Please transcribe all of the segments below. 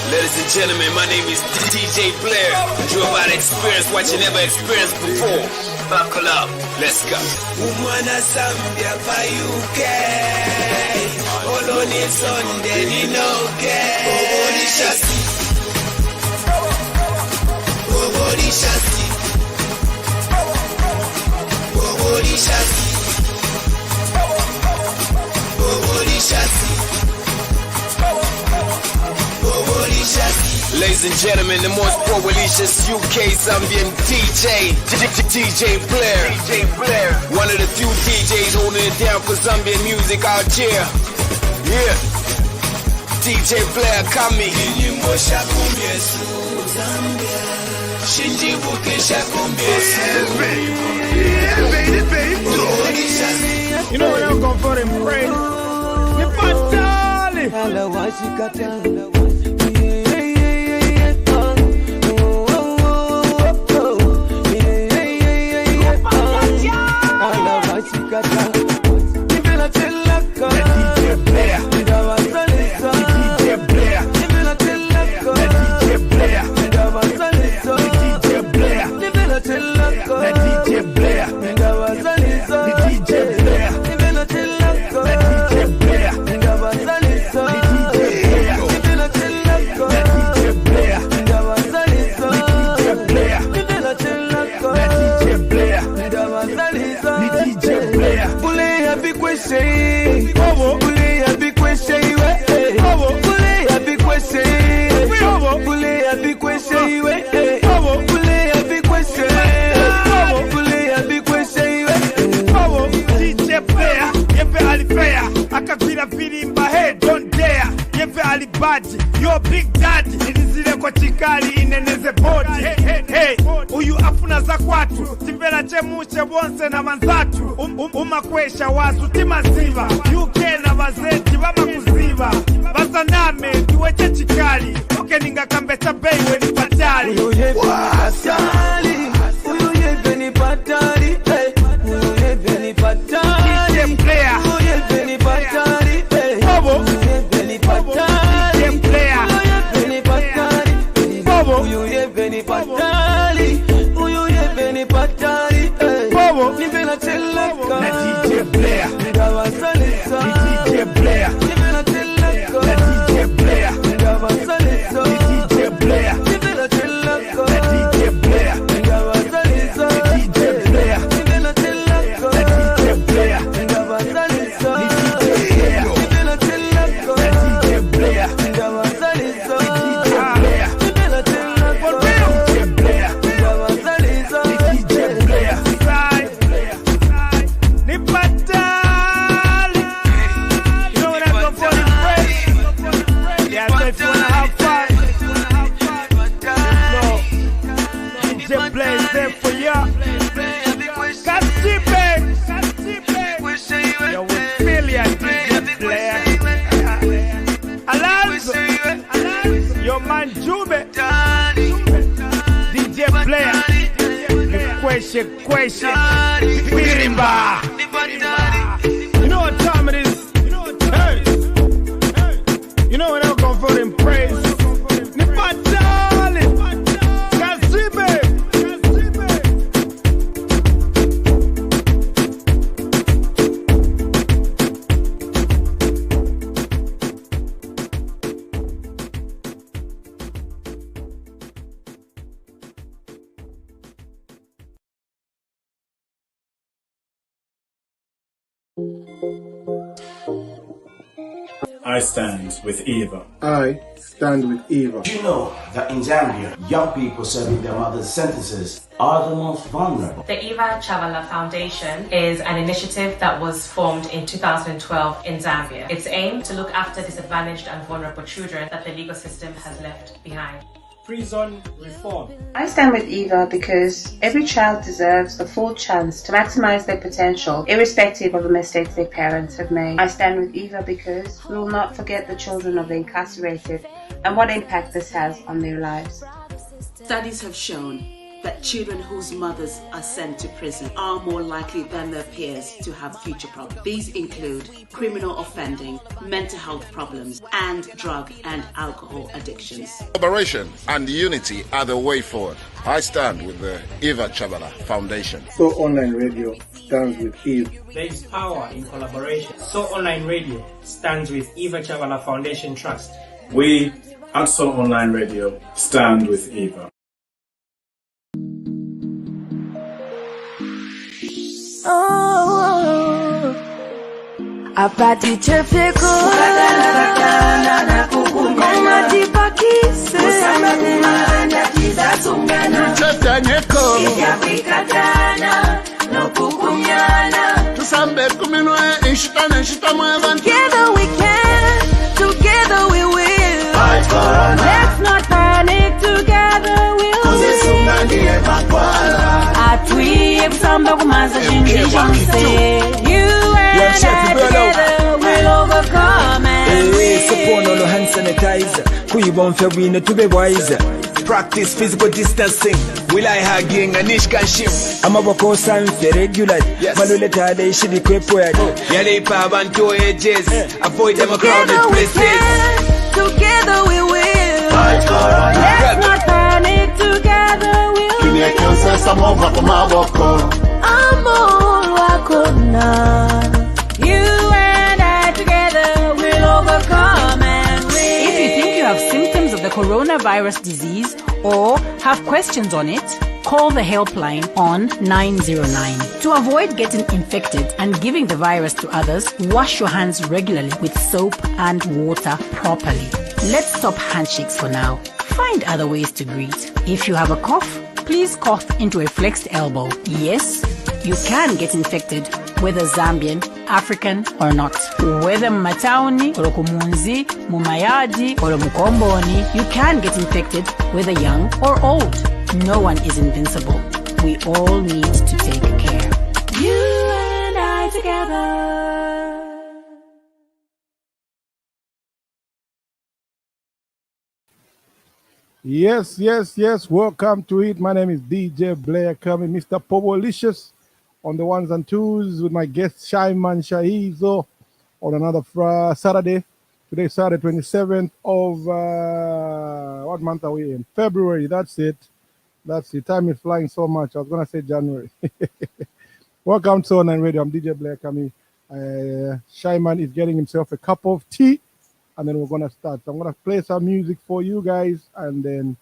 Ladies and gentlemen, my name is DJ Blair. You're about to experience what you never experienced before. Buckle up, let's go. Umwana Zambia pa UK. Oloni Sunday ni noke. Obori shasi. Obori shasi. Obori shasi. Obori shasi. Ladies and gentlemen, the most pro-relicious UK Zambian DJ Blair. One of the few DJs holding it down for Zambian music out here. Yeah. DJ Blair, come You know what I'm going for in praise? Your big daddy nilizile kwa chikali ineneze body. Hey, uyu afuna za kwatu timbela chemuche bonse na manzatu umakwesha wasu timaziva UK na bazeti bama kuziva basaname tuweche chikali oke ninga kambecha beiwe ni patali uyu yebe ni patali uyu yebe ni patali DJ Blair question. Birimba. You know what time it is? Hey. You know what I'm going for in praise? Nipadali. Kazibe. I stand with Eva. I stand with Eva. Do you know that in Zambia, young people serving their mother's sentences are the most vulnerable? The Eva Chavala Foundation is an initiative that was formed in 2012 in Zambia. Its aim to look after disadvantaged and vulnerable children that the legal system has left behind. Prison reform. I stand with Eva because every child deserves a full chance to maximize their potential, irrespective of the mistakes their parents have made. I stand with Eva because we will not forget the children of the incarcerated and what impact this has on their lives. Studies have shown that that children whose mothers are sent to prison are more likely than their peers to have future problems. These include criminal offending, mental health problems, and drug and alcohol addictions. Collaboration and unity are the way forward. I stand with the Eva Chabala Foundation. So Online Radio stands with Eve. There is power in collaboration. So Online Radio stands with Eva Chavala Foundation Trust. We at So Online Radio stand with Eva. Apati chefeko Ngoma tipakise Chetanyeko Ikapikatana Nokukunyana Tusambe kuminwe Ishtamwe Together we can, together we will. Let's not panic, together we'll win. Atwi ebusamba kumaza shinjishanse. You and I together we'll overcome and win. Support all hand sanitizer. Kuyibonfe wine tube wise. Practice physical distancing. Will I hugging a nishkanship? Amaboko sanfe regular. Malule tade shidi kwepo ya. Yalipa bantu edges. Avoid them crowded places. Together we will. Let's not panic, together we'll win. Amor wako na. You and I together will overcome and win. If you think you have symptoms of the coronavirus disease or have questions on it, call the helpline on 909. To avoid getting infected and giving the virus to others, wash your hands regularly with soap and water properly. Let's stop handshakes for now. Find other ways to greet. If you have a cough, please cough into a flexed elbow. Yes, you can get infected, whether Zambian, African or not. Whether Matauni, or Kumunzi, Mumayadi, or Mukomboni, you can get infected, whether young or old. No one is invincible. We all need to take care. You and I together. Yes. Welcome to it. My name is DJ Blair coming, Mr. Pobolicious on the ones and twos with my guest Shyman Shaizo on another Saturday. Today is Saturday, 27th of what month are we in? February. That's it. Time is flying so much. I was gonna say January. Welcome to Online Radio. I'm DJ Blair coming. Shyman is getting himself a cup of tea, and then we're gonna start. So I'm gonna play some music for you guys, and then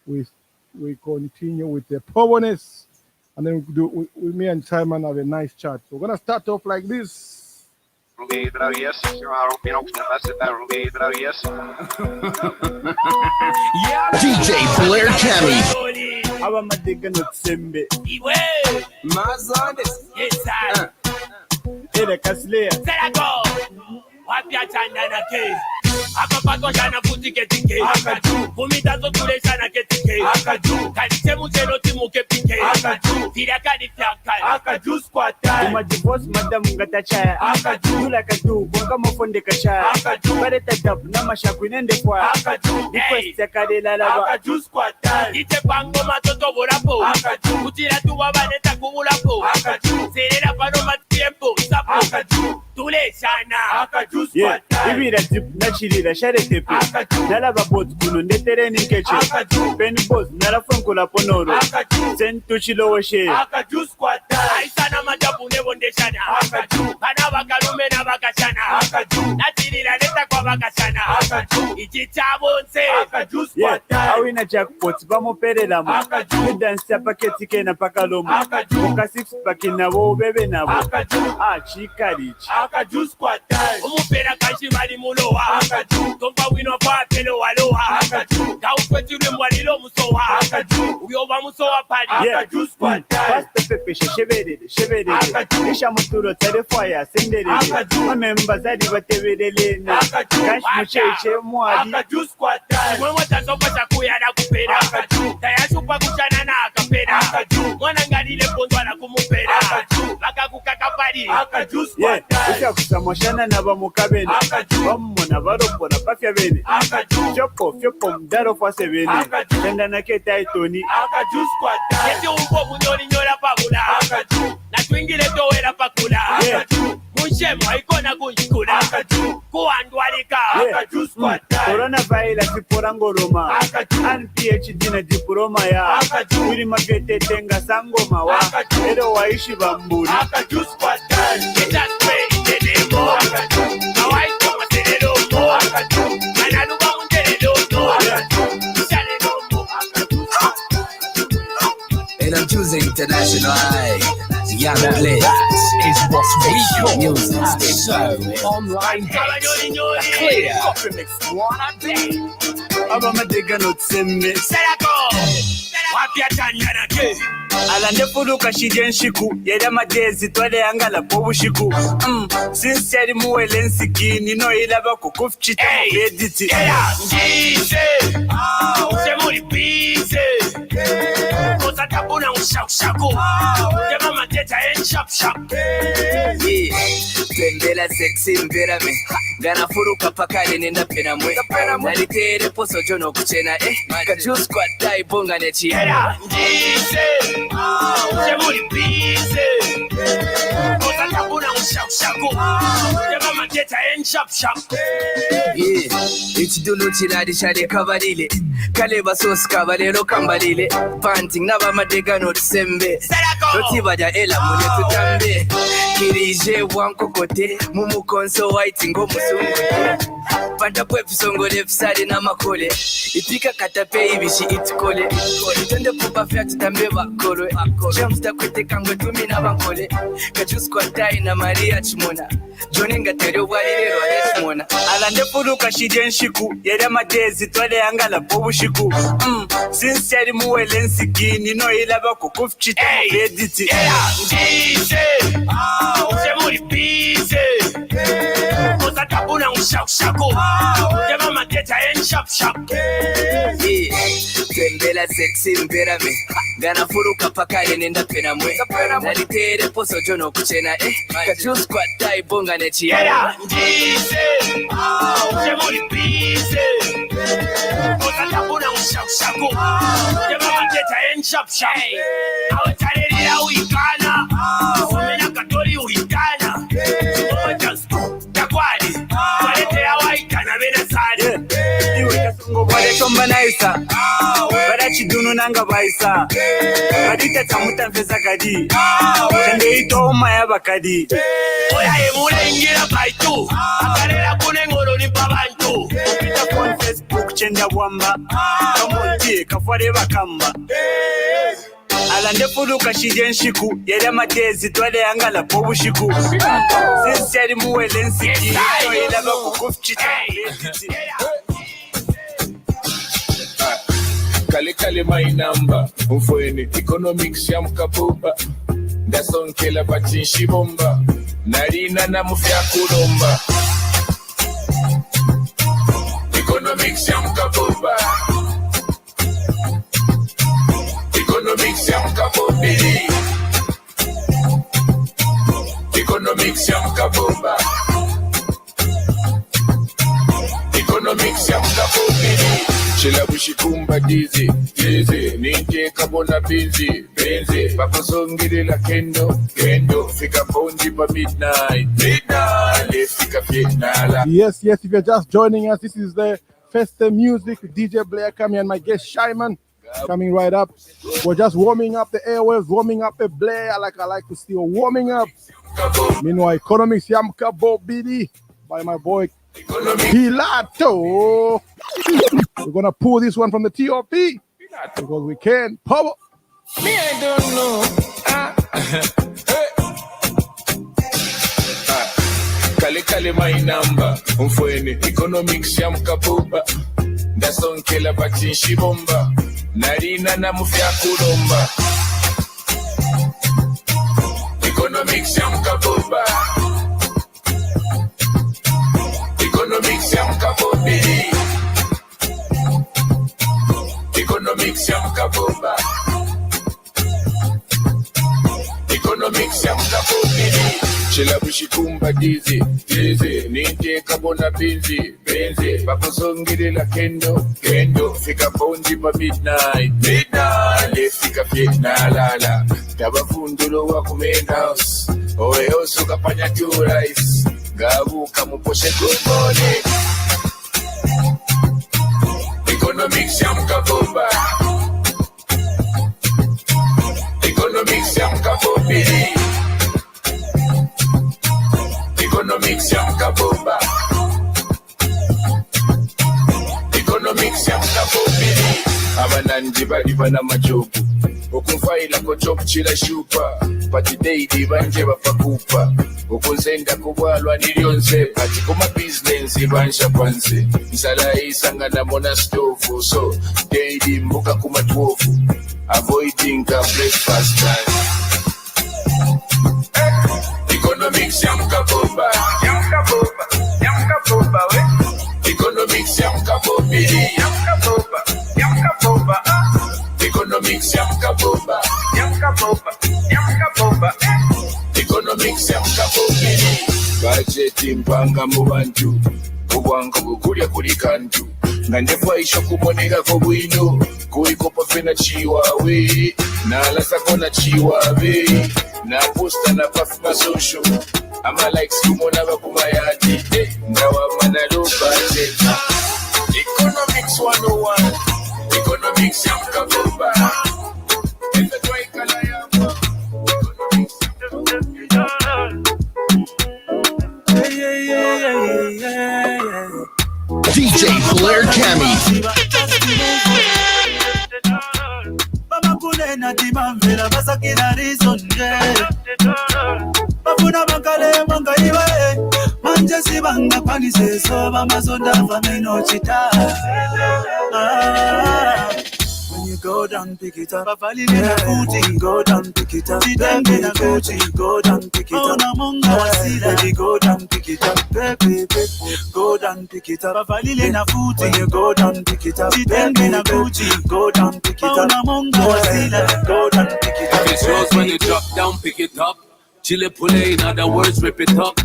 we continue with the powerness, and then me and Shyman have a nice chat. So we're gonna start off like this. DJ Blair Cammy. Aba madega no tsembe. Iwe. Mazondes. Yes, sir. Ele kasleya. Serago. Wapya chandana ke. Akapato jana futi ketike. Akaju. Kumitazo tule sana ketike. Akaju. Kalite mutelo timuke pike. Akaju. Tirakadi fyakali. Akaju squatta. Umajibos madam ngatachaya. Akaju. Tula kadu. Bonga mofonde kachaya. Akaju. Bareta dab na mashakwinende kwa. Akaju. Request yakade lalaba. Akaju squatta. Ite pango matoto volapo. Akaju. Utira tuwa baneta kumulapo. Akaju. Serera pano matiempo. Sapo. Akaju. Tule sana. Akaju squatta. Ibira tip na chirira share tepe. Nalaba bot kuno ndetere ninkeche. Penny boss nala frankola ponoro. Sentu chilowo she. Akaju squatta. Aisana majabu nebondeshana. Akaju. Bana bakalume na bakashana. Akaju. Nachirira neta kwa bakashana. Akaju. Ichichabonse. Akaju squatta. Awina jackpot bamuperera mu. Akaju. Dance ya paketi kena pakalomo. Akaju. Oka six pack na wo bebe na wo. Akaju. Chikarichi. Akaju squatta. Umupera kashimali mulowa. Akaju. Tomba wino pa pelo waloha. Akaju. Kaupetire mwalilo musowa. Akaju. Uyoba musowa pali. Akaju squatta. Pasta pepe sheberere. Akaju. Isha muturo telefaya senderere. Akaju. Mamemba zadi bateberelena. Akaju. Kashi mucheche mwali. Akaju squatta. Mwewe tasopa chakuya na kupera. Akaju. Tayashupa kuchana na akapera. Akaju. Mwana ngalile pondwa na kumupera. Akaju. Laka kukaka pali. Yeah, usha kusamoshana na bamukabeni. Bamona baropora pafya bene. Chopo mdaro kwa sebene. Chanda na keta itoni. Yeti umpo munyoli nyola pabula. Na twingile towera pakula. Munshema ikona kunjikula. Kuandwalika. Coronavirus porangoroma. An PhD na diploma ya. Uri mapete tenga sangoma wa. Ero waishi bamburi. Get that way, get it more. Now I come and say it more. And I know I'm going to And I'm choosing international. Young Blair is what we call music station. Online hits. Clear. Coffee mix one a day. Abamadega no tsembe. Alande fuluka shigenshiku yeda madezi twale angala pobushiku sincere muwele nsiki nino ilaba kukufchita editi Ngise Semuri pise Kosa tabuna ushak-shaku Dema mateta en shap-shap Pembela sexy mbera me Gana fuluka pakale nenda pena mwe Nalitere poso jono kuchena Kajus kwa dai bonga nechi Ngise Semuri pise Kosa tabuna ushak-shaku Dema mateta en shap-shap Ichidulu chiladi shade kabalile Kaleba sos kabalelo kambalile Panting naba madega no tsembe Notibaja ela mune tutambe Kirije wankokote Mumu konso white ngo musungu Panta pwepi songo lefisari na makole Ipika katape ibishi itikole Tende pupa fya tutambe bakole Jamsta kwete kangwe tumi na bankole Kajus kwa tai na Maria chimona Joninga tere walilero chimona Alande fuluka shigenshiku yeda madezi twale angala pobushiku sincere muwele nsiki nino ilaba kukufchita editi Ngise Semuri pise Kosa tabuna ushak-shaku Dema mateta en shap-shap Pembela sexy mbera me Gana furuka pakale nenda pena mwe Nalitere poso jono kuchena Kajus kwa dai bonga nechi Ngise Semuri pise Kosa tabuna ushak-shaku Dema mateta en shap-shap Awetarelila uikana Umena katori uikana Takwali Walete ya waikana mena sade Wale tomba naisa Bada chidunu nanga baisa Kadita tamuta mfeza kadi Chande ito oma ya bakadi Oya emule ingira baitu Akarela kune ngoro ni pabantu Upita kwa Facebook chenda wamba Kamonti kafware bakamba Alande fuluka shigenshiku yeda madezi twale angala pobushiku sincere muwele nsiki nino ilaba kukufchita editi Kale my number Mfweni economics ya mkabuba Ndasonkela batinshi bomba Narina na mufya kulomba Economics ya mkabuba Economics ya mkabubili Economics ya mkabuba Economics ya mkabubili Chila bushikumba dizi Ninje kabona binzi Pakusongile la kendo Fika ponji pa midnight Fika finala. Yes, if you're just joining us, this is the Festa Music with DJ Blair coming and my guest Shyman coming right up. We're just warming up the airwaves, warming up the Blair. I like to see a warming up. Meanwhile, Economics Yamka Bobidi by my boy Pilato. We're gonna pull this one from the TOP because we can. Power. Me, I don't know. Kale my number. Mfweni economics ya mkabuba. Ndasonkela batinshi bomba. Narina na mufya kulomba. Economics ya mkabuba. Economics ya mkabubili. Economics ya mkabuba. Economics ya mkabubili. Chila bushikumba dizi, dizi. Ninte kabona binzi, binzi. Bakuzongile la kendo, kendo. Fika bondi pa midnight, midnight. Le fika fit na lala. Taba fundulo wa kumain house. Owe osu kapanya two rice. Gabu kamuposhe good morning. Economics yam kabomba. Economics yam kabobili. Economics yam kabomba. Economics yam kabobili. Abananji bali bana majobu. Okunfaila ko job chila shupa. Pati deidi banje bafakupa. Okunzenda kubwalwa nilionze. Pati kuma business bansha panse. Nsala isanga na mona stofu. So deidi mbuka kuma 12. Avoiding a breakfast time. Economics yam kabomba. Yam kabomba. Yam kabomba we. Economics yam kabobili. Yam kabomba. Yam kabomba. Economics yam kabomba. Yam kabomba. Yam kabomba. Economics yam kabobili. Budget impanga mu bantu. Ubwango bukulya kuli kantu. Ngandefa isho kumoneka ko bwino. Kuikopa fena chiwawe. Na lasa kona chiwawe. Na posta na pafuma social. Ama like sumona bakumayati. Ngawa manalo budget. Economics 101. Economics yam kabomba. Enda twai kala yamba. DJ Blair Cammy. Mama kunena timamvela basakira rizonje. Bafuna bankale mangaiwe. Manje sibanga kwanise so bamazonda famino chita. When you go down, pick it up. Go down, pick it up. Go down, pick it up. Baby, go down, pick it up. Baby, go down, pick it up. When you go down, pick it up. Go down, pick it up. Go down, pick it up. It's yours when you drop down, pick it up. Chile pull in other words, rip it up.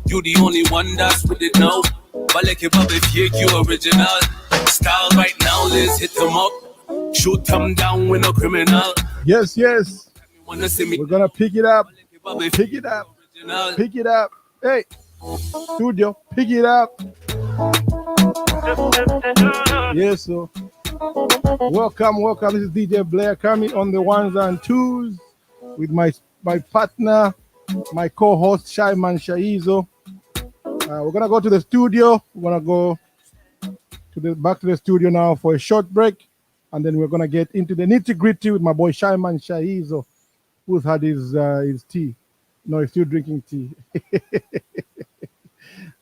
You the only one that's with it now. Baleke babe fake, you original. Style right now, let's hit them up. Shoot them down with no criminal. Yes, yes. We're gonna pick it up. Pick it up. Pick it up. Hey, studio, pick it up. Yes, so welcome. This is DJ Blair coming on the ones and twos with my partner, my co-host Shyman Shaizo. We're gonna go to the studio. We're gonna go to back to the studio now for a short break. And then we're gonna get into the nitty-gritty with my boy Shyman Shaizo, who's had his tea. No, he's still drinking tea.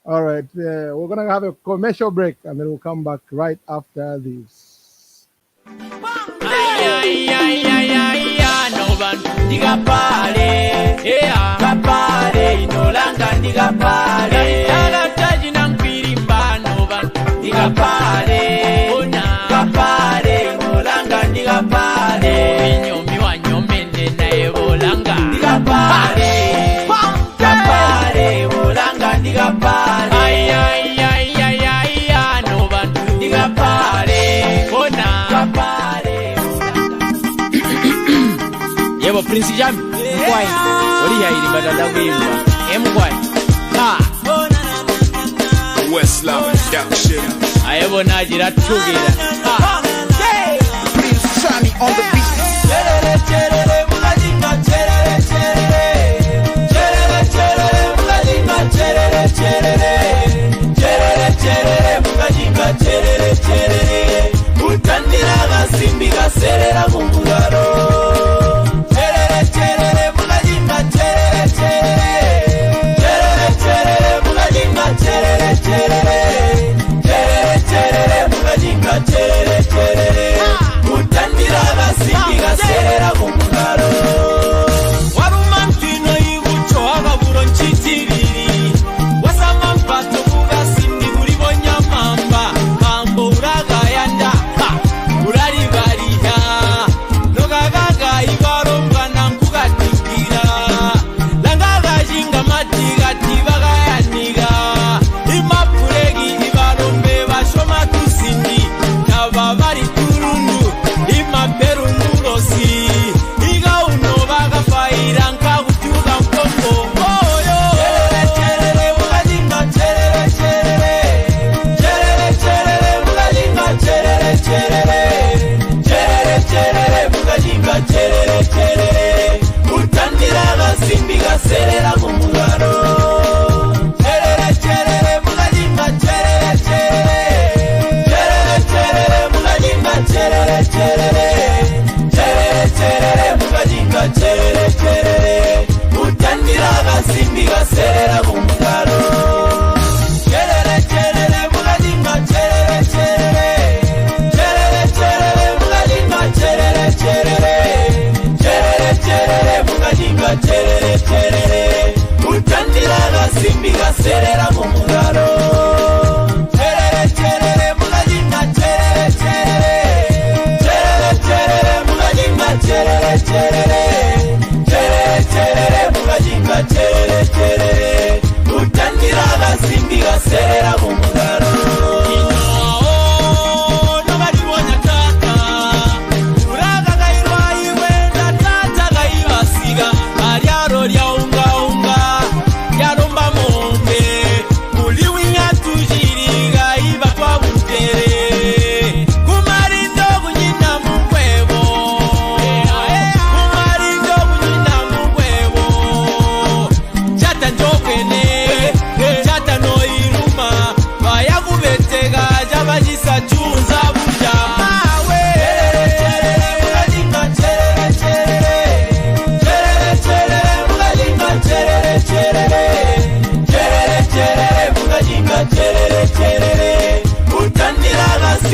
All right, we're gonna have a commercial break, and then we'll come back right after this. Nyomi wa nyomene na ebolanga digapare bolanga digapare ay no bantu digapare bona digapare yebo Prince Jam kwai ori ya iri badala wimba emkwai ha West Love that shit. ayebo najira tugira ha Sammy on the beat.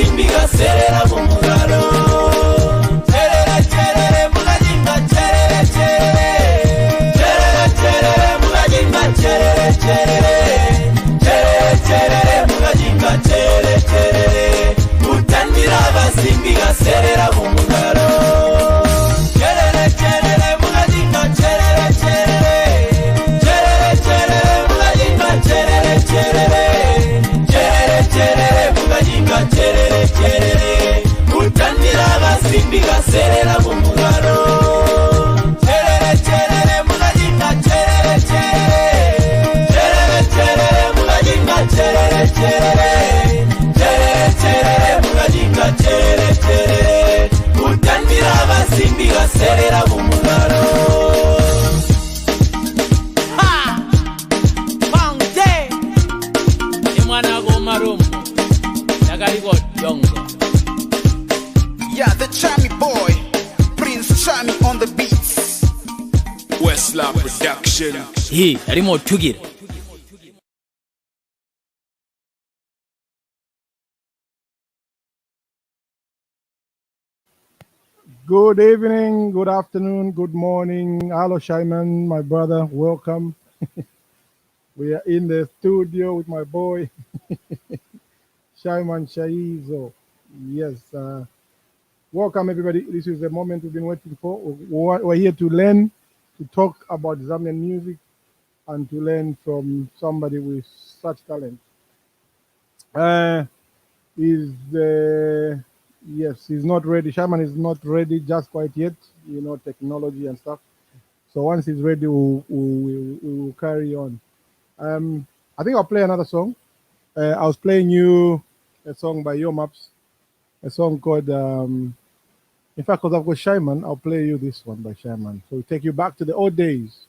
basimbi gaserera mu mugaro cherere cherere mugajimba cherere cherere cherere cherere mugajimba cherere cherere cherere cherere mugajimba cherere cherere mutanira basimbi gaserera mu mugaro cherere cherere mugajimba cherere cherere cherere cherere mugajimba cherere cherere cherere cherere mugajimba cherere cherere mutanira basimbi gaserera mu mugaro cherere cherere mugajimba cherere cherere cherere cherere mugajimba cherere cherere cherere cherere mugajimba cherere cherere mutanira basimbi gaserera mu mugaro Yeah, the Chami boy, Prince Chami on the beats. Westlaw Production. Hey, remote to get. Good evening, good afternoon, good morning. Hello, Shyman, my brother. Welcome. We are in the studio with my boy, Shyman Shaizo. Yes. Welcome, everybody. This is the moment we've been waiting for. We're here to learn, to talk about Zambian music, and to learn from somebody with such talent. Yes, he's not ready. Shyman is not ready just quite yet, technology and stuff. So once he's ready, we'll carry on. I think I'll play another song. I was playing you a song by Yo Maps, a song called, in fact, because I've got Shyman, I'll play you this one by Shyman. So it'll take you back to the old days.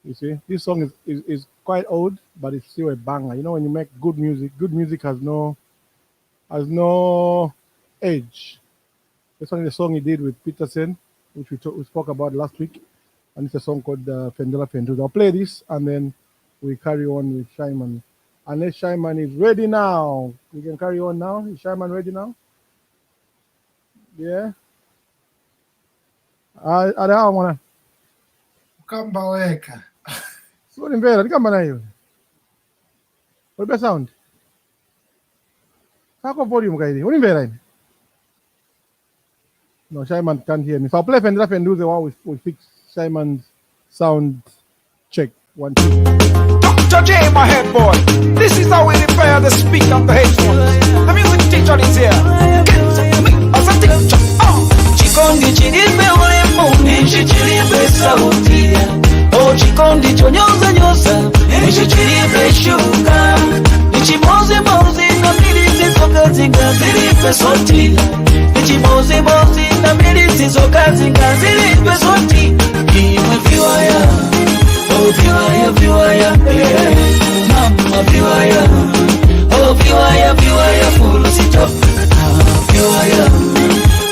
You see, this song is quite old, but it's still a banger. When you make good music has no age. This one is a song he did with Peterson, which we spoke about last week, and it's a song called Fendela Fendula. I'll play this, and then we carry on with Shyman. Unless Shyman is ready now, we can carry on now. Is Shyman ready now? Yeah. I don't wanna. Ukambaweka. Sio mbele, ni kama na hiyo. What sound? How volume guys? What mbele? No, Shyman can't hear me. So I'll play Fendela Fendula while we fix Shyman's sound check. 1, 2. Dr. J, my head boy. This is how we repair the speaker on the headphones. The music teacher is here. Get me as a teacher. Chikondi chiripe urembo, nishi chiripe sauti. Oh, chikondi chonyoza nyoza, nishi chiripe shuka. Nichi moze na milisi soka zinga ziripe sauti. Nichi moze na milisi soka zinga ziripe sauti. Iwe viwaya. Oh, viwaya, mama viwaya. Oh, viwaya, full stop. Viwaya,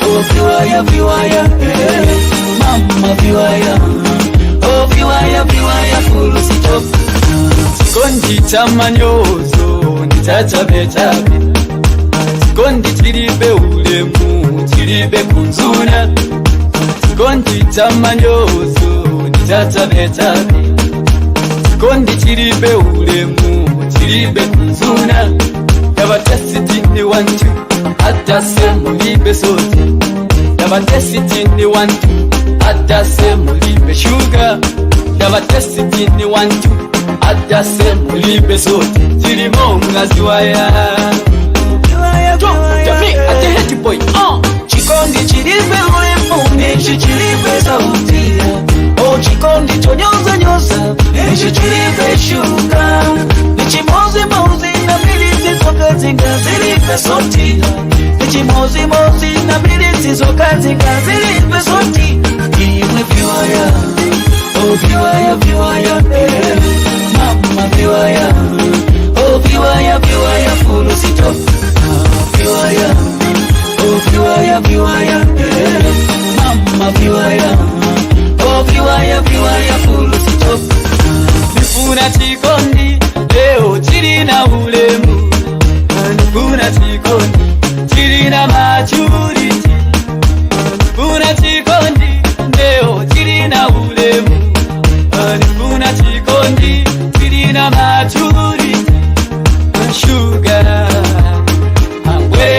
oh, viwaya, mama viwaya. Oh, viwaya, full stop. Sikondi tamanyozo, nditachabe. Sikondi chiribe ulemu, chiribe kunzuna. Sikondi tamanyozo, nditachabe. Kondi chiribe ulemu, chiribe kunzuna. Yabatesiti ni wantu, hata semu libe soti. Yabatesiti ni wantu, hata semu libe sugar. Yabatesiti ni wantu, hata semu libe soti. Chirimo mnaziwaya. Jami, ate heti boy. Chikondi chiribe ulemu, nishi chiribe sauti. Oh, chikondi chonyoza nyoza, nishi chiripe shuka. Nichi mozi na milisi soka zinga ziripe soti. Nichi mozi na milisi soka zinga ziripe soti. Iwe viwaya, oh viwaya, mama viwaya. Oh viwaya, full stop. Viwaya, oh viwaya, mama viwaya. Oh, viwaya, full stop. Nifuna chikondi, leo chiri na ulemu. Nifuna chikondi, chiri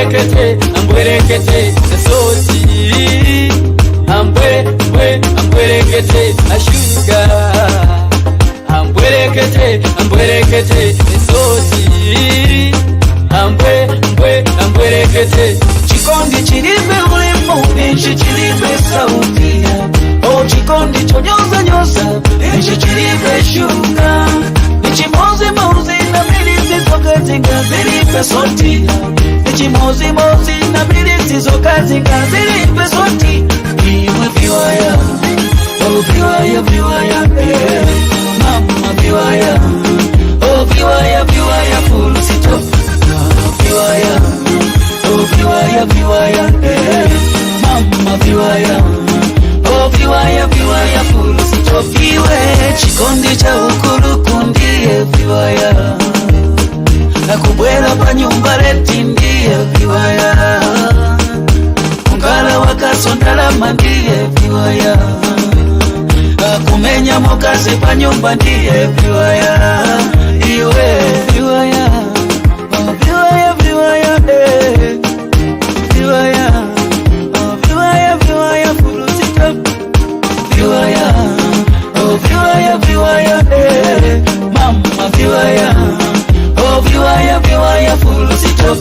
ambwerekete ambwerekete soti ambwerekete ashuga ambwerekete soti ambwerekete chikondi chilibe ulimu nishi chilibe sauti chikondi chonyoza nishi chilibe shuga nichimozi na militi zokazinga zilibe sauti nichimozi na militi zokazinga zilibe sauti iwe viwaya viwaya mama viwaya viwaya full stop viwaya mama viwaya viwaya full stop viwe chikondi cha ukulukundie viwaya nakubwera pa nyumba leti ndiye viwaya ungala wakasondala mandie viwaya kumenya mokazi pa nyumba ndiye viwaya iwe viwaya viwaya full stop viwaya mama viwaya full stop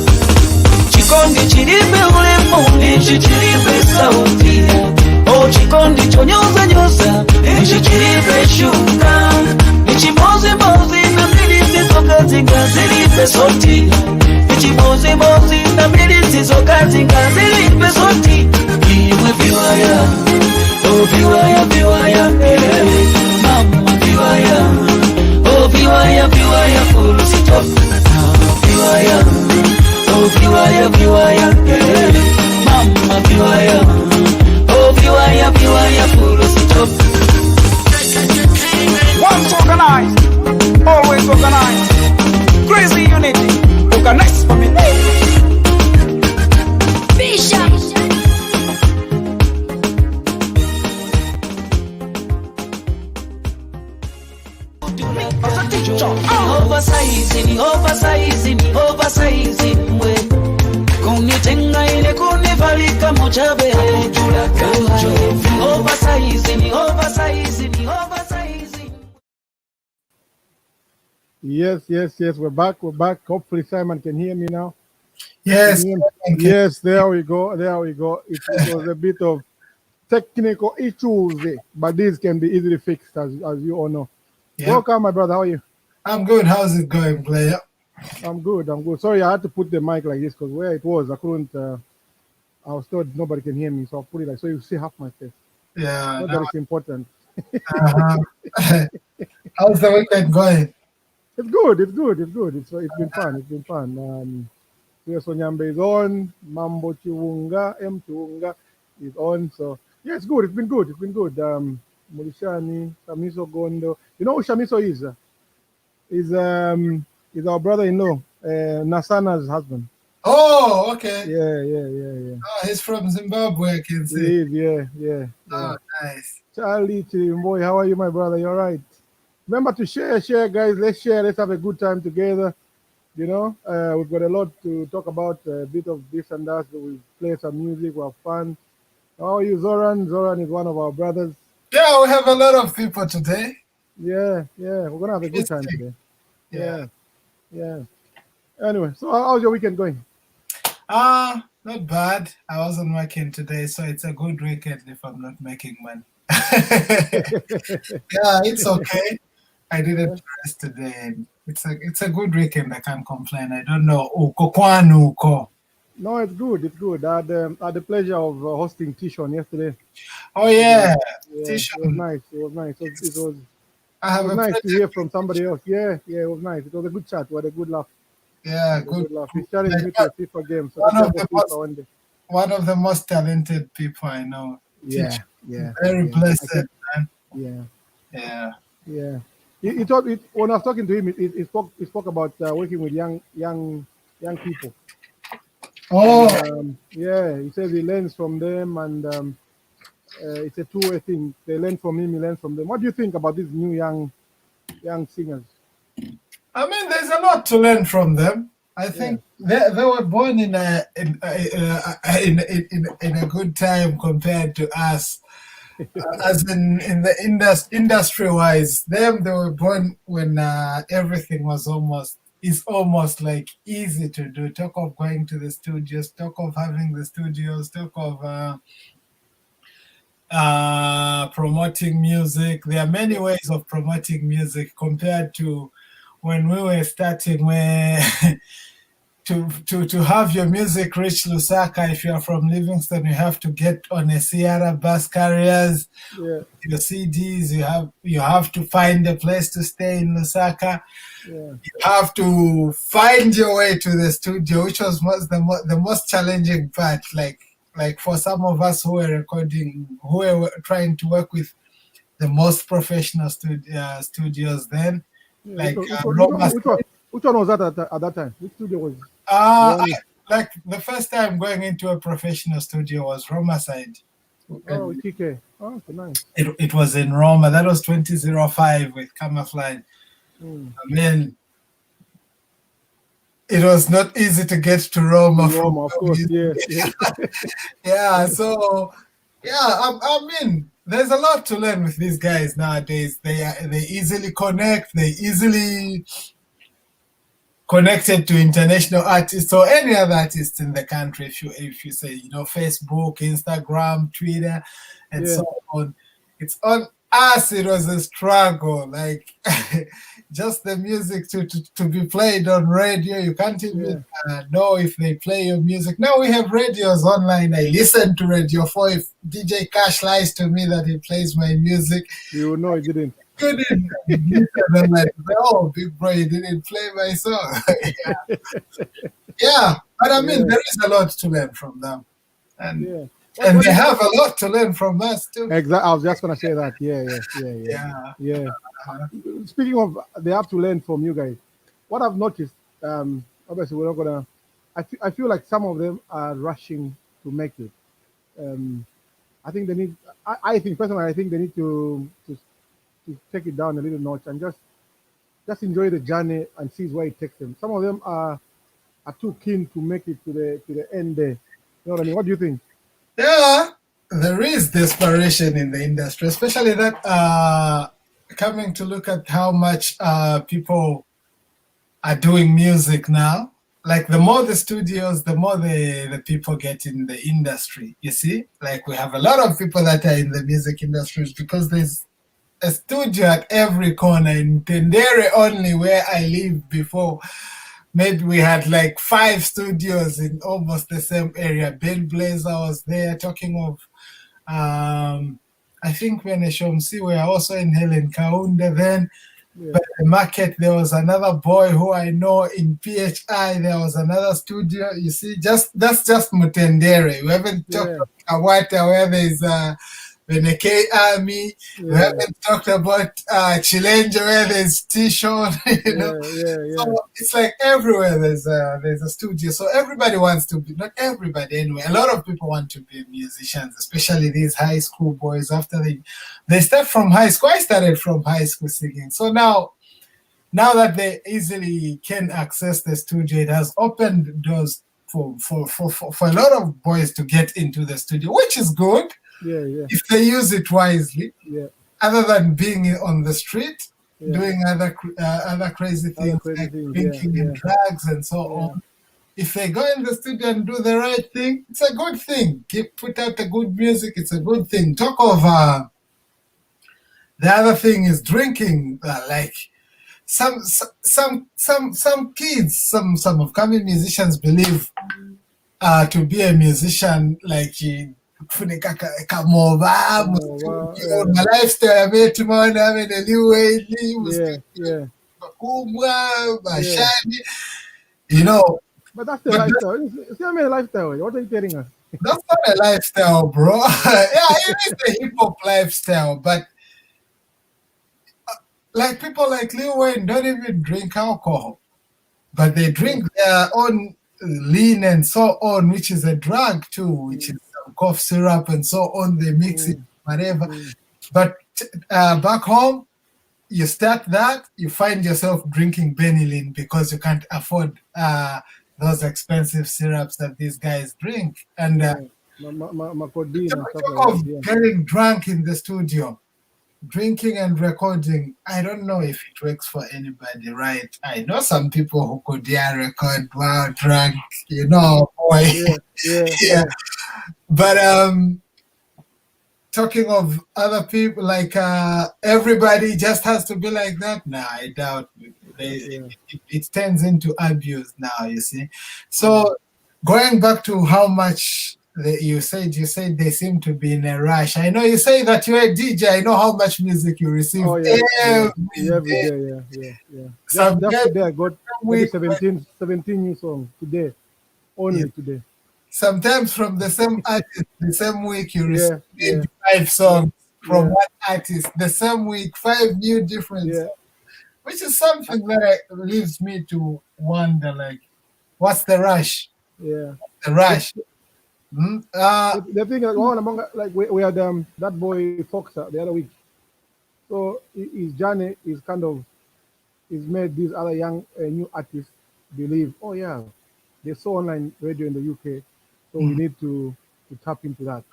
chikondi chilibe ulemu nishi chilibe sauti chikondi chonyoza nishi chilibe shuka nichimozi na militi zokazinga zilibe sauti nichimozi na militi zokazinga zilibe sauti iwe viwaya viwaya mama viwaya full stop viwaya mama viwaya full stop. Once organized, always organized. Crazy unity, organized for me. Oversize mwe kunitenga ile kunivalika mojabe oversize. Yes, we're back. Hopefully Shyman can hear me now. Yes. Yes, there we go. It was a bit of technical issues, but these can be easily fixed, as you all know. Yeah. Welcome, my brother. How are you? I'm good. How's it going, Blair? I'm good. Sorry, I had to put the mic like this because where it was, I couldn't. I was told nobody can hear me, so I'll put it like so you see half my face. Yeah, not that it's important. How's the weekend going? It's good. It's been fun. Sonyambe is on. Mambo Chiwunga, M Chiwunga is on. So yeah, it's good. It's been good. Mulishani, Shamiso Gondo. You know who Shamiso is? Is our brother-in-law, Nasana's husband. Oh, okay. Yeah. Oh, he's from Zimbabwe, I can see. He is, yeah. Oh, nice. Charlie, boy, how are you, my brother? You're right. Remember to share, guys. Let's share. Let's have a good time together. You know, we've got a lot to talk about, a bit of this and that. We play some music, we have fun. How are you, Zoran? Zoran is one of our brothers. Yeah, we have a lot of people today. Yeah. We're going to have a good time today. Yeah. Anyway, so how's your weekend going? Not bad. I wasn't working today, so it's a good weekend if I'm not making money. Yeah, it's okay. I didn't rest today, and it's a good weekend. I can't complain. I don't know. No, it's good. I had the pleasure of hosting Tishon yesterday. Oh yeah. Tishon. It was nice. It was nice to hear from somebody else. Yeah, it was nice. It was a good chat. We had a good laugh. Yeah, good. He's challenged me to a FIFA game. So one of the most talented people I know. Yeah. Very blessed, man. Yeah. He thought when I was talking to him, he spoke about working with young people. Oh. He says he learns from them, and it's a two-way thing. They learn from him, he learns from them. What do you think about these new young singers? I mean, there's a lot to learn from them. I think they were born in a good time compared to us. As in the industry wise, they were born when everything was almost like easy to do. Talk of going to the studios, talk of having the studios, talk of promoting music. There are many ways of promoting music compared to when we were starting, where to have your music reach Lusaka, if you're from Livingston, you have to get on a Sierra bus carriers. Yeah. Your CDs, you have to find a place to stay in Lusaka. Yeah. You have to find your way to the studio, which was the most challenging part. Like for some of us who were trying to work with the most professional studios then, like which one was that at that time? Which studio was? Like the first time going into a professional studio was Roma side. Oh, TK. Oh, okay, nice. It was in Roma. That was 2005 with Camouflage. Mm. I mean, it was not easy to get to Roma. Roma, of course, yeah. Yeah, so, yeah, I mean, there's a lot to learn with these guys nowadays. They easily connect. They easily connected to international artists or any other artists in the country. If you say, Facebook, Instagram, Twitter, and so on. It's on us. It was a struggle. Like just the music to be played on radio. You can't even know if they play your music. Now we have radios online. I listen to Radio 4. If DJ Cash lies to me that he plays my music, you will know he didn't. Couldn't. I'm like, oh, big bro, you didn't play my song. Yeah, but I mean, there is a lot to learn from them, and they have a lot to learn from us too. Exactly. I was just gonna say that. Yeah. Speaking of, they have to learn from you guys. What I've noticed, obviously, we're not gonna. I feel like some of them are rushing to make it. I think they need. I think personally, I think they need to take it down a little notch and just enjoy the journey and see where it takes them. Some of them are too keen to make it to the end there. You know what I mean? What do you think? Yeah, there is desperation in the industry, especially that coming to look at how much people are doing music now. Like the more the studios, the more the people get in the industry. You see, like we have a lot of people that are in the music industry because there's a studio at every corner. In Tendere only, where I lived before, maybe we had like 5 studios in almost the same area. Ben Blazer was there. Talking of, I think when Shomsi were also in Helen Kaunda then. But the market, there was another boy who I know in PHI. There was another studio. You see, that's just Mutendere. We haven't talked about Kawata, where there's Beneke Army. We haven't talked about Chilenja, where there's T-Shon. So it's like everywhere there's a studio. So everybody wants to be, not everybody anyway, a lot of people want to be musicians, especially these high school boys. After they start from high school. I started from high school singing. So now that they easily can access the studio, it has opened doors for a lot of boys to get into the studio, which is good. If they use it wisely, other than being on the street, doing other crazy things like drinking and drugs and so on. If they go in the studio and do the right thing, it's a good thing. Put out the good music, it's a good thing. Talk of the other thing is drinking. Like some kids, some upcoming musicians believe to be a musician like my lifestyle but that's the lifestyle. It's not a lifestyle. What are you telling us? That's not a lifestyle, bro. It is a hip-hop lifestyle, but like people like Lil Wayne don't even drink alcohol, but they drink their own lean and so on, which is a drug too, which is cough syrup and so on. They mix it, whatever. But back home, you start that, you find yourself drinking Benylin because you can't afford those expensive syrups that these guys drink. And codeine and stuff talk like of that. Yeah. getting drunk in the studio, drinking and recording, I don't know if it works for anybody, right? I know some people who could record while drunk, boy. Yeah. But talking of other people, like everybody just has to be like that. Nah, I doubt it turns into abuse now, you see. So going back to how much you said they seem to be in a rush. I know you say that you're a DJ. I know how much music you receive every day. Yeah. Just today I got maybe 17 new songs today. Only today. Sometimes from the same artist, the same week you receive 5 songs from one artist. The same week, 5 new different songs, which is something that leaves me to wonder, like, what's the rush? Yeah, the rush. The thing is, one among we had that boy Foxer the other week. So his journey is kind of made these other young new artists believe, oh yeah, they saw online radio in the UK. So we need to tap into that.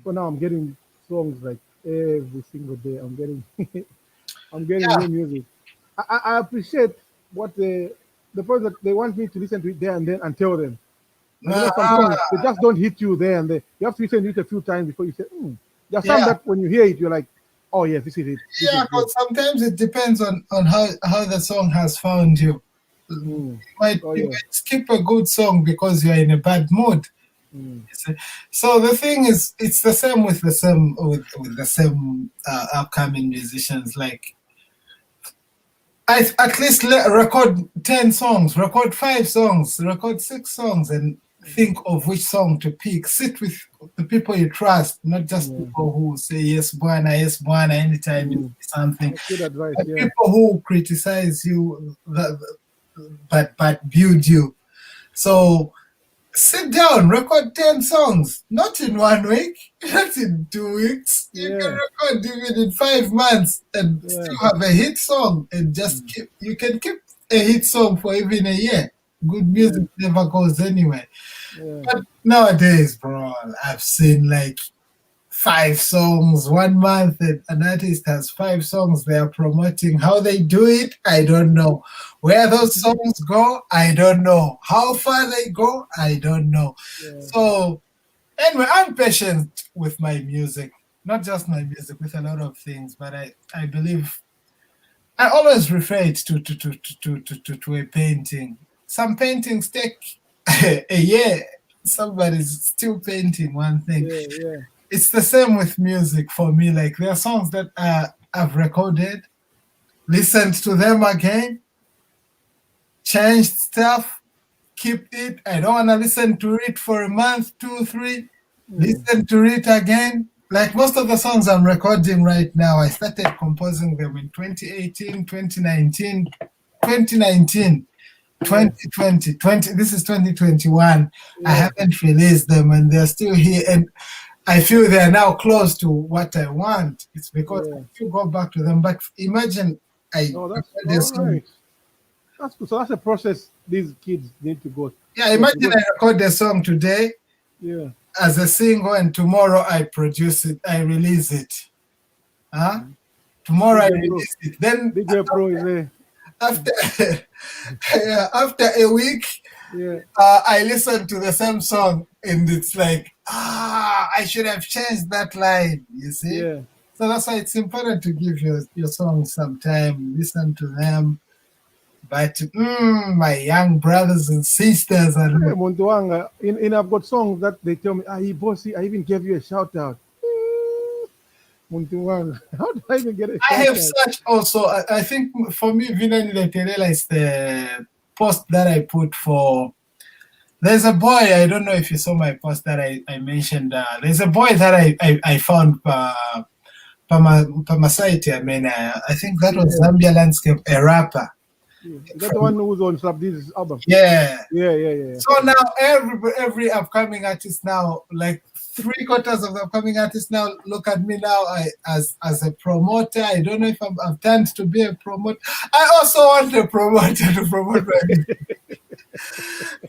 So now I'm getting songs like every single day. I'm getting new music. I appreciate what the point that they want me to listen to it there and then and tell them. Some songs, they just don't hit you there and there. You have to listen to it a few times before you say, There's some that when you hear it, you're like, oh yes, this is it. But sometimes it depends on how the song has found you. You might skip a good song because you're in a bad mood. So the thing is, it's the same with the same upcoming musicians. Like, at least record 10 songs, record 5 songs, record 6 songs, and think of which song to pick. Sit with the people you trust, not just people who say yes, Bwana, anytime you say something. That's good advice. People who criticize you, but build you. So sit down, record 10 songs, not in 1 week, not in 2 weeks. You can record even in 5 months and still have a hit song, and just you can keep a hit song for even a year. Good music never goes anywhere. But nowadays, bro, I've seen like 5 songs 1 month, and an artist has 5 songs they are promoting. How they do it, I don't know. Where those songs go, I don't know. How far they go, I don't know. So anyway, I'm patient with my music. Not just my music, with a lot of things, but I believe I always refer it to a painting. Some paintings take a year. Somebody's still painting one thing. It's the same with music for me. Like, there are songs that I've recorded, listened to them again, changed stuff, keep it. I don't want to listen to it for a month, 2, 3, listen to it again. Like, most of the songs I'm recording right now, I started composing them in 2018, 2019, 2020, this is 2021. I haven't released them, and they're still here, and I feel they're now close to what I want. It's because I still go back to them. But imagine that's good. So that's a process these kids need to go. Imagine I record a song today as a single, and tomorrow I produce it, I release it. Tomorrow I release it. Then DJ Pro is there. After a week, I listen to the same song, and it's like, I should have changed that line, you see? So that's why it's important to give your songs some time, listen to them. But my young brothers and sisters are Muntuanga, I've got songs that they tell me, bossy, I even gave you a shout out. Muntuanga, how do I even get a shout out? I have such also. I think for me, Vinani Leterela is the post that I put for. There's a boy, I don't know if you saw my post that I mentioned. There's a boy that I found Pamasaiti. I mean, I think that was Zambia Landscape, a rapper. Is that the one who's on Slapd's album? Yeah. Yeah. So now every upcoming artist now, like 3/4 of the upcoming artists now look at me now as a promoter. I don't know if I've turned to be a promoter. I also want a promoter to promote my music.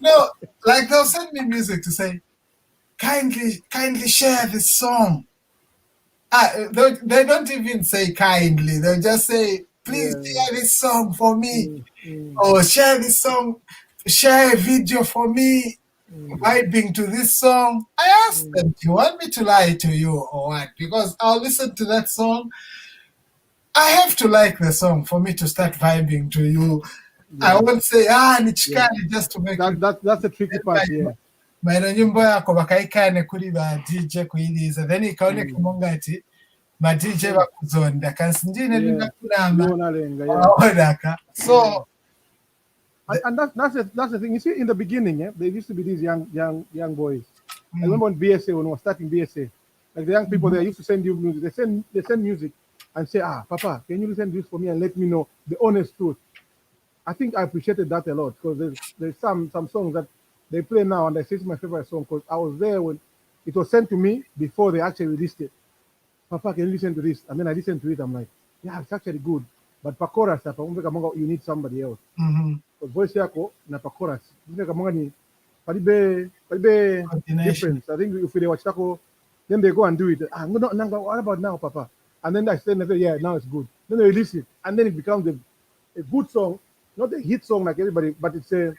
No, like they'll send me music to say, kindly share this song. They don't even say kindly. They'll just say, please share this song for me. Or share this song, share a video for me, vibing to this song. I asked them, do you want me to lie to you or what? Because I'll listen to that song. I have to like the song for me to start vibing to you. I won't say, nichikani just to make that's the tricky part, yeah. Maino nyimbo yako bakaikane kuri ba DJ kuiliza. Then ikaone kimonga ati ma DJ bakuzonda kansi ndine linga kunama. So and that's the thing. You see, in the beginning, there used to be these young boys. I remember on BSA, when we were starting BSA, like the young people there used to send you music. They send music and say, Papa, can you listen to this for me and let me know the honest truth? I think I appreciated that a lot, because there's some songs that they play now and I say it's my favorite song because I was there when it was sent to me before they actually released it. Papa, can you listen to this? And then I listened to it. I'm like, yeah, it's actually good. But Pakora stuff, you need somebody else. Because voice yako na Pakora, ni palibe difference. I think if they watch tako, then they go and do it. What about now, Papa? And then I say, yeah, now it's good. Then they release it, and then it becomes a good song, not a hit song like everybody, but it's a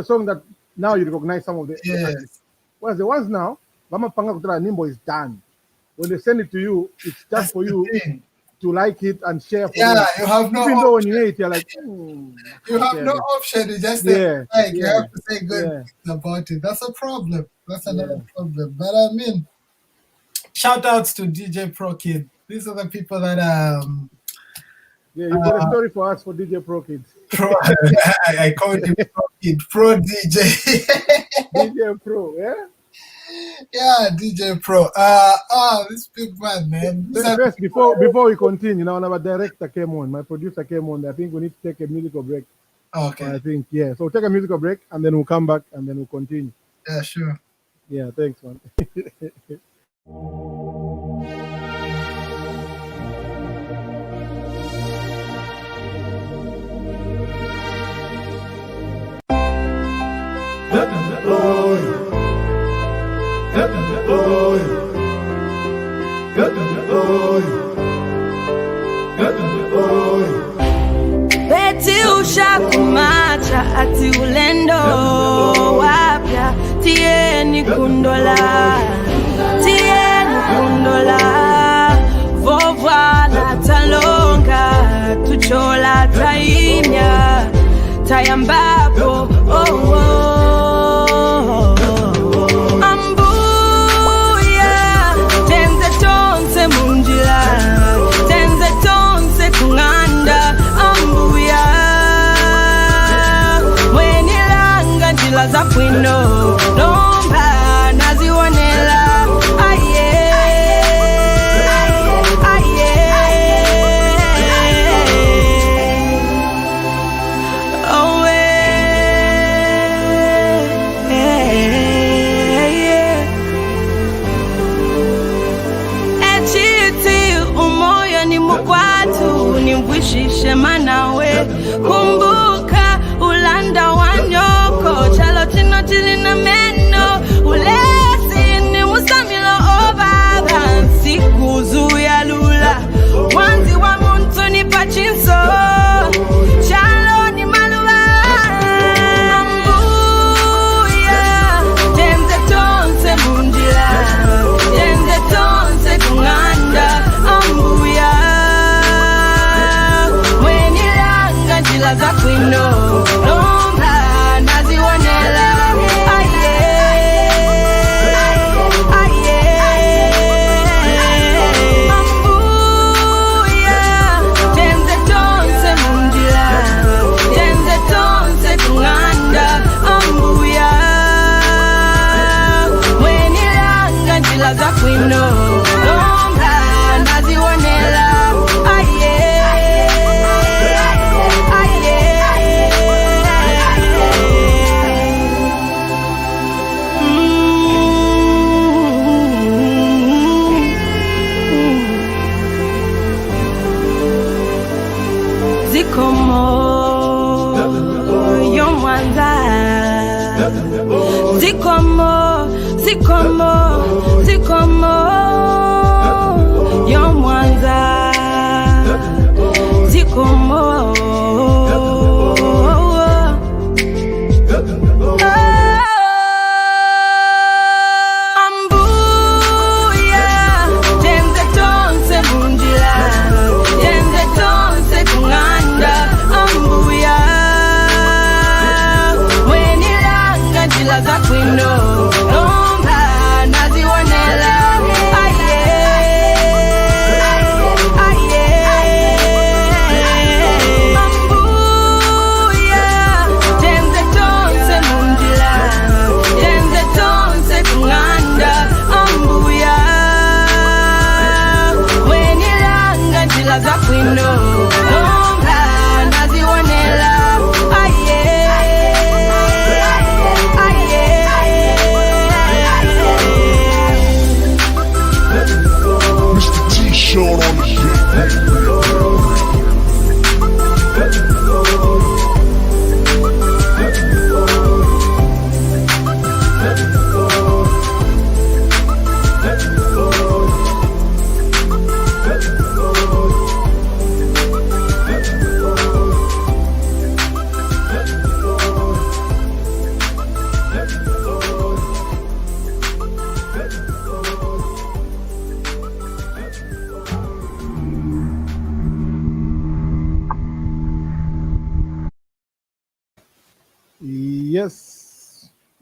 song that now you recognize some of the artists. Whereas the ones now, Mama Panga Kutra Nimbo is done. When they send it to you, it's just for you to like it and share. You have no. Even though when you hear it, you're like, you have no option. You just you have to say good about it. That's a problem. That's another problem. But I mean, shout outs to DJ Pro Kid. These are the people that you got a story for us for DJ Pro Kid. I called him Pro Kid, Pro DJ. DJ Pro, yeah? Yeah, DJ Pro. This big man, man. First, before we continue, now our director came on, my producer came on. I think we need to take a musical break. Okay. I think, yeah. So take a musical break and then we'll come back and then we'll continue. Yeah, sure. Yeah, thanks, man. Beti ushakumacha ati ulendo wapya tieni kundola vovwa la talonga tuchola taimya tayambapo ambuya tenze tonse munjila tenze tonse kunganda ambuya mwenilanga njila za kwino lomba nazionela aye oh zikomo yo Mwanza zikomo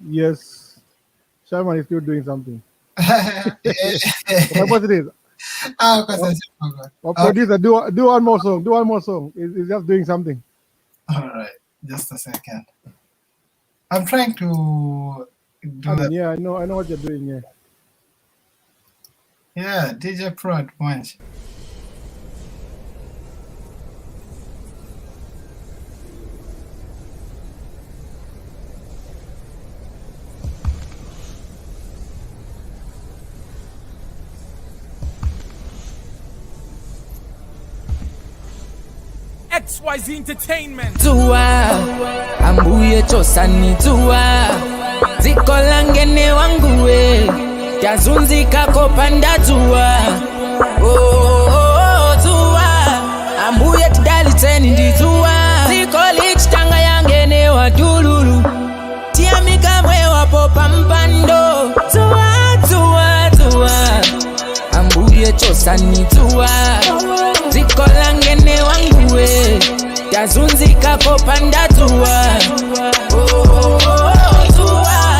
Yes. Shyman is still doing something. What it is? Producer, do one more song. Do one more song. It's just doing something. All right, just a second. I'm trying to do that. Yeah, I know what you're doing. Yeah. Yeah, DJ Pro at once. XYZ Entertainment. Tua ambuye chosani tua zikolangene wanguwe tazunzika kopanda tua tua ambuye tidali teni ndi tua zikolich tanga yangene wadululu tiamika mwe wapo pampando tua ambuye chosani tua zikolangene wanguwe tazunzika kopanda tua tua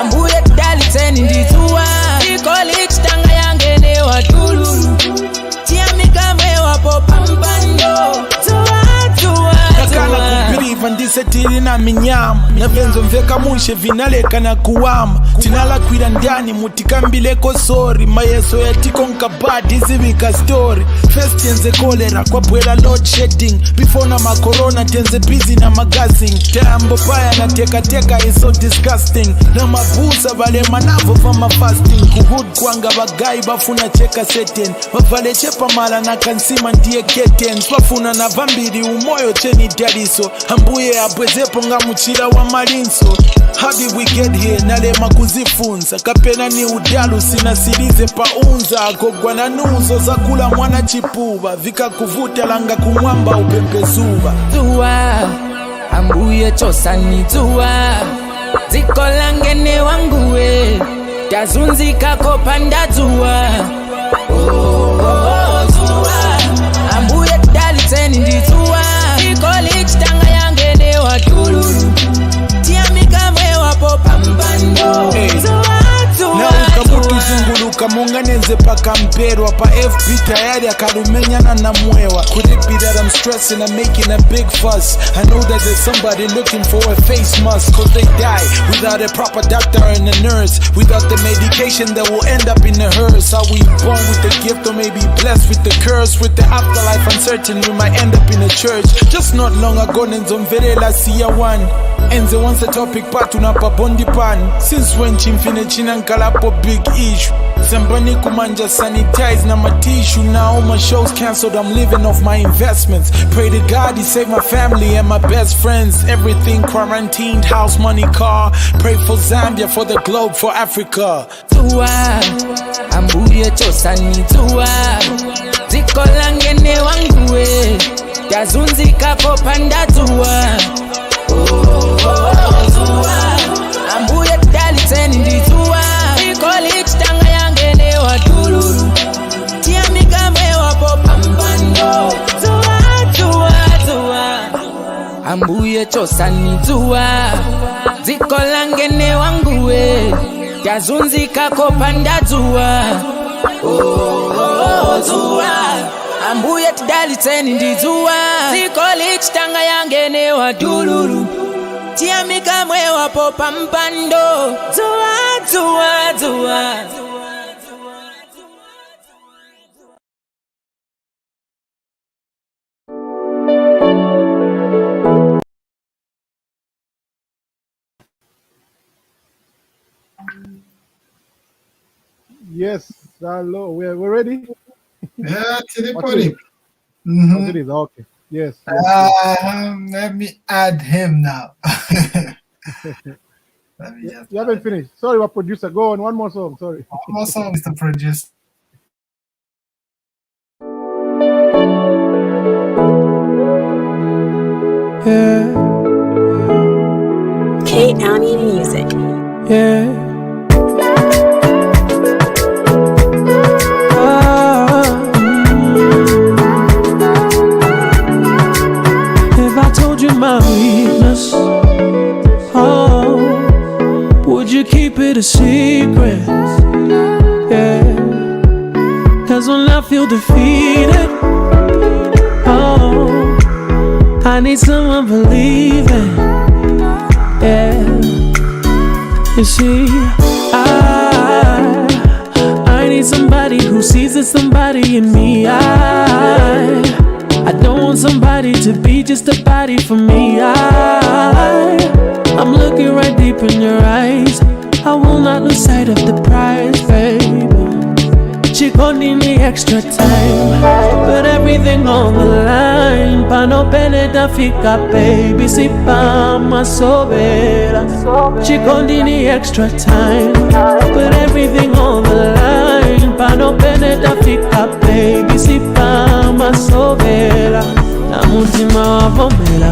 ambuye tidali teni ndi tua zikolich tanga yangene wadululu tiamika mwe wapo pampando nakana kupiriva ndisetiri na minyama navenzo mveka munshe vinaleka na kuwama tinala kwira ndani mutikambileko sori mayeso yatiko nkabadi zivika story first tenze kolera kwa bwela load shedding before na makorona tenze busy na magazine tambo paya na teka is so disgusting na mabusa vale manavo vama fasting kuhood kwanga bagai bafuna cheka setting bavale chepa mala na kansima ndiye ketens bafuna na vambiri umoyo cheni dadiso ambuye abwezepo nga muchira wa malinso. How did we get here? Nalema kuzifunza kapena ni udalu sinasilize paunza kogwa na nuzo za kula mwana chipuva vika kuvuta langa kumwamba upempezuva tua ambuye chosani tua zikolangene wanguwe tazunzika kopanda tua tua ambuye tidali teni ndi tua zikolich tanga yangene wadululu tiamika mwe wapo pambando nauka mutuzunguluka munganenze paka mperwa pa FB tayari akarumenyana na mwewa. Could it be that I'm stressing and making a big fuss? I know that there's somebody looking for a face mask, cause they die without a proper doctor and a nurse, without the medication that will end up in a hearse. Are we born with the gift or maybe blessed with the curse? With the afterlife uncertain, we might end up in a church. Just not long ago nenzomverela siya one Enze once a topic patu na pa bondi pan. Since when chimfine chinankalapo big issue. Sambani kumanja sanitize na my tissue. Now all my shows cancelled, I'm living off my investments. Pray to God he save my family and my best friends. Everything quarantined, house, money, car. Pray for Zambia, for the globe, for Africa. Tua, ambuye chosani tua. Zikolangene wanguwe. Yazunzika kopanda tua. Ambuye daliteni nditua. College tanga yangene watuluru. Tiamika mewa popambando. Tua. Ambuye chosani tua. Zikolangene wanguwe. Yazunzika kopanda tua. Ambuye daliteni nditua. College tanga yangene watuluru. Tiamika mewa popambando. Tua. Yes, hello. We're ready. Yeah, to the What's podium. it is? Okay. Yes. Let me add him now. You haven't finished. Sorry, my producer. Go on. One more song. Sorry. One more song, Mr. Producer. Yeah. K-County Music. Yeah. If I told you my weakness, would you keep it a secret? Yeah. 'Cause when I feel defeated, I need someone believing. Yeah. You see, I need somebody who sees there's somebody in me. I don't want somebody to be just a body for me. I'm looking right deep in your eyes. I will not lose sight of the prize, baby. She gon' need me extra time. Put everything on the line. Pa no peneta fica, baby. Si pa ma sobera. She gon' need me extra time. Put everything on the line. Pa no peneta fica, baby. Si pa ma sobera. La mutima wa bomera.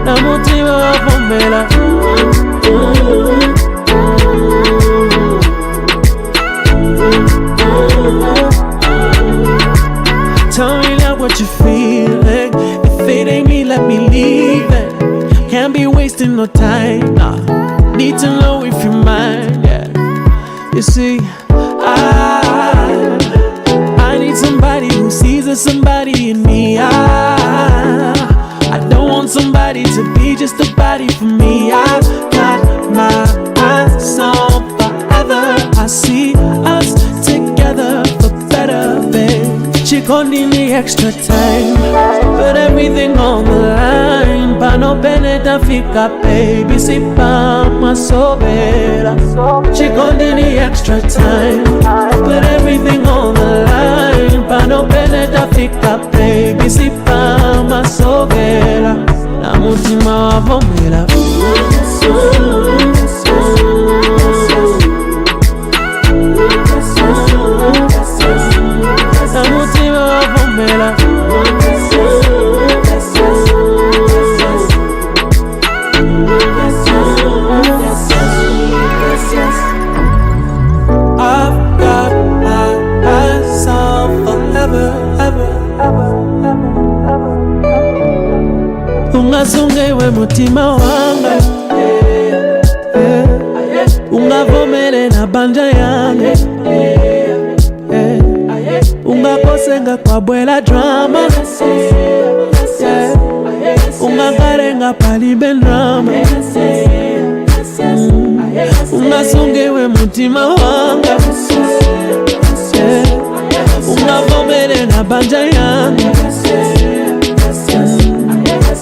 La motiva wa pomela. Tell me now what you feeling. If it ain't me, let me leave it. Can't be wasting no time, nah. Need to know if you're mine, yeah. You see, I need somebody who sees there's somebody in me. I don't want somebody to be just a body for me. I've got my eyes on forever. I see us together for better, babe. She gon' need me extra time. Put everything on the line. Pa no peneta fica, baby. Si pa ma sobera. She gon' need me extra time. Put everything on the line. Pa no peneta fica, baby. Si pa ma sobera. La mutima wa bomera. La mutima wa bomera. I've got my eyes on forever, ever, ever, ever, ever. Ungasunge we mutima wanga, ungavomele na banja yangu, ungakosenga kwa bwela drama, ungakarenga palibe drama. Ungasunge we mutima wanga, ungavomele na banja yangu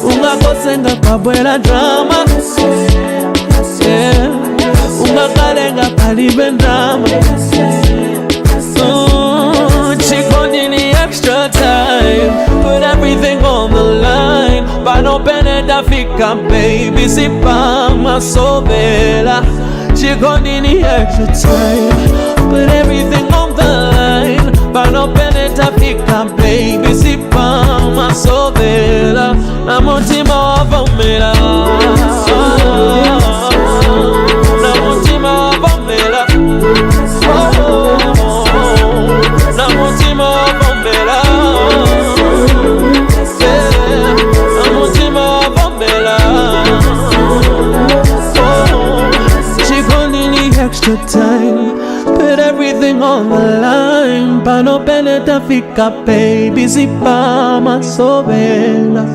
ungakose ngakabwela drama ungakale ngakalibe drama chikondi ni extra time, put everything on the line. Pano peneta fika baby, sipa masovela. Chikondi ni extra time, put everything on the line. Pano peneta fika baby, sipa masovela. Na mutima wavomela, na mutima wavomela. Na mutima wavomela, na mutima wavomela. Chikondi ni extra time, put everything on the line. Pano peneta fika baby, sipa masovela.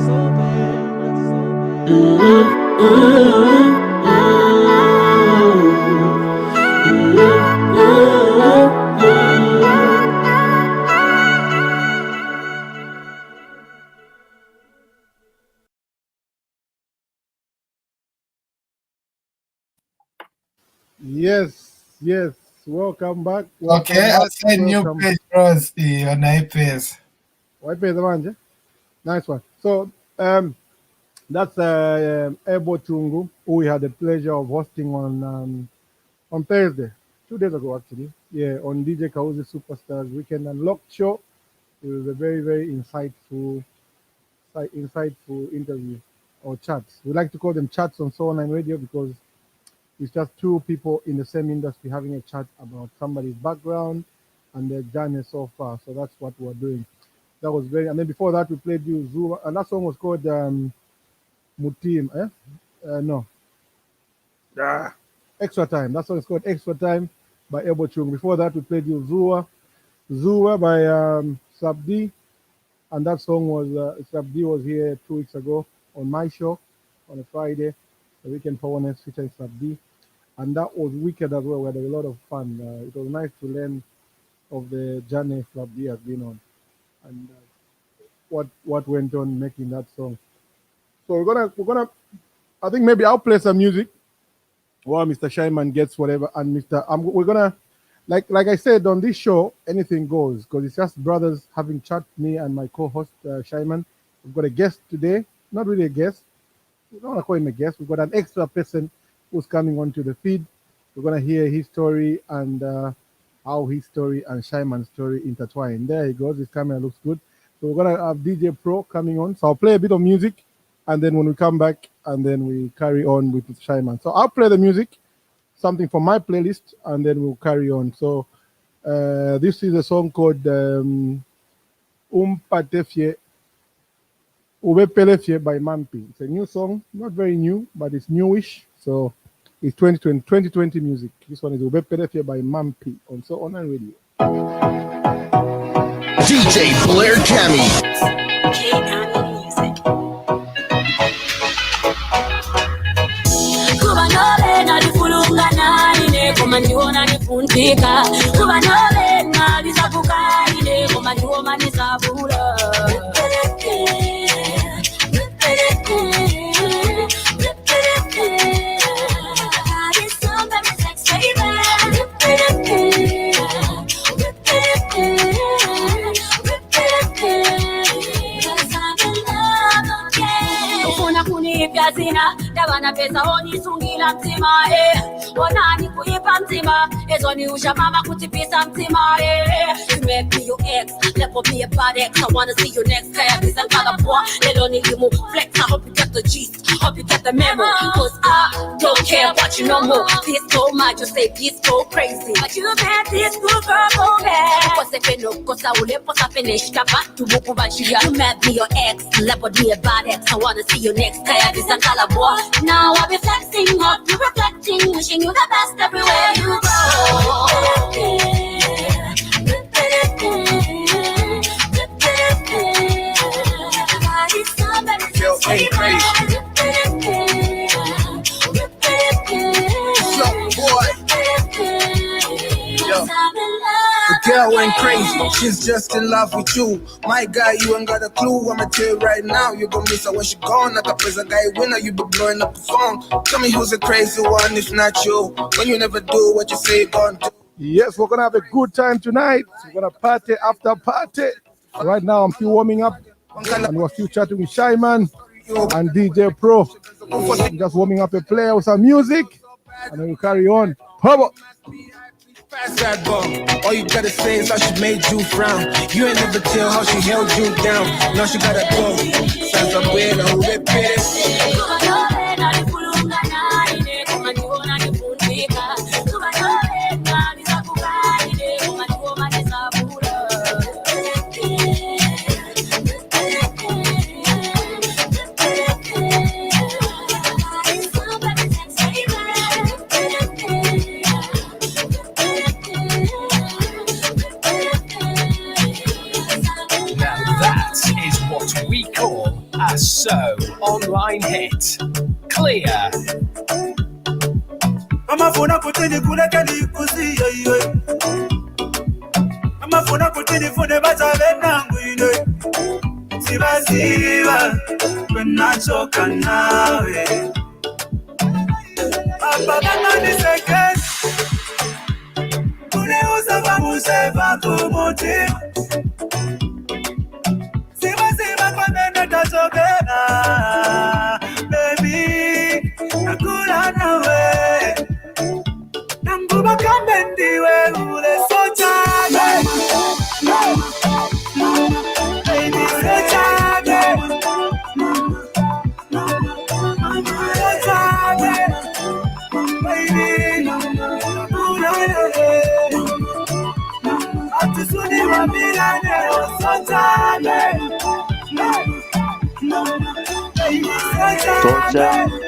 Yes. Welcome back. Okay, I said new page, bros. On iPads. iPads, manje. Nice one. So, that's Ebo Chungu, who we had the pleasure of hosting on Thursday, 2 days ago actually. Yeah, on DJ Kauzi Superstars Weekend Unlocked show. It was a very, very insightful interview or chats. We like to call them chats on Soul 9 Radio because it's just two people in the same industry having a chat about somebody's background and their journey so far. So that's what we're doing. That was very, and then before that we played you Zuma, and that song was called Mutim, no. Extra Time. That song is called Extra Time by Ebo Chung. Before that we played you Zua by Sabdi, and that song was Sabdi was here 2 weeks ago on my show on a Friday, the Weekend Powerness featuring Sabdi, and that was wicked as well. We had a lot of fun. It was nice to learn of the journey Sabdi has been on and what went on making that song. So we're gonna I think maybe I'll play some music while Mr. Shyman gets whatever, and we're gonna like I said on this show, anything goes because it's just brothers having chat, me and my co-host Shyman. We've got a guest today, not really a guest. We don't want to call him a guest. We've got an extra person who's coming onto the feed. We're gonna hear his story and how his story and Shyman's story intertwine. There he goes. His camera looks good. So we're gonna have DJ Pro coming on. So I'll play a bit of music, and then when we come back, and then we carry on with Shyman. So I'll play the music, something from my playlist, and then we'll carry on. So this is a song called Umpatefye Ubepelefye by Mampi. It's a new song, not very new, but it's newish. So it's 2020 music. This one is Ubepelefye by Mampi on So On Radio. DJ Blair Cammy. Kuba nobe nalifulunga nine koma ndiwona nifuntika. Kuba nobe nalisabuka ine koma ndiwona nisabula. Zina dawana pesa honi sungila mtima onani kuipa mtima ezoni usha mama kutipisa mtima you may be your ex lepo be a bad ex I wanna see you next kaya kisa nkala poa lelo nilimu flex I hope you get the gist hope you get the memo cause I don't care about you no more this so much you say this go crazy but you made this good girl go bad cause if you know cause I will lepo sa finish kapa tubuku bachia you made me your ex lepo be a bad ex I wanna see you next kaya kisa now I'll be flexing up, you reflecting, wishing you the best everywhere you go. Yo, hey, crazy. Yo, boy. Yo. girl went crazy. She's just in love with you. My guy, you ain't got a clue. I'ma tell you right now, you gon' miss her when she gone. Like a present guy winner, you be blowing up the phone. Tell me who's the crazy one if not you. When you never do what you say you're gonna do. Yes, we're gonna have a good time tonight. We're gonna party after party. Right now, I'm still warming up, and we're still chatting with Shyman and DJ Pro. I'm just warming up a player with some music, and then we'll carry on. How Fast that bum. All you gotta say is how she made you frown. You ain't never tell how she held you down. Now she gotta go. Sasa buena, a so online hit. Clear. Amafuna kutini kule kali kusi yo. Amafuna kutini fune bazabe nangu ine. Siba kwenachoka nawe. Ababa ni seke. Kule usaba museba kumoti. Siba kwa nene tachokena. Baby, nakula nawe. Nanguba kandendiwe ule sochane. Baby, sochane. Sochane. Baby, nakula nawe. Atusuni wa milane sochane. Baby, sochane.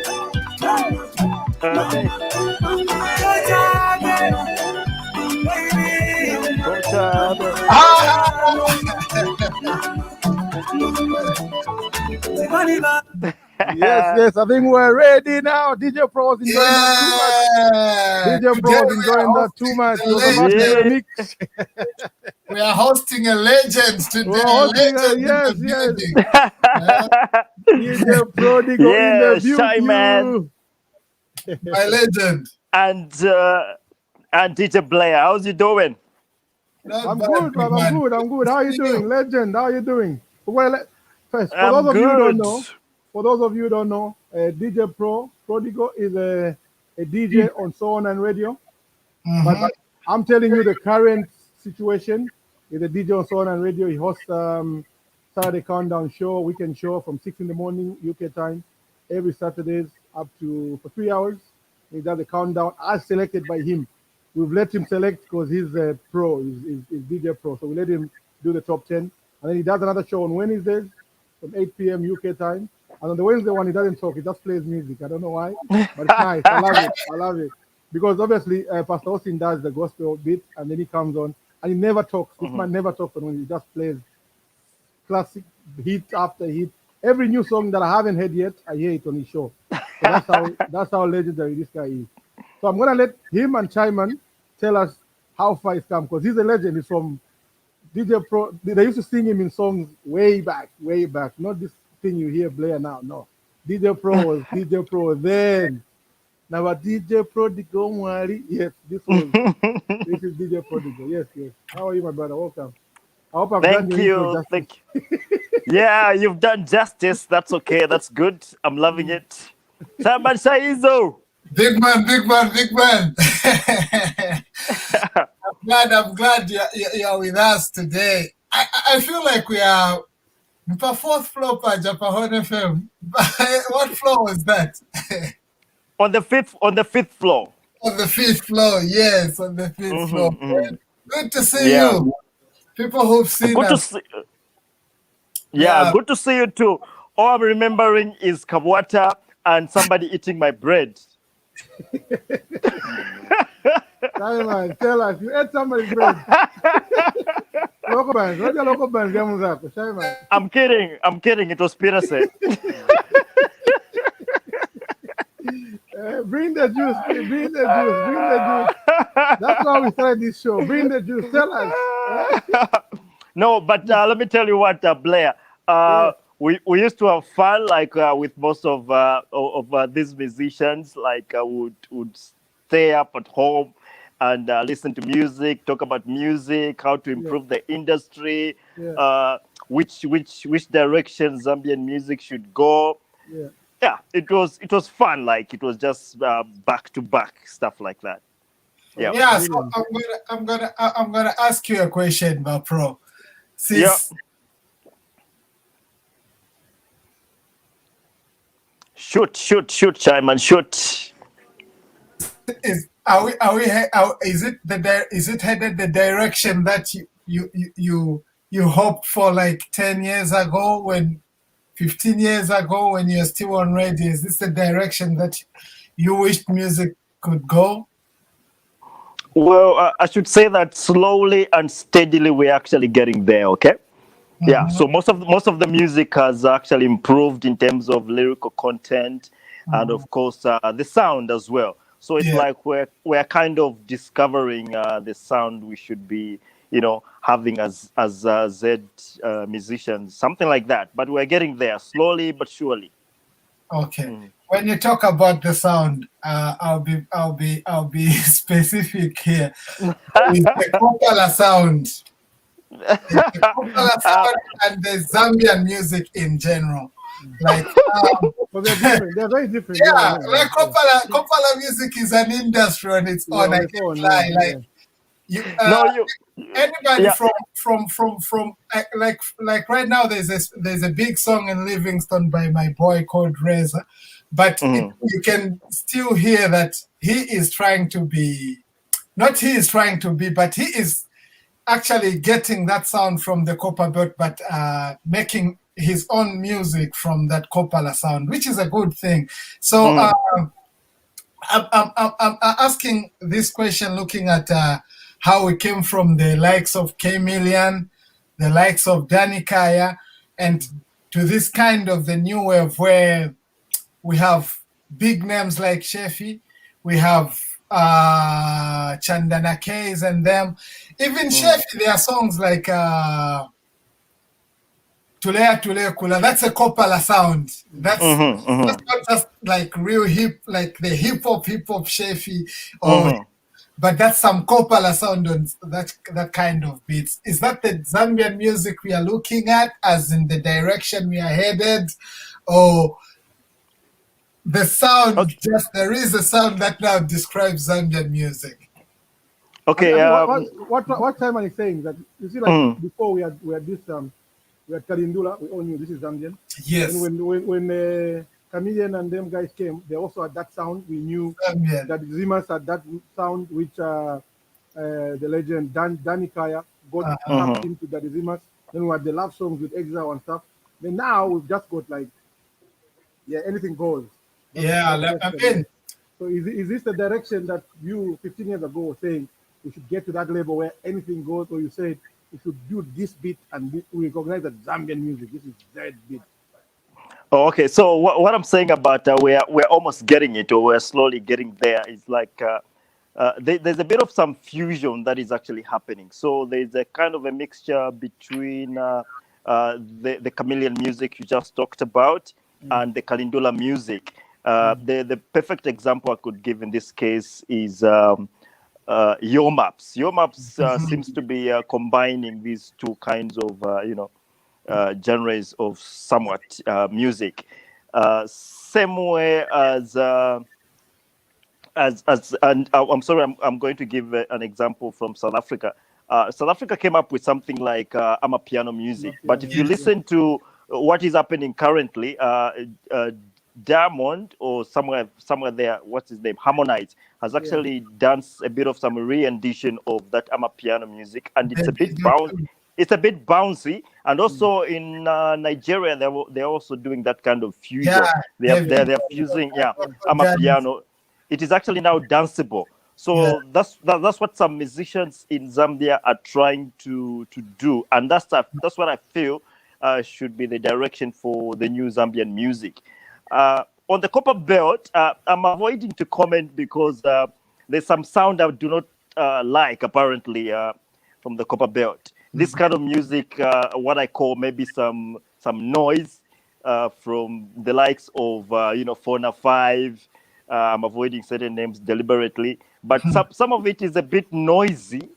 Yes, I think we're ready now. DJ Pro is enjoying that too much. DJ Pro is enjoying that too much. He was about to do a mix. We are hosting a legend today. Yes. DJ Prodigo in the Shyman. My legend. And DJ Blair, how's you doing? I'm good, bro. I'm good. How are you doing? Legend, how are you doing? Well, first, for those of you who don't know, DJ Prodigo is a DJ on Soul and Radio. Mm-hmm. But I'm telling you the current situation. He's a DJ on Soul and Radio. He hosts Saturday Countdown show, weekend show from 6 in the morning UK time, every Saturdays up to for 3 hours. He does the countdown as selected by him. We've let him select because he's a pro, he's DJ Pro. So we let him do the top 10. And then he does another show on Wednesdays from 8 p.m. UK time. And on the Wednesday one, he doesn't talk, he just plays music. I don't know why, but it's nice. I love it. Because obviously, Pastor Austin does the gospel bit, and then he comes on, and he never talks. This man never talks on when he just plays classic hit after hit. Every new song that I haven't heard yet, I hear it on his show. So that's how legendary this guy is. So I'm gonna let him and Shyman tell us how far he's come, because he's a legend. He's from DJ Pro. They used to sing him in songs way back. Not this thing you hear Blair now. No, DJ Pro was DJ Pro then. Now DJ Prodigo Mwari. Yes, this is DJ Prodigo. Yes. How are you, my brother? Welcome. I hope I've done you. Thank you. Yeah, you've done justice. That's okay. That's good. I'm loving it. Shyman Shaizo. Big man. I'm glad you're with us today. I feel like we are the fourth floor pa Japahon FM. What floor was that? On the fifth floor. On the fifth floor, yes, on the fifth floor. Good to see you. People who've seen us. Good to see you too. All I'm remembering is Kwatu and somebody eating my bread. Tell us, you ate somebody's bread. Local bands, what's your local band? I'm kidding. It was Pirase. Bring the juice. That's why we started this show. Bring the juice. Tell us. No, but let me tell you what, Blair. We used to have fun, like with most of these musicians. Like would stay up at home and listen to music, talk about music, how to improve the industry, which direction Zambian music should go. Yeah, it was fun. Like it was just back to back stuff like that. Yeah. So I'm gonna ask you a question, Pro. Since Shoot, Shyman, shoot. is it headed the direction that you hoped for like 10 years ago, 15 years ago when you're still on radio? Is this the direction that you wished music could go? Well, I should say that slowly and steadily we're actually getting there. Okay. Yeah. So most of the music has actually improved in terms of lyrical content, and of course the sound as well. So it's like we're kind of discovering the sound we should be, having as Z musicians, something like that. But we're getting there slowly but surely. Okay. When you talk about the sound, I'll be specific here. With the Kopala sound, the Kopala sound and the Zambian music in general, like they're very different. Yeah, like Kopala music is an industry on its own. I can't lie. Like anybody from like right now there's a big song in Livingston by my boy called Reza, but you can still hear that he is trying to be, but he is actually getting that sound from the Copa belt, but making his own music from that Kopala sound, which is a good thing. So I'm asking this question looking at how we came from the likes of K Million, the likes of Danny Kaya, and to this kind of the new wave where we have big names like Shefi, we have Chandana K's and them. Even Shefi, there are songs like Tulea Tulea Kula. That's a Kopala sound. That's not just like real hip, like the hip hop Shefi, but that's some Kopala sound on that kind of beats. Is that the Zambian music we are looking at, as in the direction we are headed, or the sound? Just there is a sound that now describes Zambian music. Okay. What time are you saying that? You see, like before we had this we had Kalindula. We all knew this is Zambian. Yes. And when Chameleon and them guys came, they also had that sound. We knew that Zimas had that sound, which the legend Danny Kaya got tapped into that Zimas. Then we had the love songs with Exile and stuff. Then now we've just got like, anything goes. So is this the direction that you 15 years ago were saying we should get to that level where anything goes, or you said we should do this beat and we recognize that Zambian music, this is that beat? Oh, okay. So what I'm saying about we're almost getting it, or we're slowly getting there, is like there's a bit of some fusion that is actually happening. So there's a kind of a mixture between the Chameleon music you just talked about and the Kalindula music. The perfect example I could give in this case is Yo Maps. Yo Maps seems to be combining these two kinds of genres of somewhat music. Same way as and I'm sorry, I'm going to give an example from South Africa. South Africa came up with something like Amapiano music, but if you listen to what is happening currently, Diamond or somewhere there, what's his name, Harmonize, has actually done a bit of some re-rendition of that Amapiano music, and it's a bit bouncy. And also in Nigeria, they're also doing that kind of fusion. They're fusing Amapiano. It is actually now danceable. So that's what some musicians in Zambia are trying to do, and that's what I feel should be the direction for the new Zambian music. On the Copper Belt, I'm avoiding to comment because there's some sound I do not like, apparently. from the Copper Belt. This kind of music, what I call maybe some noise from the likes of Fauna 5. I'm avoiding certain names deliberately, but some of it is a bit noisy.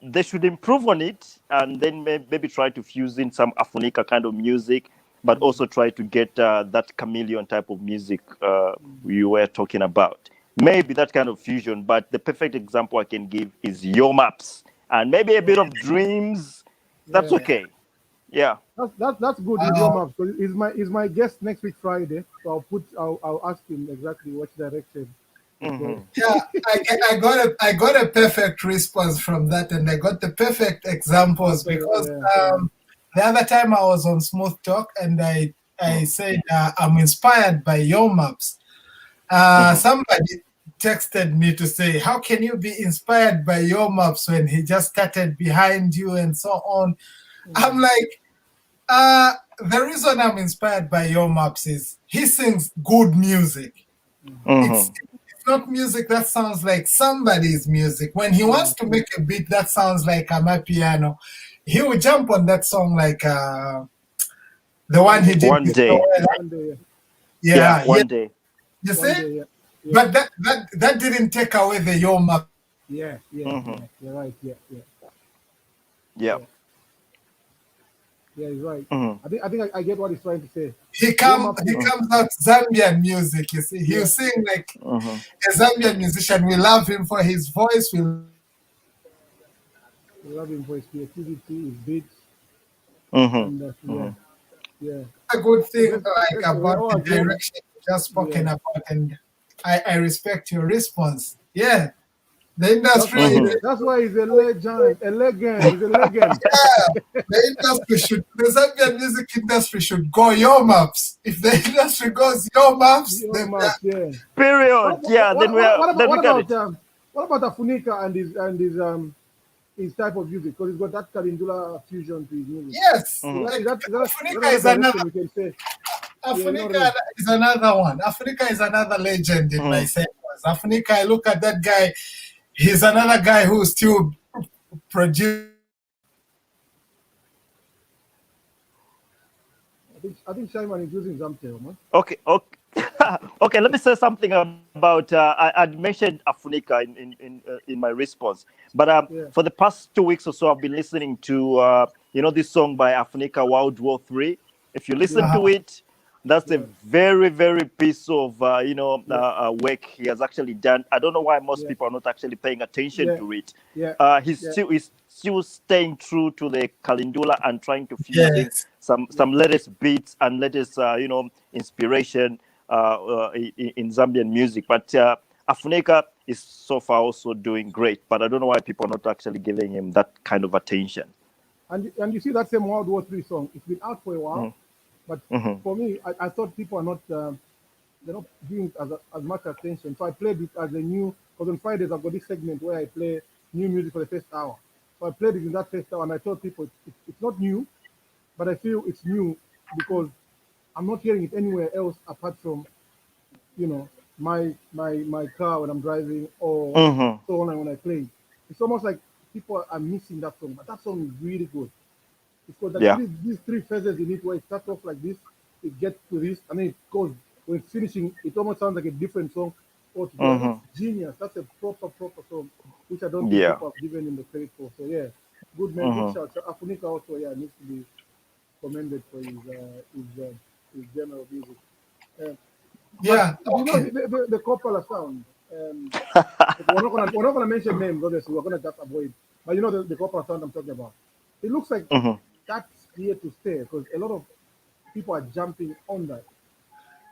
They should improve on it, and then maybe try to fuse in some Afunika kind of music, but also try to get that chameleon type of music you were talking about. Maybe that kind of fusion, but the perfect example I can give is Your Maps, and maybe a bit of Dreams. That's okay. Yeah. That's good with Your Maps. So he's my guest next week Friday. So I'll ask him exactly which direction. Yeah, I got a perfect response from that, and I got the perfect examples because the other time I was on Smooth Talk and I said I'm inspired by Your Maps. Somebody texted me to say, how can you be inspired by Your Maps when he just started behind you and so on? I'm like, the reason I'm inspired by Your Maps is he sings good music. It's not music that sounds like somebody's music. When he wants to make a beat that sounds like a piano, he will jump on that song like the one he did. One day. One day. You see? But that didn't take away the Your Map. Yeah. You're right. Yeah. Yeah, he's right. I think I get what he's trying to say. He comes out Zambian music, you see. He'll sing like a Zambian musician. We love him for his voice. We love him for his creativity, his beats. Yeah. A good thing like about the direction you just spoken about, and I respect your response. Yeah. The industry. That's why he's a legend. He's a legend. The industry the Zambian music industry should go Your Maps. If the industry goes Your Maps, period. What about Afunika and his type of music? Because he's got that Kalindula fusion to his music. Yes. Afunika is another. Afunika is another one. Afunika is another legend in my sense. Afunika, I look at that guy. He's another guy who still produces. I think Shyman is using Zamtel, man. Okay. Okay. Let me say something about. I'd mentioned Afunika in my response, but for the past 2 weeks or so, I've been listening to this song by Afunika, World War 3. If you listen to it, that's a very, very piece of work he has actually done. I don't know why most people are not actually paying attention to it. He's still staying true to the Kalindula and trying to fuse some latest beats and latest inspiration in Zambian music. But Afunika is so far also doing great. But I don't know why people are not actually giving him that kind of attention. And you see that same World War 3 song. It's been out for a while. But for me, I thought people are not they're not giving as much attention. So I played it as a new, because on Fridays I've got this segment where I play new music for the first hour. So I played it in that first hour, and I told people it's not new, but I feel it's new because I'm not hearing it anywhere else apart from, my car when I'm driving or so on when I play. It's almost like people are missing that song, but that song is really good. It's got these three phases in it where it starts off like this, it gets to this, and then it goes. When it's finishing, it almost sounds like a different song altogether. It's genius. That's a proper song, which I don't think people have given him the credit for. So good man, good shout. So Afunika also needs to be commended for his general music. The Coppola sound. We're not gonna mention names, obviously. We're gonna just avoid. But the Coppola sound I'm talking about. It looks like that's here to stay because a lot of people are jumping on that.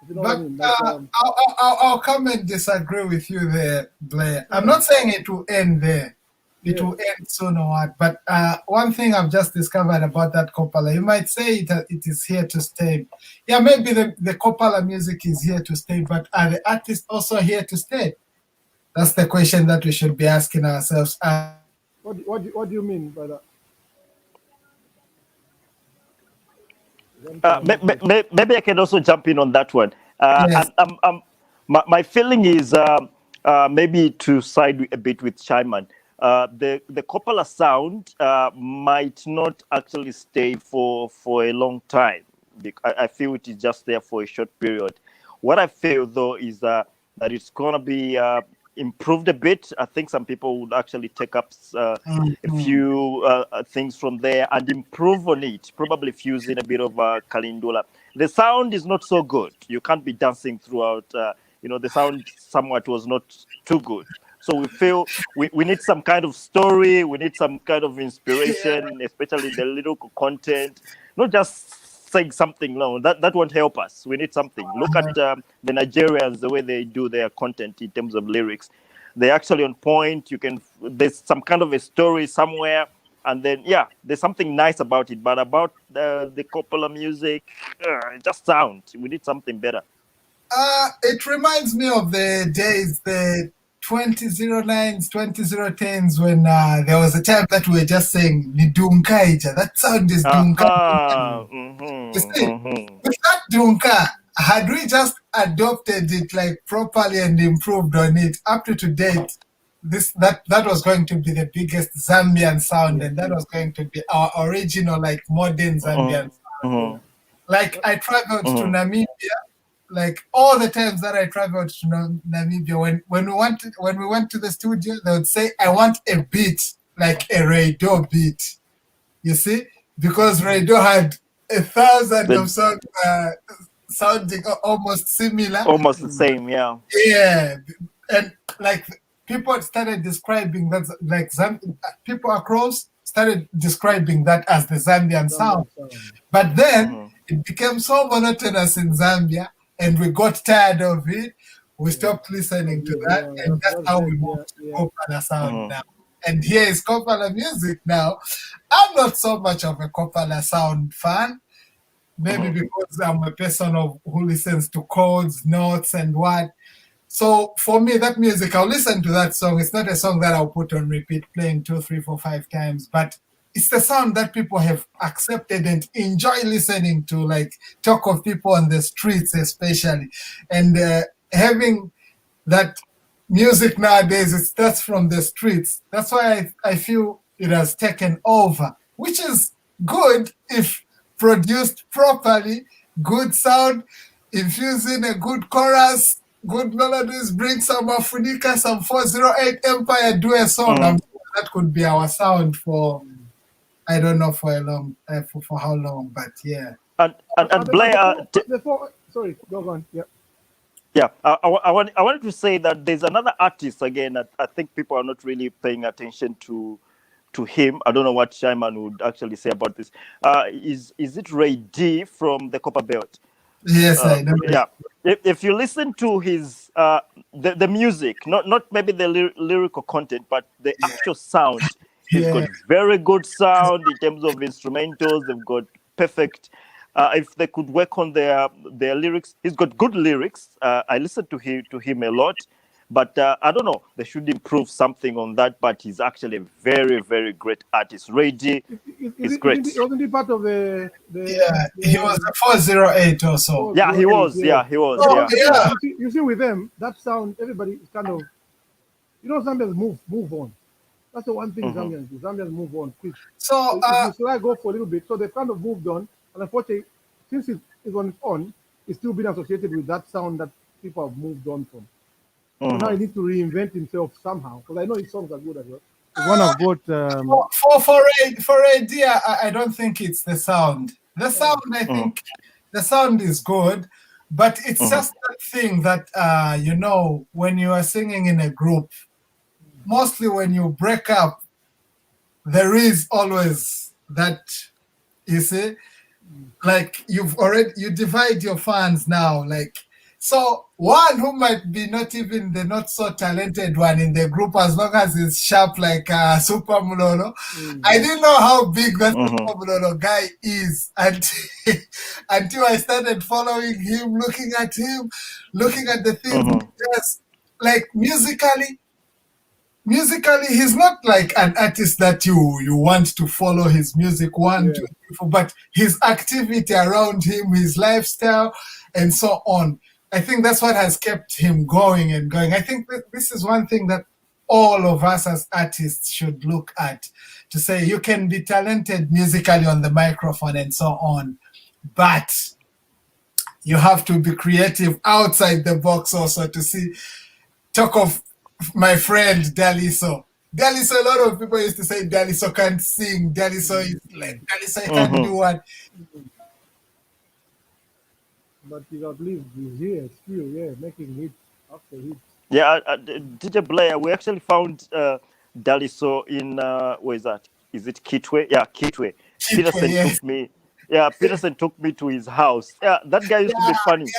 You know what I mean? I'll come and disagree with you there, Blair. I'm not saying it will end there. It will end soon or what. But one thing I've just discovered about that Coppola, you might say it is here to stay. Yeah, maybe the Coppola music is here to stay, but are the artists also here to stay? That's the question that we should be asking ourselves. What do you mean by that? Maybe I can also jump in on that one. My feeling is maybe to side a bit with Shyman. the Coppola sound might not actually stay for a long time. I feel it is just there for a short period. What I feel though is that it's gonna be improved a bit. I think some people would actually take up a few things from there and improve on it. Probably fusing a bit of Kalindula. The sound is not so good. You can't be dancing throughout. The sound somewhat was not too good. So we feel we need some kind of story. We need some kind of inspiration, especially the lyrical content. Not just saying something long. That won't help us. We need something. Look at the Nigerians, the way they do their content in terms of lyrics. They're actually on point. There's some kind of a story somewhere. And then, there's something nice about it. But about the Coppola music, just sound. We need something better. It reminds me of the days, the 2009s, 2010s, when there was a time that we were just saying Nidunkaija. That sound is Dunka. With that Dunka, had we just adopted it like properly and improved on it up to date, that was going to be the biggest Zambian sound, and that was going to be our original, like modern Zambian sound. Like I traveled to Namibia. Like all the times that I traveled to Namibia, when we went to the studio, they would say, "I want a beat like a radio beat." You see, because radio had 1,000 of songs sounding almost similar, almost the same, yeah. Yeah, and like people started describing that, like people across started describing that as the Zambian sound, but then it became so monotonous in Zambia. And we got tired of it. We stopped listening to that, and that's how we moved to Coppola sound now. And here is Coppola music now. I'm not so much of a Coppola sound fan, maybe because I'm a person who listens to chords, notes, and what. So for me, that music, I'll listen to that song. It's not a song that I'll put on repeat, playing 2, 3, 4, 5 times, but it's the sound that people have accepted and enjoy listening to, like talk of people on the streets especially. And having that music nowadays, it starts from the streets. That's why I feel it has taken over, which is good if produced properly, good sound, infusing a good chorus, good melodies, bring some Afunika, some 408 Empire, do a song. That could be our sound for... I don't know for for how long, but yeah. And Blair, sorry, go on. Yeah. Yeah, I wanted to say that there's another artist again that I think people are not really paying attention to him. I don't know what Shyman would actually say about this. Is it Ray D from the Copper Belt? Yes, I know. Yeah. If you listen to his the music, not maybe the lyrical content, but the actual sound. He's got very good sound in terms of instrumentals. They've got perfect. If they could work on their lyrics, he's got good lyrics. I listen to him a lot, but I don't know. They should improve something on that. But he's actually a very, very great artist. Ray G is great. Wasn't he part of the he was the 408 or so. Yeah, he was. Yeah, he was. Oh, yeah. You see, with them, that sound, everybody is kind of, Zambians move on. That's the one thing Zambians do. Zambians move on quick. So I go for a little bit. So they kind of moved on. And unfortunately, since it's on its own, it's still been associated with that sound that people have moved on from. So now he needs to reinvent himself somehow. Because I know his songs are good as well. One I've got... For idea, I don't think it's the sound. The sound, I think, the sound is good. But it's just that thing that, when you are singing in a group, mostly when you break up, there is always that, you see, like you divide your fans now, like, so one who might be not even the not so talented one in the group, as long as he's sharp like Super Mulolo. I didn't know how big that Super Mulolo guy is until I started following him, looking at the things he does, like musically, he's not like an artist that you want to follow his music 1, 2, 3, 4, but his activity around him, his lifestyle, and so on. I think that's what has kept him going and going. I think this is one thing that all of us as artists should look at, to say you can be talented musically on the microphone and so on, but you have to be creative outside the box also to see. Talk of my friend Daliso. Daliso, a lot of people used to say Daliso can't sing. Daliso is like, Daliso can't do what. But he's at least he's here still, making hits after hits. Yeah, DJ Blair, we actually found Daliso in where is that? Is it Kitwe? Yeah, Kitwe. Peterson yes. took me. Yeah, Peterson took me to his house. Yeah, that guy used to be funny.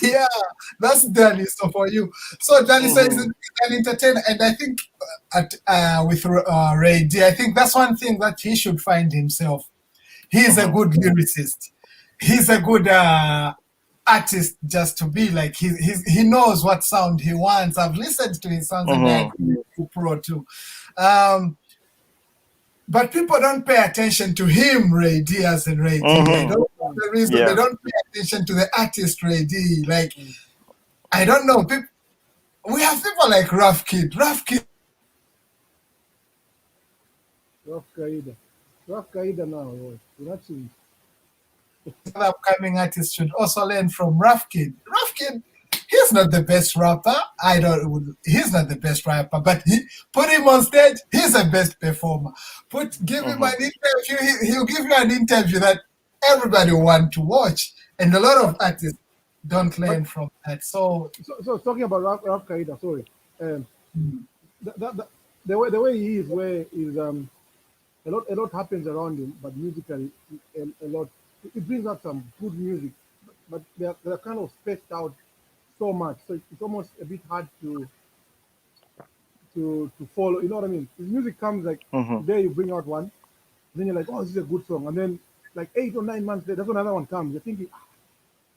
Yeah, that's Daliso for you. So Daliso is an entertainer, and I think with Ray D, I think that's one thing that he should find himself. He's a good lyricist. He's a good artist, just to be like he knows what sound he wants. I've listened to his songs and I agree with Pro too. But people don't pay attention to him, Ray D, as in Ray D. I don't know the reason they don't pay attention to the artist Ray D. Like, I don't know. We have people like Rough Kid. Rough Qaeda now. Actually, upcoming artists should also learn from Rough Kid. Rough Kid, he's not the best rapper. He's not the best rapper, but put him on stage, he's the best performer. Give him an interview, he'll give you an interview that everybody want to watch. And a lot of artists don't learn from that. So talking about Rough Qaeda, sorry. The way he is, where is a lot happens around him, but musically a lot. It brings out some good music, but they're kind of spaced out so much, so it's almost a bit hard to follow. You know what I mean? His music comes like there, you bring out one, then you're like, oh, this is a good song, and then like 8 or 9 months later, that's when another one comes. You're thinking,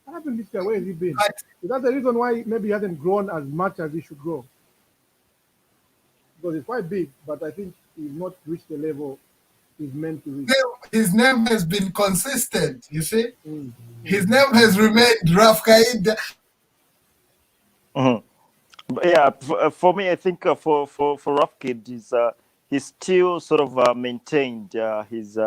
what happened to this guy? Where has he been? So that's the reason why maybe he hasn't grown as much as he should grow, because he's quite big, but I think he's not reached the level he's meant to reach. His name has been consistent, you see? His name has remained Rough Qaeda. But yeah, for me, I think for Rough Kid, he's still sort of maintained his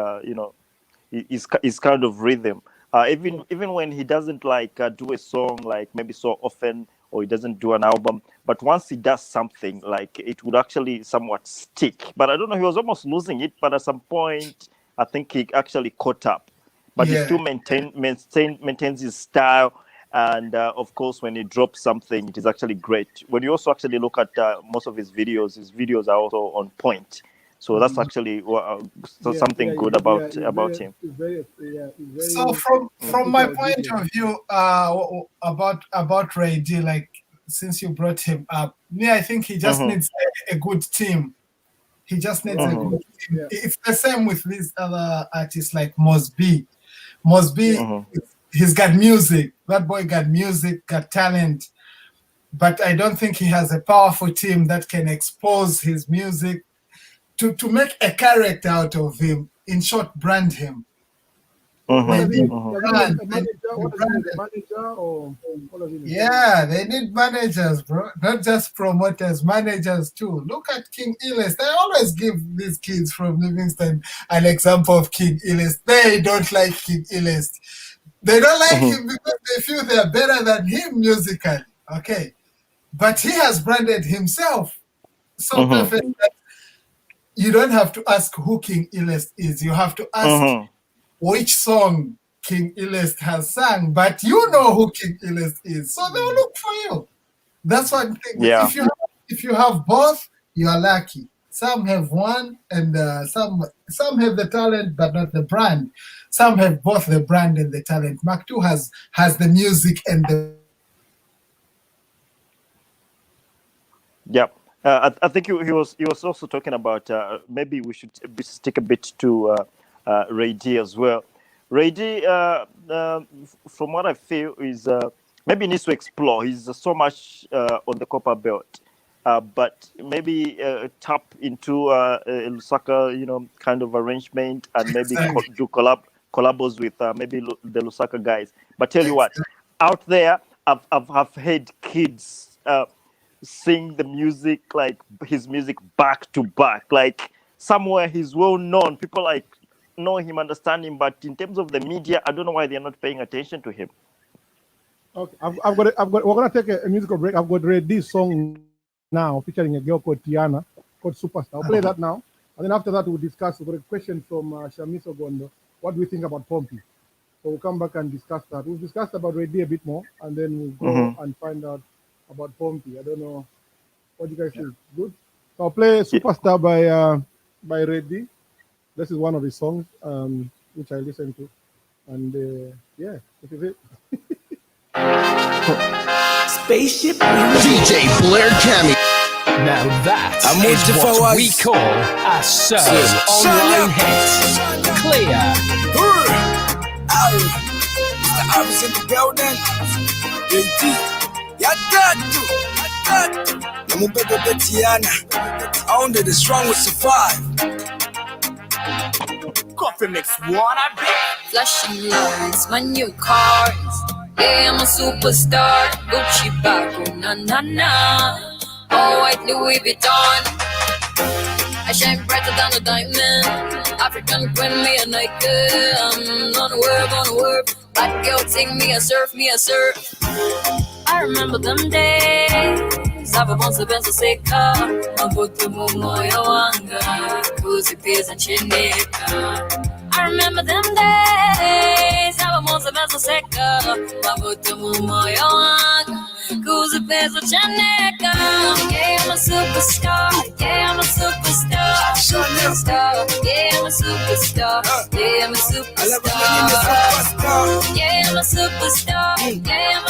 his kind of rhythm. Even when he doesn't like do a song like maybe so often, or he doesn't do an album, but once he does something, like it would actually somewhat stick. But I don't know, he was almost losing it, but at some point I think he actually caught up. But he still maintains his style, and of course when he drops something, it is actually great. When you also actually look at most of his videos are also on point. So that's actually something good about him. So from my point of view, about Ray D, like since you brought him up, I think he just needs a good team. He just needs a good team. Yeah. It's the same with these other artists like Mosby. Mosby, he's got music. That boy got music, got talent. But I don't think he has a powerful team that can expose his music to make a character out of him. In short, brand him. Manager, they need managers, bro. Not just promoters, managers too. Look at King Illest. I always give these kids from Livingston an example of King Illest. They don't like King Illest. They don't like him because they feel they're better than him musically. Okay. But he has branded himself so perfect that you don't have to ask who King Illest is. You have to ask which song King Illest has sung, but you know who King Illest is, so they'll look for you. That's one thing. Yeah. If you have both, you are lucky. Some have one, and some have the talent but not the brand. Some have both the brand and the talent. Mark II has the music and the. Yeah. I think he was also talking about maybe we should stick a bit to Ray D as well. Ray D, from what I feel, is maybe needs to explore. He's so much on the copper belt, but maybe tap into a Lusaka, kind of arrangement, and maybe do collabos with maybe the Lusaka guys. But tell you what, out there, I've heard kids. sing the music, like his music back to back. Like somewhere he's well known, people like know him, understand him, but in terms of the media, I don't know why they're not paying attention to him. Okay, we're gonna take a musical break. I've got this song now featuring a girl called Tiana, called Superstar. I'll play that now, and then after that we'll discuss. We've got a question from Shamiso Gondo. What do we think about Pompey? So we'll come back and discuss that. We've discussed about Red D a bit more, and then we'll go and find out about Pompey. I don't know what you guys think. Good. So I'll play Superstar by Red D. This is one of his songs, which I listen to, and yeah, this is it. Spaceship DJ Blair Cammy. Now that is what we call a online hit. Clear. Mr. Arms in the building. Namubebe Betiana. Only the strong will survive. Coffee mix one, I bet. Flashing lights, my new cars. Yeah, I'm a superstar. Gucci bag, oh, na na na. Oh, white Louis Vuitton. I shine brighter than a diamond. African queen, me a Nike. I'm on the work. Bad girl, take me a surf, I remember them days. I've a bunch of benzo seca. Mabutu mumoyo wanga. Kuzi pesa chineka. I remember them days. I've a bunch of benzo seca. Mabutu mumoyo wanga. Kuzi pesa chineka. Yeah, I'm a superstar. Yeah, I'm a superstar. Yeah, I'm a superstar. Yeah, I'm a superstar. Yeah, I'm a superstar. Yeah, I'm a superstar. Yeah, I'm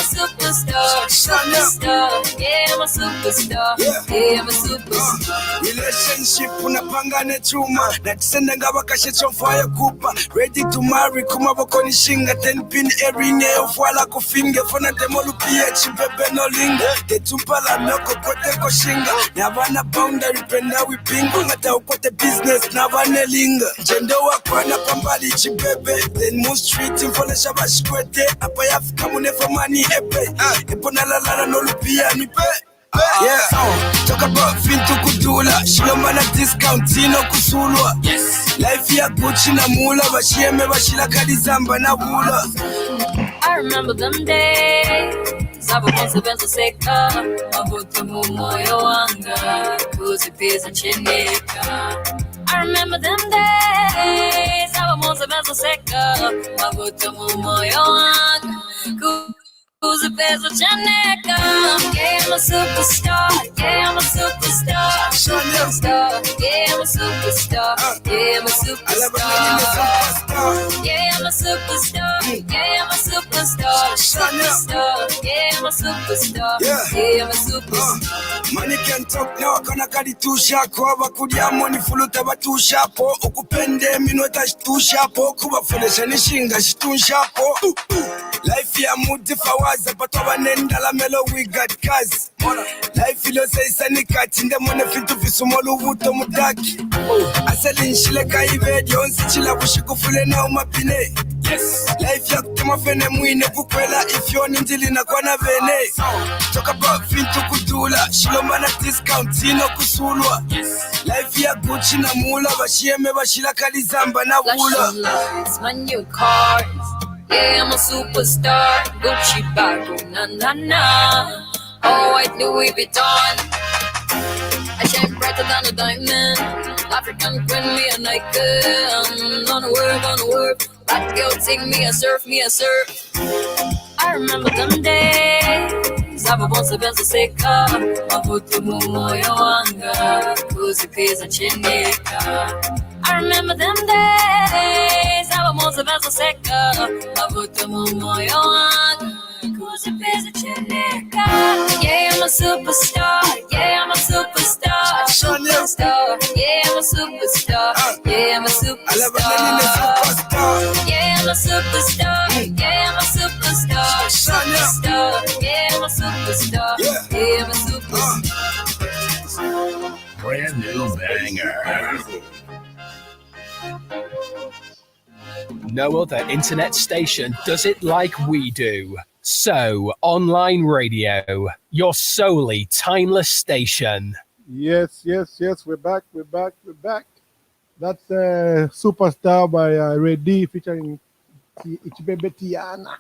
a superstar. Yeah, I'm a superstar. Relationship unapanga ne chuma na tisenda ngaba kashecho fire kupa ready to marry kuma bokoni shinga 10 pin eringe ofwala kufinge fona demolu ph bebe no linga de tumpala noko kote ko shinga na bana boundary penda wipingo ngata ukote business na bana linga jendo wakwana pambali chibebe then move street infole shabashkwete apa yafika munefa mani epe epona la no lupia ni pe. Yeah, talk about Fintu Kudula. Shilomana discount, Tino Kusulwa. Yes, life ya Gucci na mula. Bashieme bashila kadizamba na bula. I remember them days. I've a bunch of benzo seca. Mabutu mumoyo wanga. Kuzi pesa chineka. I remember them days. I've a bunch of benzo seca. Mabutu mumoyo wanga. Who's a bezel Janeka? Yeah, I'm a superstar. Yeah, I'm a superstar. Yeah, I'm a superstar. Yeah, I'm a superstar. Yeah, I'm a superstar. Yeah, I'm a superstar. Yeah, I'm a superstar. Yeah, I'm a superstar. Money can talk now, kana kadi tusha kwa bakudia money fuluta batusha po ukupende minota tusha po kuba fulesha nishinga shitusha po. Life ya mudi fawaza patoba nenda la melo we got cuz. Life ilo say sanika tinde mone fitu fisumolu vuto mudaki. Aseli nshile kaive yonsi chila bushikufule na umapine. Yes, life ya kutema fene mwine kukwela ifyoni njili na kwa na vene. Talk about Fintu Kudula, Shilomana discount, Tino Kusulwa. Yes, life ya Gucci na mula, bashieme bashila kalizamba na bula. Flashing lights, my new cars. Yeah, I'm a superstar. Gucci bag, oh, na na na. Oh, white Louis Vuitton. I shine brighter than a diamond. African queen, me a Nike. I'm on the work. Bad girl, take me a surf. I remember them days. I've a bunch of benzo seca. Mabutu mumoyo wanga. Kuzi pesa chineka. I remember them days. I've a bunch of benzo seca. Mabutu mumoyo wanga. Kuzi pesa chineka. Yeah, I'm a superstar. Yeah, I'm a superstar. Yeah, I'm a superstar. Yeah, I'm a superstar. Yeah, I'm a superstar. Yeah, I'm a superstar. Yeah, I'm a superstar. Yeah, I'm a superstar. Brand new banger. No other internet station does it like we do. So, online radio, your solely timeless station. Yes. We're back. That's Superstar by Red D featuring Ichibebe Tiana.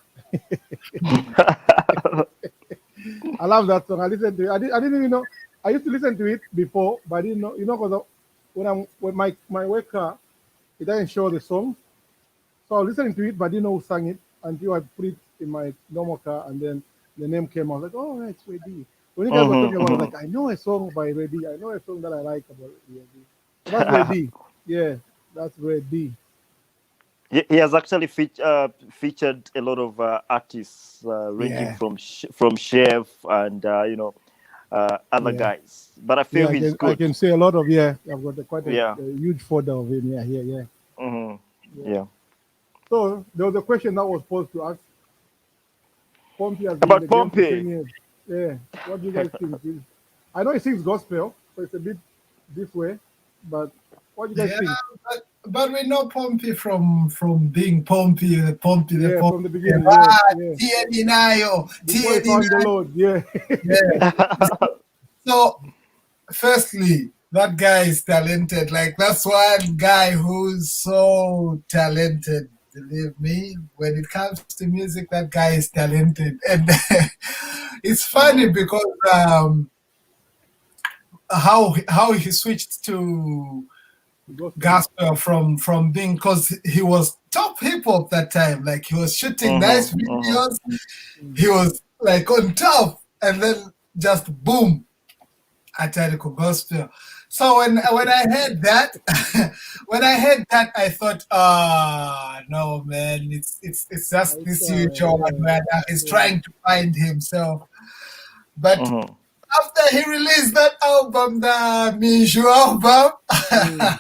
I love that song. I listened to it. I didn't even know. I used to listen to it before, but I didn't know. Because when my work car, it doesn't show the song. So I was listening to it, but I didn't know who sang it until I put it in my normal car, and then the name came. I was like, oh, it's Red D. When you guys were talking about it, I was like, I know a song by Red D. I know a song that I like about Red D. So that's Red D. Yeah, that's Red D. He has actually featured a lot of artists ranging from Chef and other guys. But I feel he's good. I can say a lot of I've got quite a huge folder of him. Yeah. So there was a question that was posed to us. Pompey has been about in the game for 10 Pompey. years. Yeah. What do you guys think? I know he sings gospel, so it's a bit this way. But what do you guys think? But we know Pompey from being Pompey, the Pompey. From the beginning. Before he found the Lord. So, firstly, that guy is talented. Like, that's one guy who's so talented. Believe me, when it comes to music, that guy is talented. And it's funny because how he switched to gospel from being, because he was top hip hop that time. Like, he was shooting nice videos. He was like on top, and then just boom, Atarico gospel. So when I heard that, I thought, no man, it's just this usual man is trying to find himself. But after he released that album, the Minju album, I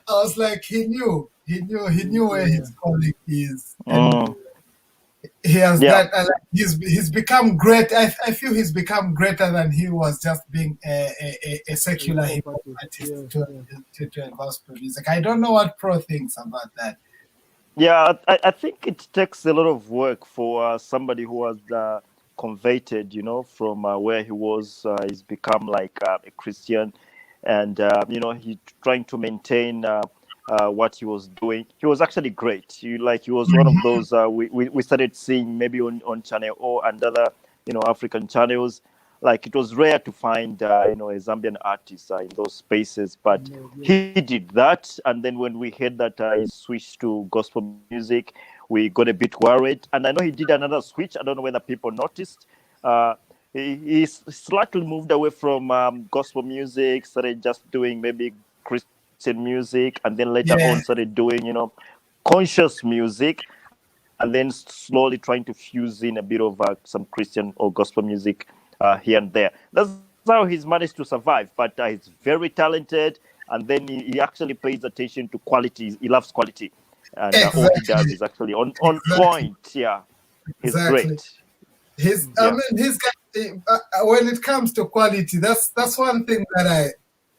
was like, he knew where his calling is. And he has that. He's become great. I feel he's become greater than he was just being a secular hip hop artist to gospel music. I don't know what Pro thinks about that. Yeah, I think it takes a lot of work for somebody who has converted, from where he was. He's become like a Christian, and he's trying to maintain what he was doing. He was actually great. He was one of those we started seeing maybe on Channel O and other African channels. Like, it was rare to find a Zambian artist in those spaces, but he did that. And then when we heard that he switched to gospel music, we got a bit worried. And I know he did another switch. I don't know whether people noticed. He slightly moved away from gospel music, started just doing maybe Christian music, and then later on started doing conscious music, and then slowly trying to fuse in a bit of some Christian or gospel music here and there. That's how he's managed to survive. But he's very talented, and then he actually pays attention to quality. He loves quality, and all he does is actually on point. Yeah, he's great. I mean, he's got. When it comes to quality, that's one thing that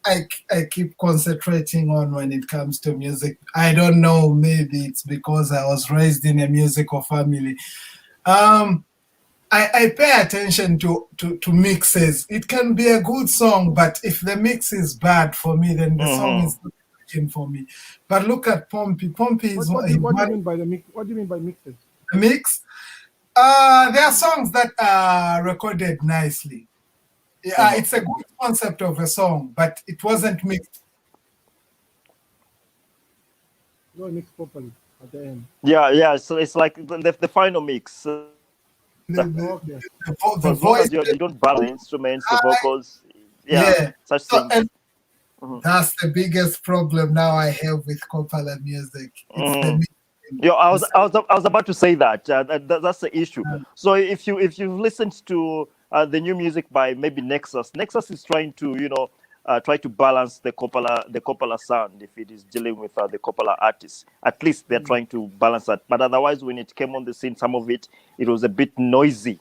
I keep concentrating on when it comes to music. I don't know, maybe it's because I was raised in a musical family. I pay attention to mixes. It can be a good song, but if the mix is bad for me, then the song is not working for me. But look at Pompey. Pompey is what do you mean by the mix? What do you mean by mixes? The mix? There are songs that are recorded nicely. It's a good concept of a song, but it wasn't mixed. Not mixed properly at the end. Yeah. So it's like the final mix. The voice. You don't balance instruments, the vocals. Such things. That's the biggest problem now I have with Kopala music. It's the mix. I was about to say that. That's the issue. So if you've listened to the new music by maybe Nexus is trying to try to balance the Kopala sound. If it is dealing with the Kopala artists, at least they're trying to balance that. But otherwise, when it came on the scene, some of it was a bit noisy.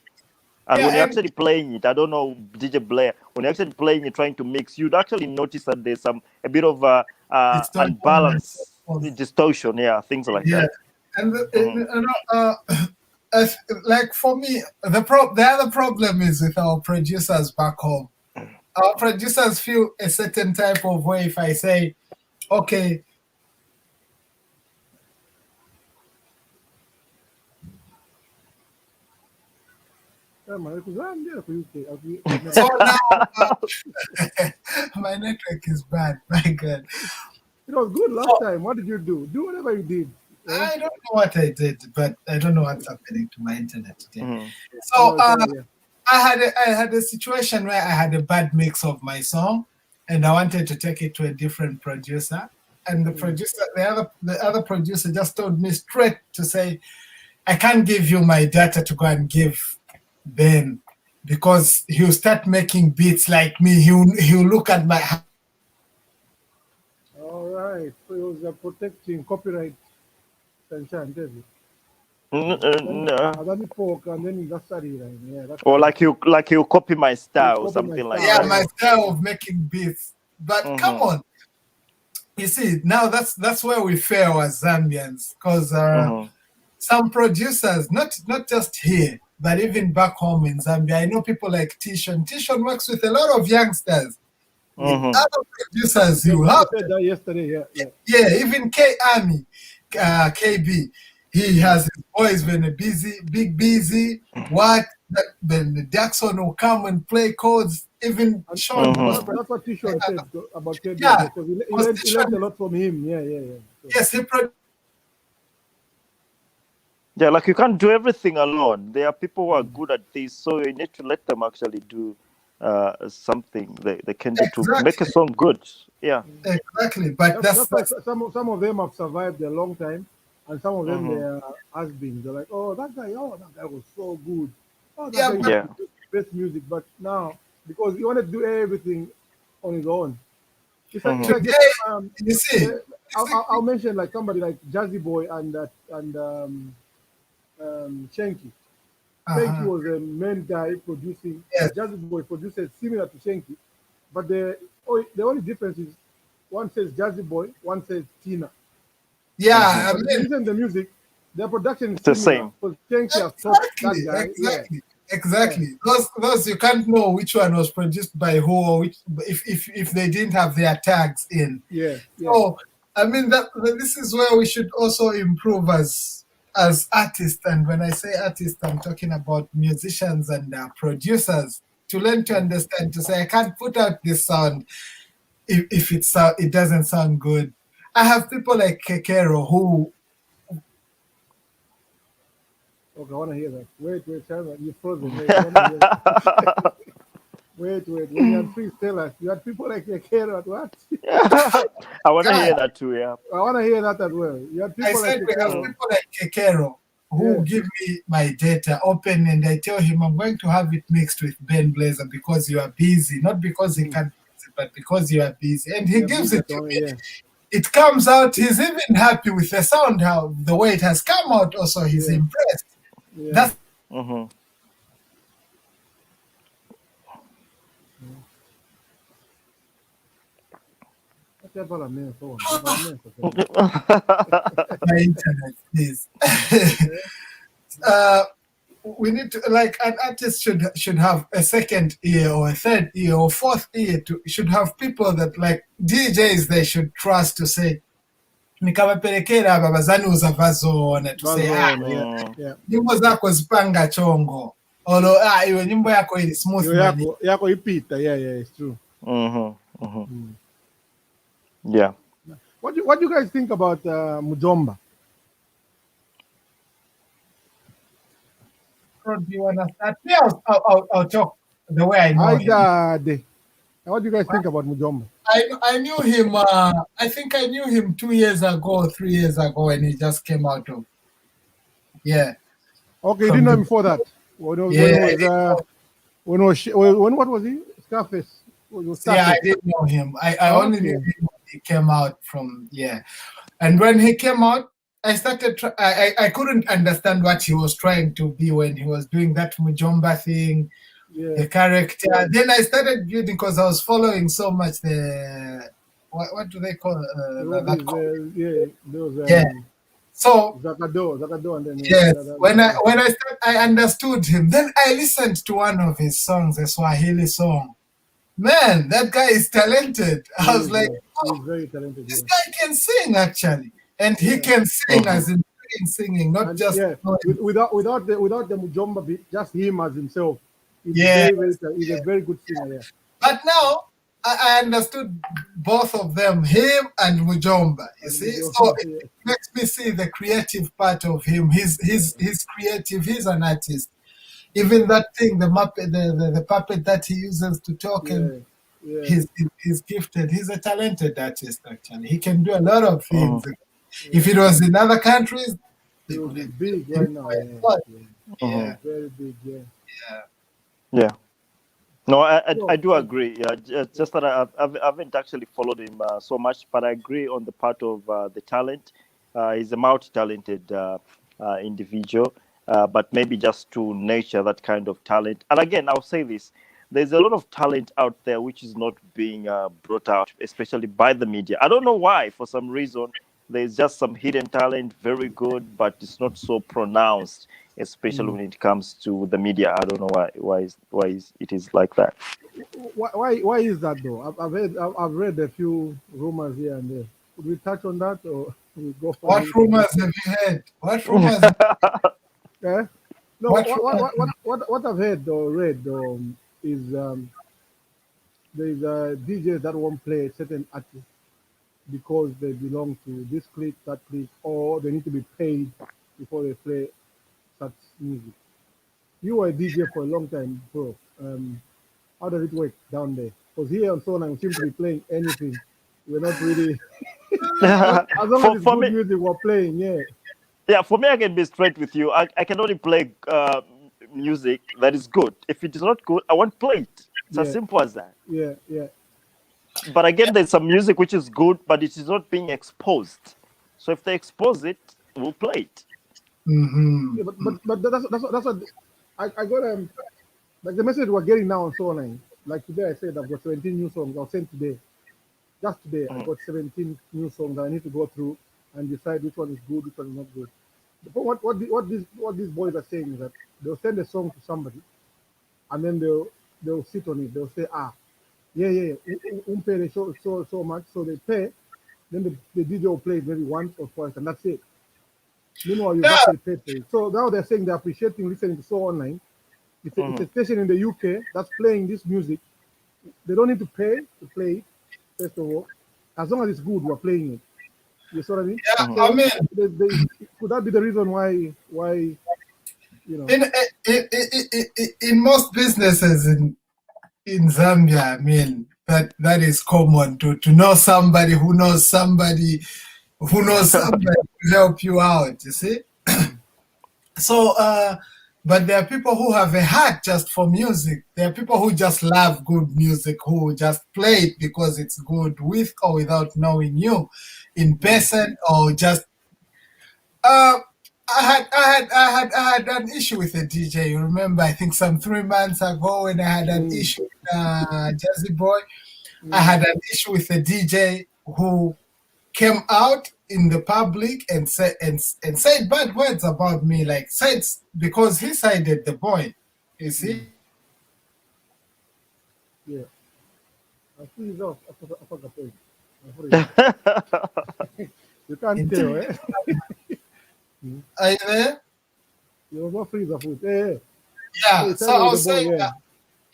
And when you're actually playing it, I don't know, DJ Blair, when you're actually playing it, trying to mix, you'd actually notice that there's a bit of unbalance, distortion, things like that. And like for me, the other problem is with our producers back home. Our producers feel a certain type of way if I say, okay, so now, my network is bad. My God. It was good last time. What did you do? Do whatever you did. I don't know what I did, but I don't know what's happening to my internet today. So Okay, I had a situation where I had a bad mix of my song, and I wanted to take it to a different producer. And the other producer just told me straight to say, I can't give you my data to go and give Ben, because he'll start making beats like me. He'll look at my. all right. So it was protecting copyright. And then No. folk, and then you study, yeah. Or like you copy my style or something like that. Yeah, my style of making beats. But come on, you see, now that's where we fail as Zambians, because some producers, not just here, but even back home in Zambia, I know people like Tishon. Tishon works with a lot of youngsters. Other producers you have. Said that yesterday, yeah. Yeah, even K Army, KB, he has his boys when big busy. What when Jackson will come and play chords. Even Sean. That's what Tishon said about KB. Yeah, because he learned a lot from him. Yeah. So. Yes, he Yeah, like you can't do everything alone. There are people who are good at this, so you need to let them actually do something they can do to make a song good. Yeah, exactly. But that's like some of them have survived a long time, and some of them they are has-beens. They're like, oh, that guy was so good. Oh, that guy used to do best music, but now because he wanted to do everything on his own. It's like, you see, I'll mention like somebody like Jazzy Boy and Shanky. Shanky was a main guy producing. Jazzy Boy produces similar to Shanky, but the only difference is one says Jazzy Boy, one says Tina. Yeah, but if you listen to the music, their production is the similar. same. Because Shanky has taught that guy. Exactly. Those you can't know which one was produced by who, or which if they didn't have their tags in. Yeah. So I mean that this is where we should also improve as artists. And when I say artists, I'm talking about musicians and producers, to learn to understand, to say I can't put out this sound if it doesn't sound good. I have people like Kekero who. Okay, I want to hear that. Wait, Shyman, you're frozen. Wait. When you had freestylers, you had people like Kekero. What? I want to hear that too. Yeah, I want to hear that as well. You had people we have people like Kekero who give me my data open, and I tell him I'm going to have it mixed with Ben Blazer because you are busy, not because he can't, but because you are busy, and he gives it to me. Yeah. It comes out. He's even happy with the sound, how the way it has come out. Also, he's impressed. Yeah. That's my internet, please. We need to, like, an artist should have a second ear or a third ear or fourth ear. Should have people that, like DJs, they should trust to say, nikawapelekera babazani uzavazoona to say nyimbo zako zipanga chongo olo iwe nyimbo yako ili smooth yako ipita. Yeah, it's true. Yeah. What do you guys think about Mujomba? Do you want to start? Yeah, I'll talk the way I know him. What do you guys think about Mujomba? I knew him. I think I knew him 2 years ago, 3 years ago, when he just came out of. Yeah. Okay, you didn't know him before that. When what was he? Scarface. Yeah, I didn't know him. I only knew him when he came out from. Yeah, and when he came out, I started. I couldn't understand what he was trying to be when he was doing that Mujomba thing. Yeah. The character. Then I started building because I was following so much the what do they call So Zakado, and then yes, when I understood him, then I listened to one of his songs, a Swahili song. Man, that guy is talented. I was like, he's very talented. this guy can sing actually, and he can sing as in singing, not And just without the Mujomba beat, just him as himself. He's he's a very good singer. Yeah. But now I understood both of them, him and Mujomba. You see, so it makes me see the creative part of him. He's creative. He's an artist. Even that thing, the Muppet, the puppet that he uses to talk, and he's gifted. He's a talented artist. Actually, he can do a lot of things. If it was in other countries, he would be big right now. Yeah. Very big. Yeah. No, I do agree. Just that I haven't actually followed him so much, but I agree on the part of the talent. He's a multi-talented individual, but maybe just to nature that kind of talent. And again, I'll say this: there's a lot of talent out there which is not being brought out, especially by the media. I don't know why. For some reason, there's just some hidden talent, very good, but it's not so pronounced, especially when it comes to the media. I don't know why it is like that. Why is that though? I've read a few rumors here and there. Could we touch on that, or we go for what rumors have you heard? What rumors? Yeah. No. What I've heard or read is there's DJs that won't play certain artists because they belong to this clique, that clique, or they need to be paid before they play such music. You were a DJ for a long time, bro. How does it work down there? Because here on Sona, we seem to be playing anything. We're not really. As long as it's good music, we're playing. Yeah, for me, I can be straight with you. I can only play music that is good. If it is not good, I won't play it. It's as simple as that. Yeah. But again, there's some music which is good, but it is not being exposed. So if they expose it, we'll play it. Mm-hmm. Yeah, but that's what I got. Like the message we're getting now on Soulline. Like today, I said I've got 17 new songs. I'll send today. Just today, I've got 17 new songs that I need to go through and decide which one is good, which one is not good. But what these boys are saying is that they'll send a song to somebody, and then they'll sit on it. They'll say, pay so much, so they pay. Then the DJ will play it maybe once or twice, and that's it. Meanwhile, you've actually paid for it. So now they're saying they're appreciating listening to Soul Online. It's a station in the UK that's playing this music. They don't need to pay to play it, first of all. As long as it's good, we're playing it. You see what I mean? Yeah, so I mean, could that be the reason why you know? In most businesses in Zambia, I mean that is common to know somebody who knows somebody to help you out. You see, so but there are people who have a heart just for music. There are people who just love good music, who just play it because it's good, with or without knowing you in person, or just. I had an issue with a DJ. You remember? I think some 3 months ago when I had an issue with Jazzy Boy, I had an issue with a DJ who came out in the public and said bad words about me, like said because he sided the boy. You see? Yeah. I see he's off. I forgot. You can't tell, eh? Are you there? You was freeze of food. Hey. Yeah, so I was saying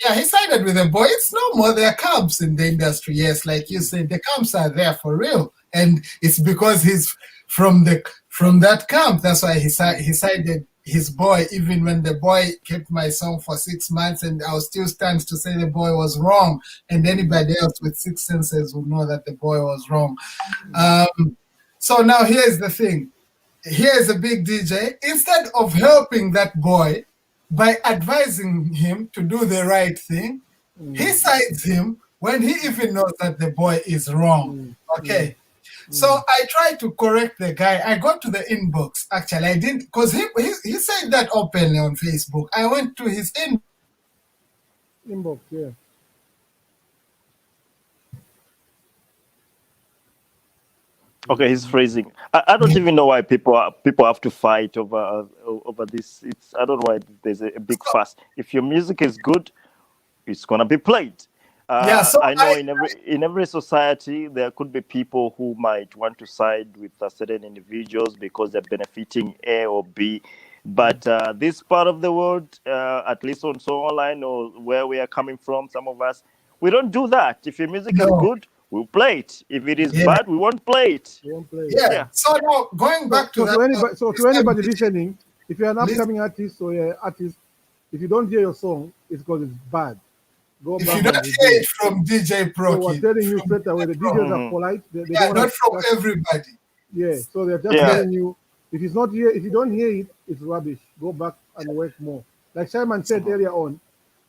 yeah, he sided with the boy. It's normal. There are camps in the industry. Yes, like you said, the camps are there for real, and it's because he's from that camp. That's why he sided his boy. Even when the boy kept my song for 6 months, and I was still stand to say the boy was wrong, and anybody else with 6 senses will know that the boy was wrong. So now here's the thing. Here's a big DJ. Instead of helping that boy by advising him to do the right thing, he sides him when he even knows that the boy is wrong. Okay. So I tried to correct the guy. I got to the inbox. Actually, I didn't, because he said that openly on Facebook. I went to his inbox, yeah. Okay, he's phrasing. I don't even know why people have to fight over this. I don't know why there's a big fuss. If your music is good, it's gonna be played. So I know in every society there could be people who might want to side with certain individuals because they're benefiting A or B. But this part of the world, at least on So Online or where we are coming from, some of us, we don't do that. If your music is good, we'll play it. If it is bad, we won't play it. Yeah. So now going back to that. To anybody listening, if you're an upcoming artist or you're an artist, if you don't hear your song, it's because it's bad. Go if back you don't hear it from DJ Proki. So we're telling you straight away, the DJs are polite. They don't not from everybody. Yeah, so they're just telling you, if it's not here, if you don't hear it, it's rubbish. Go back and work more. Like Shyman said earlier on,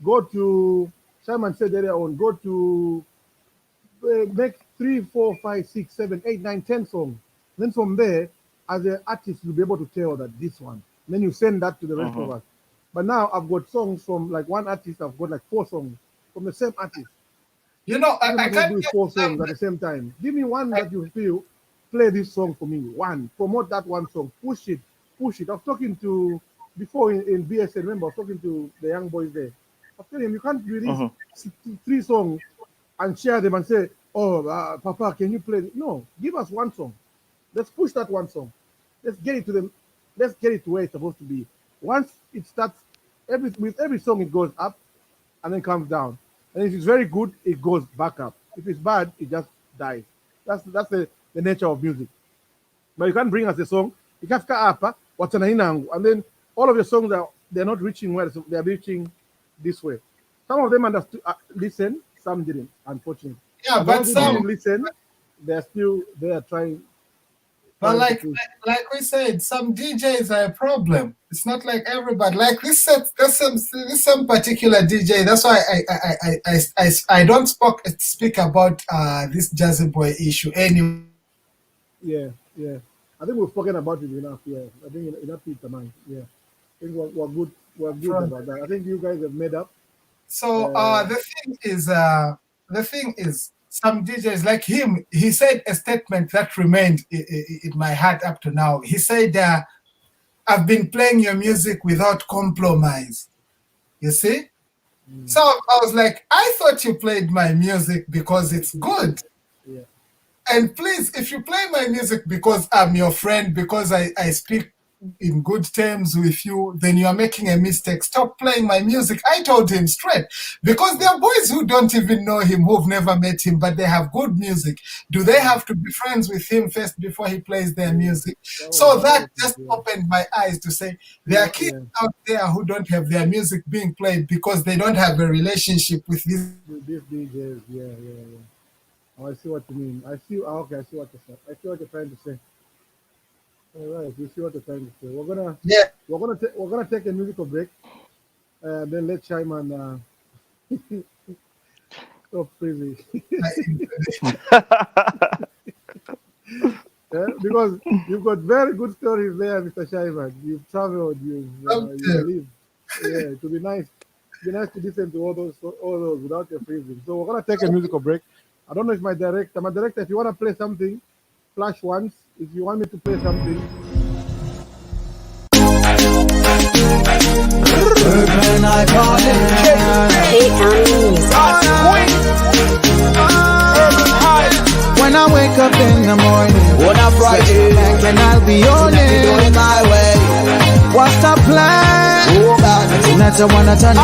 go to make 3, 4, 5, 6, 7, 8, 9, 10 songs. Then from there, as an artist, you'll be able to tell that this one. Then you send that to the rest of us. But now I've got songs from like one artist, I've got like 4 songs from the same artist. You know, I can't do 4 songs at the same time. Give me one that you feel, play this song for me. One, promote that one song, push it. I was talking to, before in BSN, remember, I was talking to the young boys there. I was telling him, you can't release 3 songs and share them and say, oh, Papa, can you play it? No, give us one song. Let's push that one song. Let's get it to them. Let's get it to where it's supposed to be. Once it starts, with every song it goes up and then comes down. And if it's very good, it goes back up. If it's bad, it just dies. That's the nature of music. But you can't bring us a song, ikafika hapa, watanahina, and then all of the songs they're not reaching where they're reaching this way. Some of them understood, listen, some didn't, unfortunately. Yeah, and but some didn't listen, they are trying. But like we said, some DJs are a problem. It's not like everybody. Like this some particular DJ. That's why I don't speak about this Jazzy Boy issue anymore. Yeah. I think we've spoken about it enough. Yeah, I think enough is mind. Yeah, I think we're good. We're good about that. I think you guys have made up. So the thing is. Some DJs like him, he said a statement that remained in my heart up to now. He said, I've been playing your music without compromise. You see? So I was like, I thought you played my music because it's good. Yeah. And please, if you play my music because I'm your friend, because I speak in good terms with you, then you are making a mistake. Stop playing my music. I told him straight, because there are boys who don't even know him, who've never met him, but they have good music. Do they have to be friends with him first before he plays their music? So that just opened my eyes to say there are kids out there who don't have their music being played because they don't have a relationship with these DJs. Yeah. Oh, I see what you mean. I see what you're trying to say. All right, we see what you're trying to say. We're gonna take a musical break, then let Shyman stop crazy. Because you've got very good stories there, Mr. Shyman. You've traveled, you've lived. Yeah, it would be nice. It'd be nice to listen to all those without your freezing. So we're gonna take a musical break. I don't know if my director, if you wanna play something, flash once. If you want me to play something. When I wake up in the morning, on a Friday, and I'll be on it my way. What's the plan? Oh God, tonight I wanna turn it. I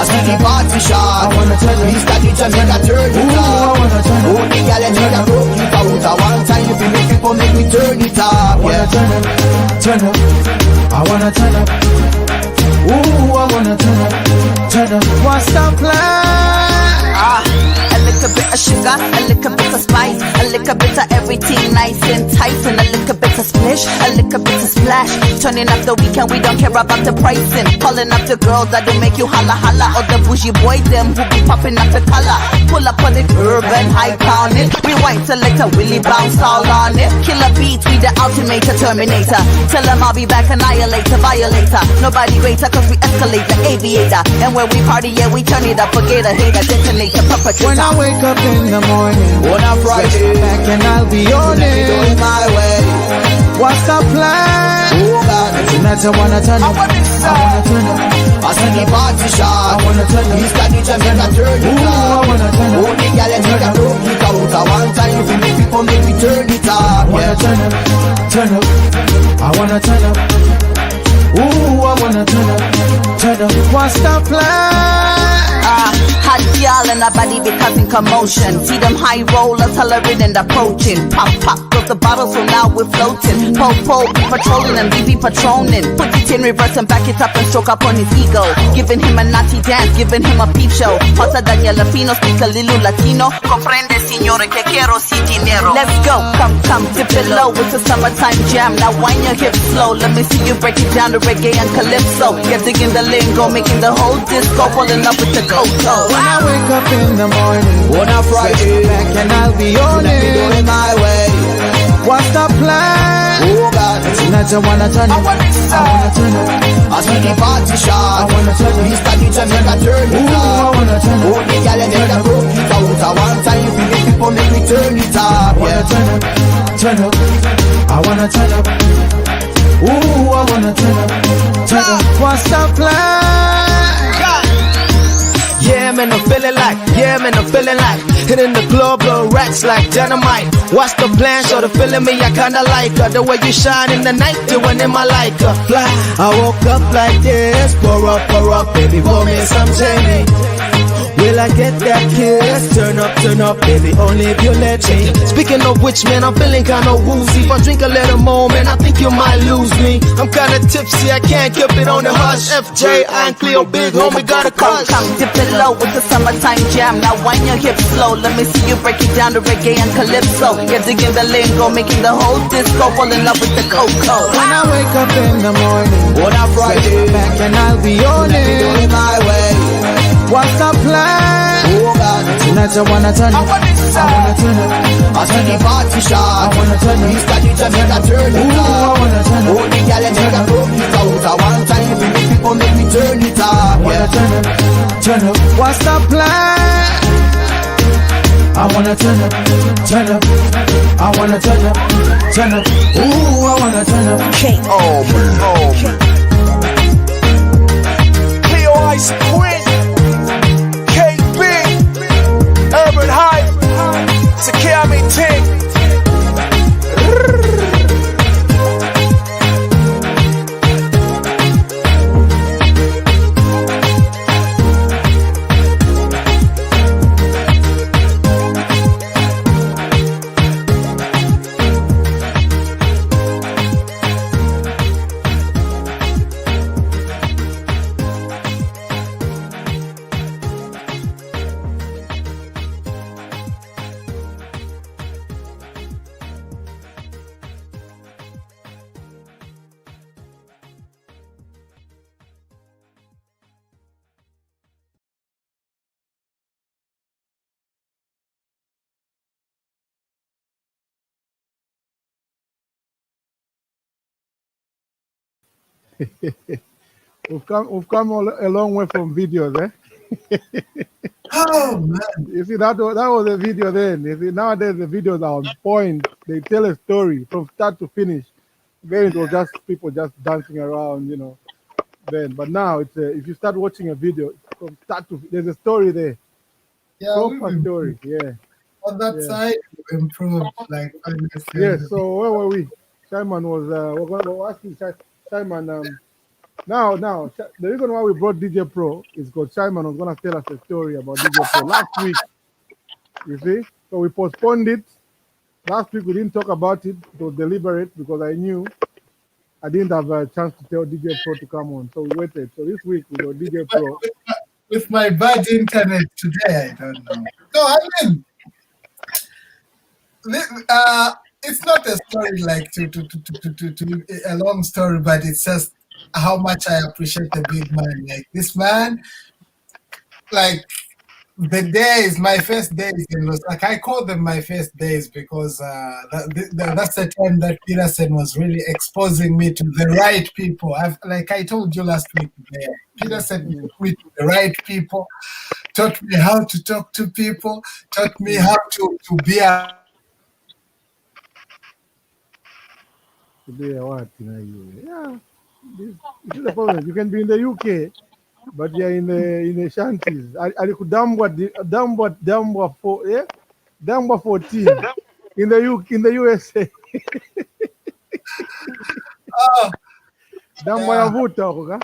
see the party shot. I wanna turn it. We start it and make a turn it up. I wanna turn it. Oh, the girl and me a broke it out. I one time if you make people make me turn it up. I wanna turn up. I wanna turn up. Ooh, I wanna turn up. What's the plan? A little bit of sugar, a little bit of spice, a little bit of everything nice and tight, and a little bit of splish, a little bit of splish. splash. Turning up the weekend, we don't care about the pricing. Calling up the girls that do make you holla holla. Or the bougie boy them who be popping up the color. Pull up on it, urban hype on it. Rewind selector, Willie bounce all on it. Killer beats, we the ultimator, terminator. Tell them I'll be back, annihilator, violator. Nobody greater cause we escalate the aviator. And when we party, yeah, we turn it up, forget a hater, detonator, perpetrator. When I wake up in the morning, on a Friday, back and I'll be on it. Doing my way. What's the plan? Oh God, tonight I wanna turn up. I wanna turn up. I see the party shot. I wanna turn up. He's got the Jamaica turn it up. I wanna turn up. Oh, the girl and take a broke it out. I one time if you people make me turn it up. I wanna turn up, turn up. I wanna turn up. Ooh, I wanna turn up, turn up. What's the plan? Hot y'all in the body be causing commotion. See them high rollers hollering and approaching. Pop, pop, goes the bottle, so now we're floating. Po, be patrolling and we be patroning. Put it in reverse and back it up and stroke up on his ego. Giving him a naughty dance, giving him a peep show. Hotter than your Filipino, speak a little Latino. Comprende, signore, que quiero si dinero. Let's go, come, dip it low. It's a summertime jam. Now wind your hips slow. Let me see you break it down to reggae and calypso. Get digging the lingo, making the whole disco. Falling up with the go-go. When I wake up in the morning, on a Friday, back and I'll be on it. Doing my way. What's the plan? Oh God, tonight I wanna turn up. I wanna turn up. I see the party shot. I wanna turn up. He's got the Jamaica turn it up. I wanna turn up. Oh, the girl and take a broke it out. I one time if you make people make me turn it up. I wanna turn up, turn up. I wanna turn up. Ooh, I wanna turn up, turn up. What's the plan? Yeah, man, I'm feeling like hitting the club, blow racks like dynamite. What's the plan? Show the feeling me, I kinda like her. The way you shine in the night, the one in my like her. Fly, I woke up like this, pour up, baby, pour me some Jamie. Will I get that kiss? Turn up, baby, only if you let me. Speaking of which, man, I'm feeling kinda woozy. If I drink a little more, man, I think you might lose me. I'm kinda tipsy, I can't keep it on the hush. FJ, I'm Cleo, big homie, got a crush. Come, dip it low with the summertime jam. Now wind your hips slow. Let me see you break it down to reggae and calypso. Get digging the lingo, making the whole disco. Fall in love with the cocoa. When I wake up in the morning, on a Friday, back and I'll be on it. Doing my way. What's the plan? Oh God, tonight I wanna turn up. I wanna turn up. I see the party shot. I wanna turn up. He's got the Jamaica turn it up. I wanna turn up. Oh, the girl and take a broke it out. I one time if you make people make me turn it up. I wanna turn up, turn up. What's the plan? I wanna turn up, turn up. I wanna turn up, turn up. Ooh, I wanna turn up. Cleo Ice Queen, KB, Urban Hype, Sakami Ting. We've come a long way from videos, eh? Oh man! You see that was a video then. You see nowadays the videos are on point. They tell a story from start to finish. Then it was just people just dancing around, you know. Then, but now it's if you start watching a video from start to there's a story there. Yeah, proper story. Yeah. On that side, we improved like honestly. Yeah. So where were we? Shyman was we're asking Shyman. Now, the reason why we brought DJ Pro is because Shyman was going to tell us a story about DJ Pro last week. You see? So we postponed it. Last week we didn't talk about it. It was deliberate because I knew I didn't have a chance to tell DJ Pro to come on. So we waited. So this week we got DJ Pro. With my bad internet today, I don't know. So I mean, it's not a story like to a long story, but it's just how much I appreciate the big man. Like this man, like the days, my first days in Los, like I call them my first days because that's the time that Peterson was really exposing me to the right people. Like I told you last week, Peterson took me to the right people, taught me how to talk to people, taught me how to be a Today, what? Yeah. This is the problem. You can be in the UK, but you're in the shanties. I could Dambwa for yeah, Dambwa 14 in the in the USA. Oh, Dambwa ya vuta huko.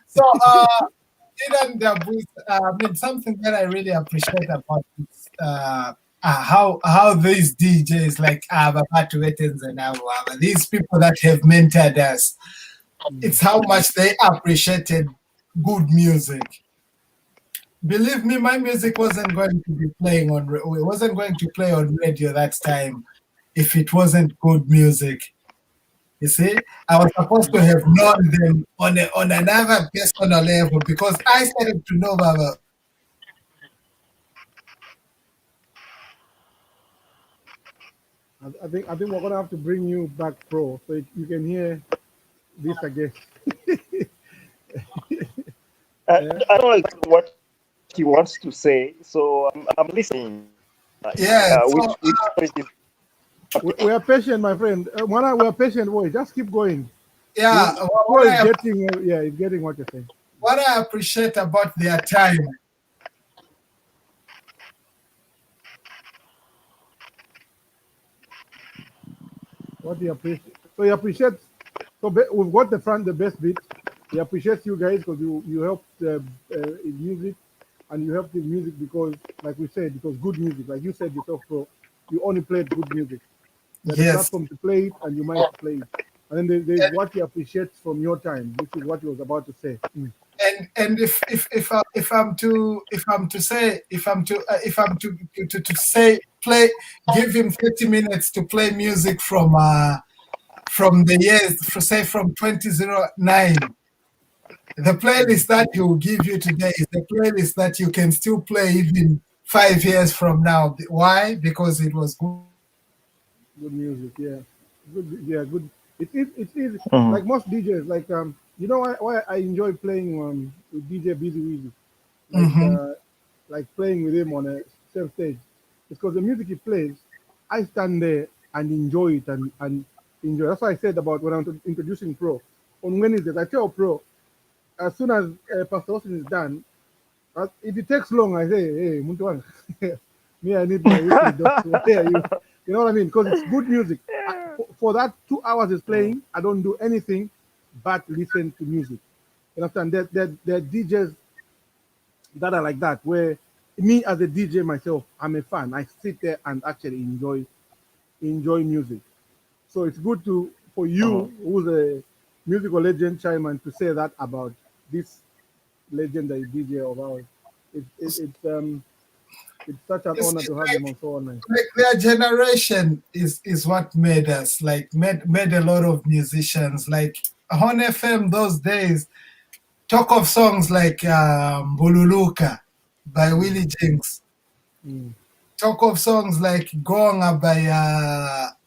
So, Iran Dabus, I mean, something that I really appreciate about this, how these DJs like Babatu Wettens and Awaba, these people that have mentored us, it's how much they appreciated good music. Believe me, my music wasn't going to be playing on, it wasn't going to play on radio that time if it wasn't good music. You see, I was supposed to have known them on another personal level because I started to know Baba. I think we're gonna have to bring you back, pro, so you can hear this again. I don't know what he wants to say, so I'm listening. Yeah, we are patient, my friend. We are patient, boy. Just keep going. Yeah, it's getting what you're saying. What I appreciate about their time. What do you appreciate? So you appreciate. So we've got the best bit. He appreciates you guys because you helped in music, and you helped in music because, like we said, because good music, like you said yourself, bro, you only played good music. There's a platform to play it, and you might play it. And then there's what he appreciates from your time, which is what he was about to say. And if I'm to say play, give him 30 minutes to play music from the years, say from 2009. The playlist that he will give you today is the playlist that you can still play even 5 years from now. Why? Because it was good. Good music, yeah. Good. It's easy. Like most DJs, like you know why I enjoy playing with DJ Busy Weezy, like playing with him on a same stage. It's because the music he plays, I stand there and enjoy it and enjoy. That's what I said about when I'm introducing Pro. On Wednesdays, I tell Pro, as soon as Pastor Austin is done, if it takes long, I say, hey, Muntuan, me, I need my you know what I mean? Because it's good music. For that 2 hours it's playing, I don't do anything but listen to music. You understand? There are DJs that are like that, where me as a DJ myself, I'm a fan. I sit there and actually enjoy music. So it's good for you, who's a musical legend, Shyman, to say that about this legendary DJ of ours. It's such an honor to have them on so online. Like their generation is what made us, like made a lot of musicians. Like on FM those days, talk of songs like Bululuka by Willie Jinks. Talk of songs like Gonga by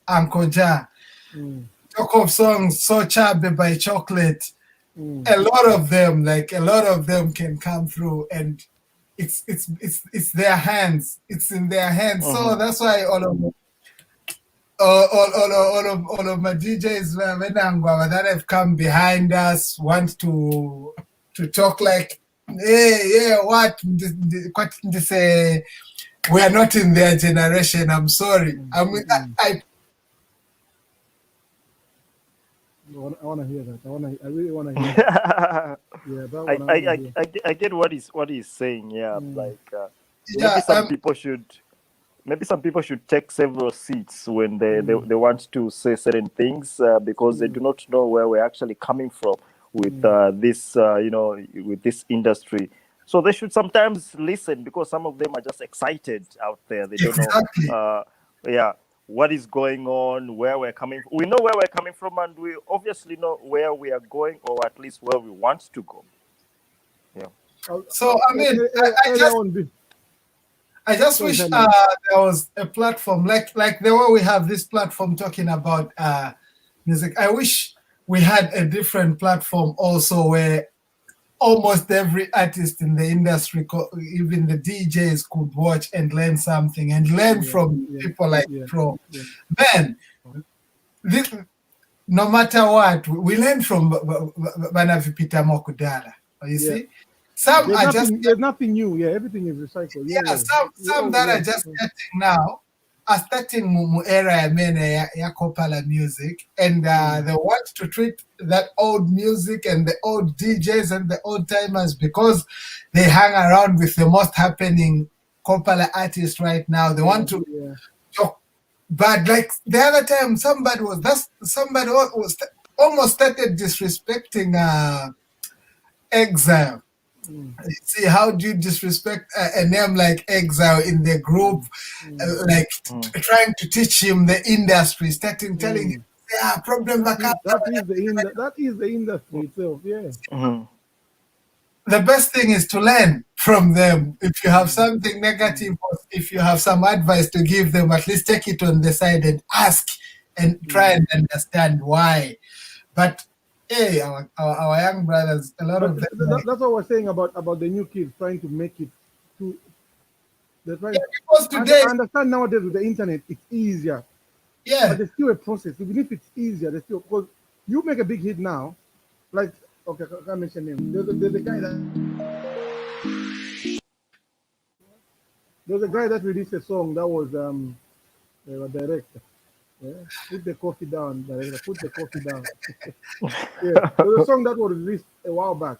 Uncle Ja. Talk of songs So Chabe by Chocolate. A lot of them can come through, and it's their hands. It's in their hands. So that's why all of my DJs that have come behind us want to talk like, hey, what they say. We are not in their generation. I'm sorry. I mean, I want to hear that. I really want to hear that. Yeah, that one I get what he's saying. Yeah, like maybe some people should take several seats when they want to say certain things because they do not know where we're actually coming from with this with this industry. So they should sometimes listen because some of them are just excited out there. They don't know. what is going on, where we're coming from. We know where we're coming from, and we obviously know where we are going, or at least where we want to go. Yeah. So I mean, I just wish there was a platform like the way we have this platform talking about music. I wish we had a different platform also where almost every artist in the industry, even the DJs, could watch and learn something and learn from people like Pro. Then, this, no matter what, we learn from Banavipita Mokudala. You see? Some there's are nothing, just there's nothing new. Yeah, everything is recycled. some that are just getting now are starting mu era ya Kopala music, and they want to treat that old music and the old DJs and the old timers because they hang around with the most happening Kopala artists right now. They want to talk bad. Like the other time, somebody was almost started disrespecting Exile. See, how do you disrespect a name like Exile in the group, trying to teach him the industry, starting telling him, problem that is the industry itself, yeah. The best thing is to learn from them. If you have something negative, or if you have some advice to give them, at least take it on the side and ask and try and understand why. But hey, our young brothers, a lot of them. That's what we're saying about the new kids trying to make it to. Because today, I understand nowadays with the internet, it's easier. Yeah. But there's still a process. Even if it's easier, there's still, because you make a big hit now, like, okay, I can't mention him. There's a guy that released a song that was a director. Yeah, put the coffee down, director. Put the coffee down. Yeah, there's a song that was released a while back,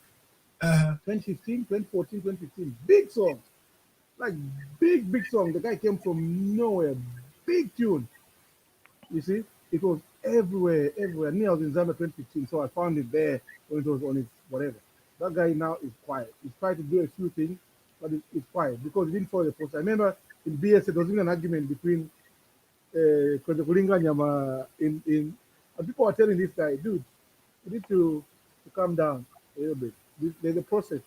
2015, 2014, 2015. Big song, like big song. The guy came from nowhere, big tune. You see, it was everywhere. Me, I was in Zambia 2015, so I found it there when it was on its whatever. That guy now is quiet. He's trying to do a few things, but it's quiet because he didn't follow the process. I remember in BS there was even an argument between and people are telling this guy, dude, you need to calm down a little bit. There's a process.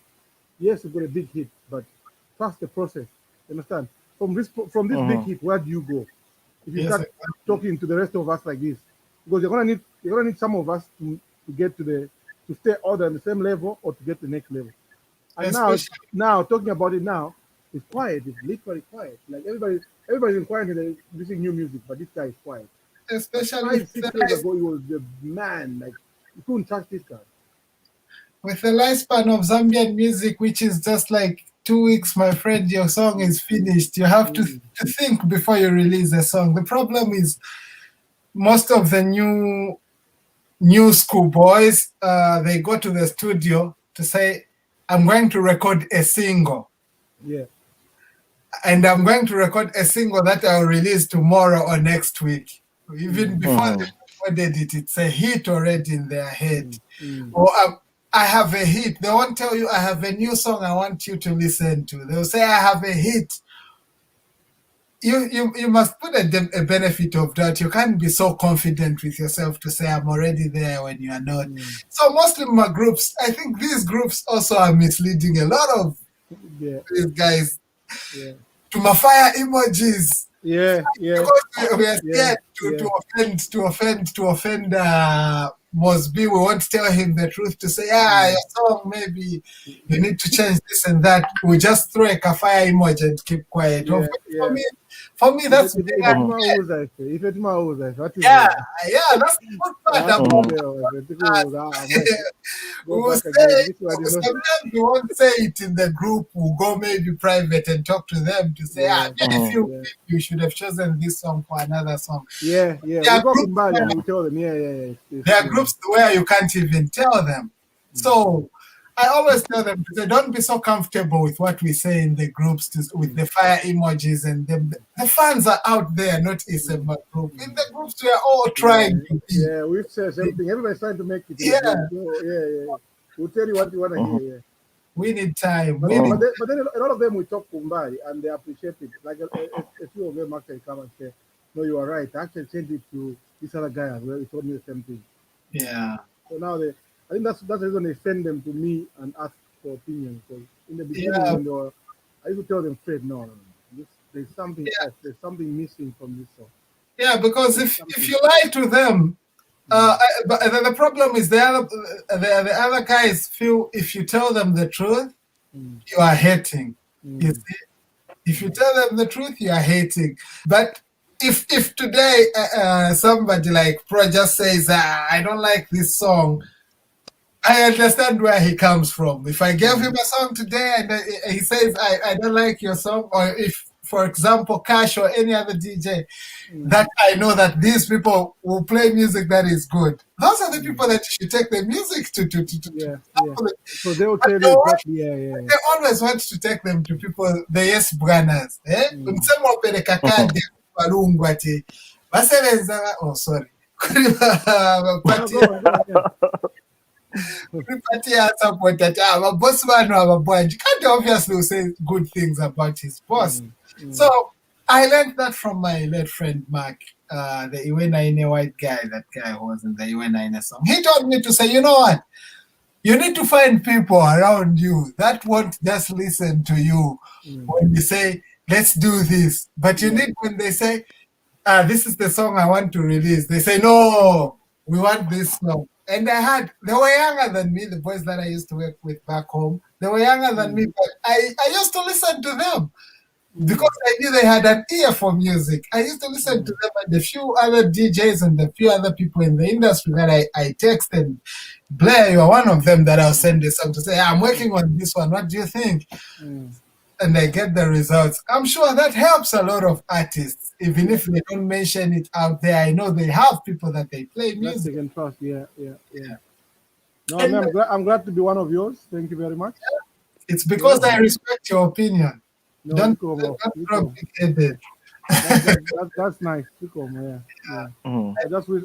Yes, you got a big hit, but trust the process. Understand? From this big hit, where do you go? If you start talking to the rest of us like this, because you're gonna need some of us to get to stay all on the same level or to get to the next level. And now talking about it now, it's quiet. It's literally quiet. Like everybody's in quiet and they're releasing new music, but this guy is quiet. Especially 5-6 years ago, he was the man. Like you couldn't touch this guy. With the lifespan of Zambian music, which is just like 2 weeks, my friend, your song is finished. You have to think before you release a song. The problem is most of the new school boys, they go to the studio to say, I'm going to record a single. Yeah. And I'm going to record a single that I'll release tomorrow or next week. Even before they recorded it, it's a hit already in their head. Or I have a hit. They won't tell you, I have a new song I want you to listen to. They'll say, I have a hit. You must put a benefit of that. You can't be so confident with yourself to say, I'm already there when you are not. So most of my groups, I think these groups also are misleading a lot of these guys. To my fire emojis. Because we are scared to offend Mosby. We won't tell him the truth to say, your song, maybe you need to change this and that. We just throw a fire emoji and keep quiet. For me, that's the thing. That's the good part about it. Sometimes we won't say it in the group. We'll go maybe private and talk to them to say, you should have chosen this song for another song. There are groups where you can't even tell them. So I always tell them to say, don't be so comfortable with what we say in the groups, with the fire emojis and them. The fans are out there, not Isema group. In the groups, we are all trying to be. Yeah, we've said everything. Everybody's trying to make it. We'll tell you what you want to hear. We need time. But then a lot of them we talk Kumbari and they appreciate it. Like a few of them actually come and say, No, you are right. I actually sent it to this other guy as well. He told me the same thing. Yeah. So now I think that's the reason they send them to me and ask for opinions. Because in the beginning, Yeah. when they were, I used to tell them straight, no. There's something off. There's something missing from this song. Yeah, because if you lie to them, but the problem is the other guys feel if you tell them the truth, you are hating. You see, if you tell them the truth, you are hating. But if today somebody like Pro just says, I don't like this song, I understand where he comes from. If I gave him a song today and he says, I don't like your song, or if, for example, Cash or any other DJ, that I know that these people will play music that is good. Those are the people that you should take the music to. So they will tell you exactly, They always want to take them to people, the yes branners. Msemo wapeleka kadi walungu ati basebenza, oh sorry. Support that our boss man or our boy. You can't obviously say good things about his boss. So I learned that from my late friend Mark, the Iwenaine white guy, that guy who was in the Iwenaine song. He told me to say, you know what? You need to find people around you that won't just listen to you when you say, let's do this. But you need, when they say, this is the song I want to release, they say, no, we want this song. And they were younger than me, the boys that I used to work with back home. They were younger than me, but I used to listen to them because I knew they had an ear for music. I used to listen to them and a few other DJs and a few other people in the industry that I texted. Blair, you are one of them that I'll send a song to say, I'm working on this one. What do you think? And I get the results. I'm sure that helps a lot of artists, even if they don't mention it out there. I know they have people that they play music. That they can trust. Yeah. No, I'm glad to be one of yours. Thank you very much. It's because I respect your opinion. No, don't grow big-headed. That's nice. Yeah. I just wish.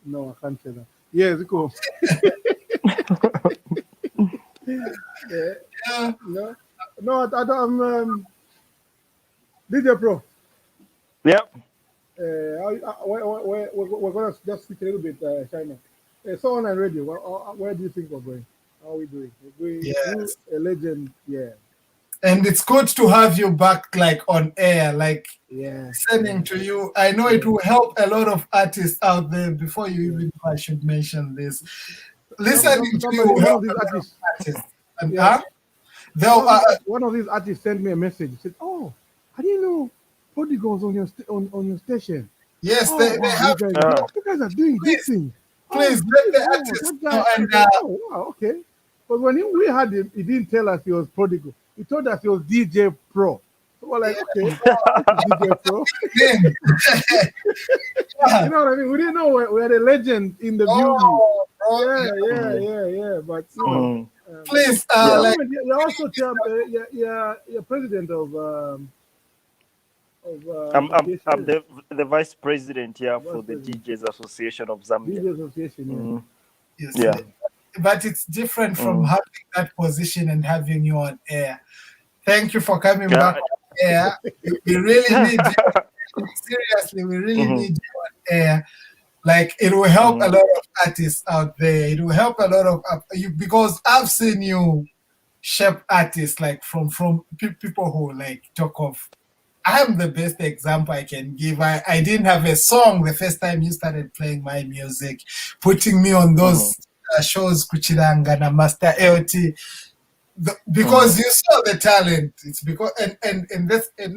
No, I can't say that. Yeah, Zico. No, I'm DJ Pro. Yep. We're gonna just switch a little bit, Shyman. So on radio, where do you think we're going? How are we doing? We're going a legend, And it's good to have you back, like on air, like sending to you. I know it will help a lot of artists out there. Before you even know, I should mention this. Listening to you will help a lot of artists. And, one of these artists sent me a message. He said, "Oh, how do you know Prodigals on your station?" Yes, they have. You guys are doing good things. Please let the artists know. And wow, okay. But when we had him, he didn't tell us he was Prodigal. He told us he was DJ Pro. So we're like, okay, DJ Pro. You know what I mean? We didn't know we had a legend in the building. Yeah. But please, you're also you're president of. I'm the vice president for the DJs Association of Zambia. DJs Association. Yes. But it's different from having that position and having you on air. Thank you for coming back on air. We really need you. Seriously, we really need you on air. Like, it will help a lot of artists out there. It will help a lot of you, because I've seen you shape artists, like from people who like talk of. I'm the best example I can give. I didn't have a song the first time you started playing my music, putting me on those shows, Kuchiranga and Master LT, because you saw the talent. It's because and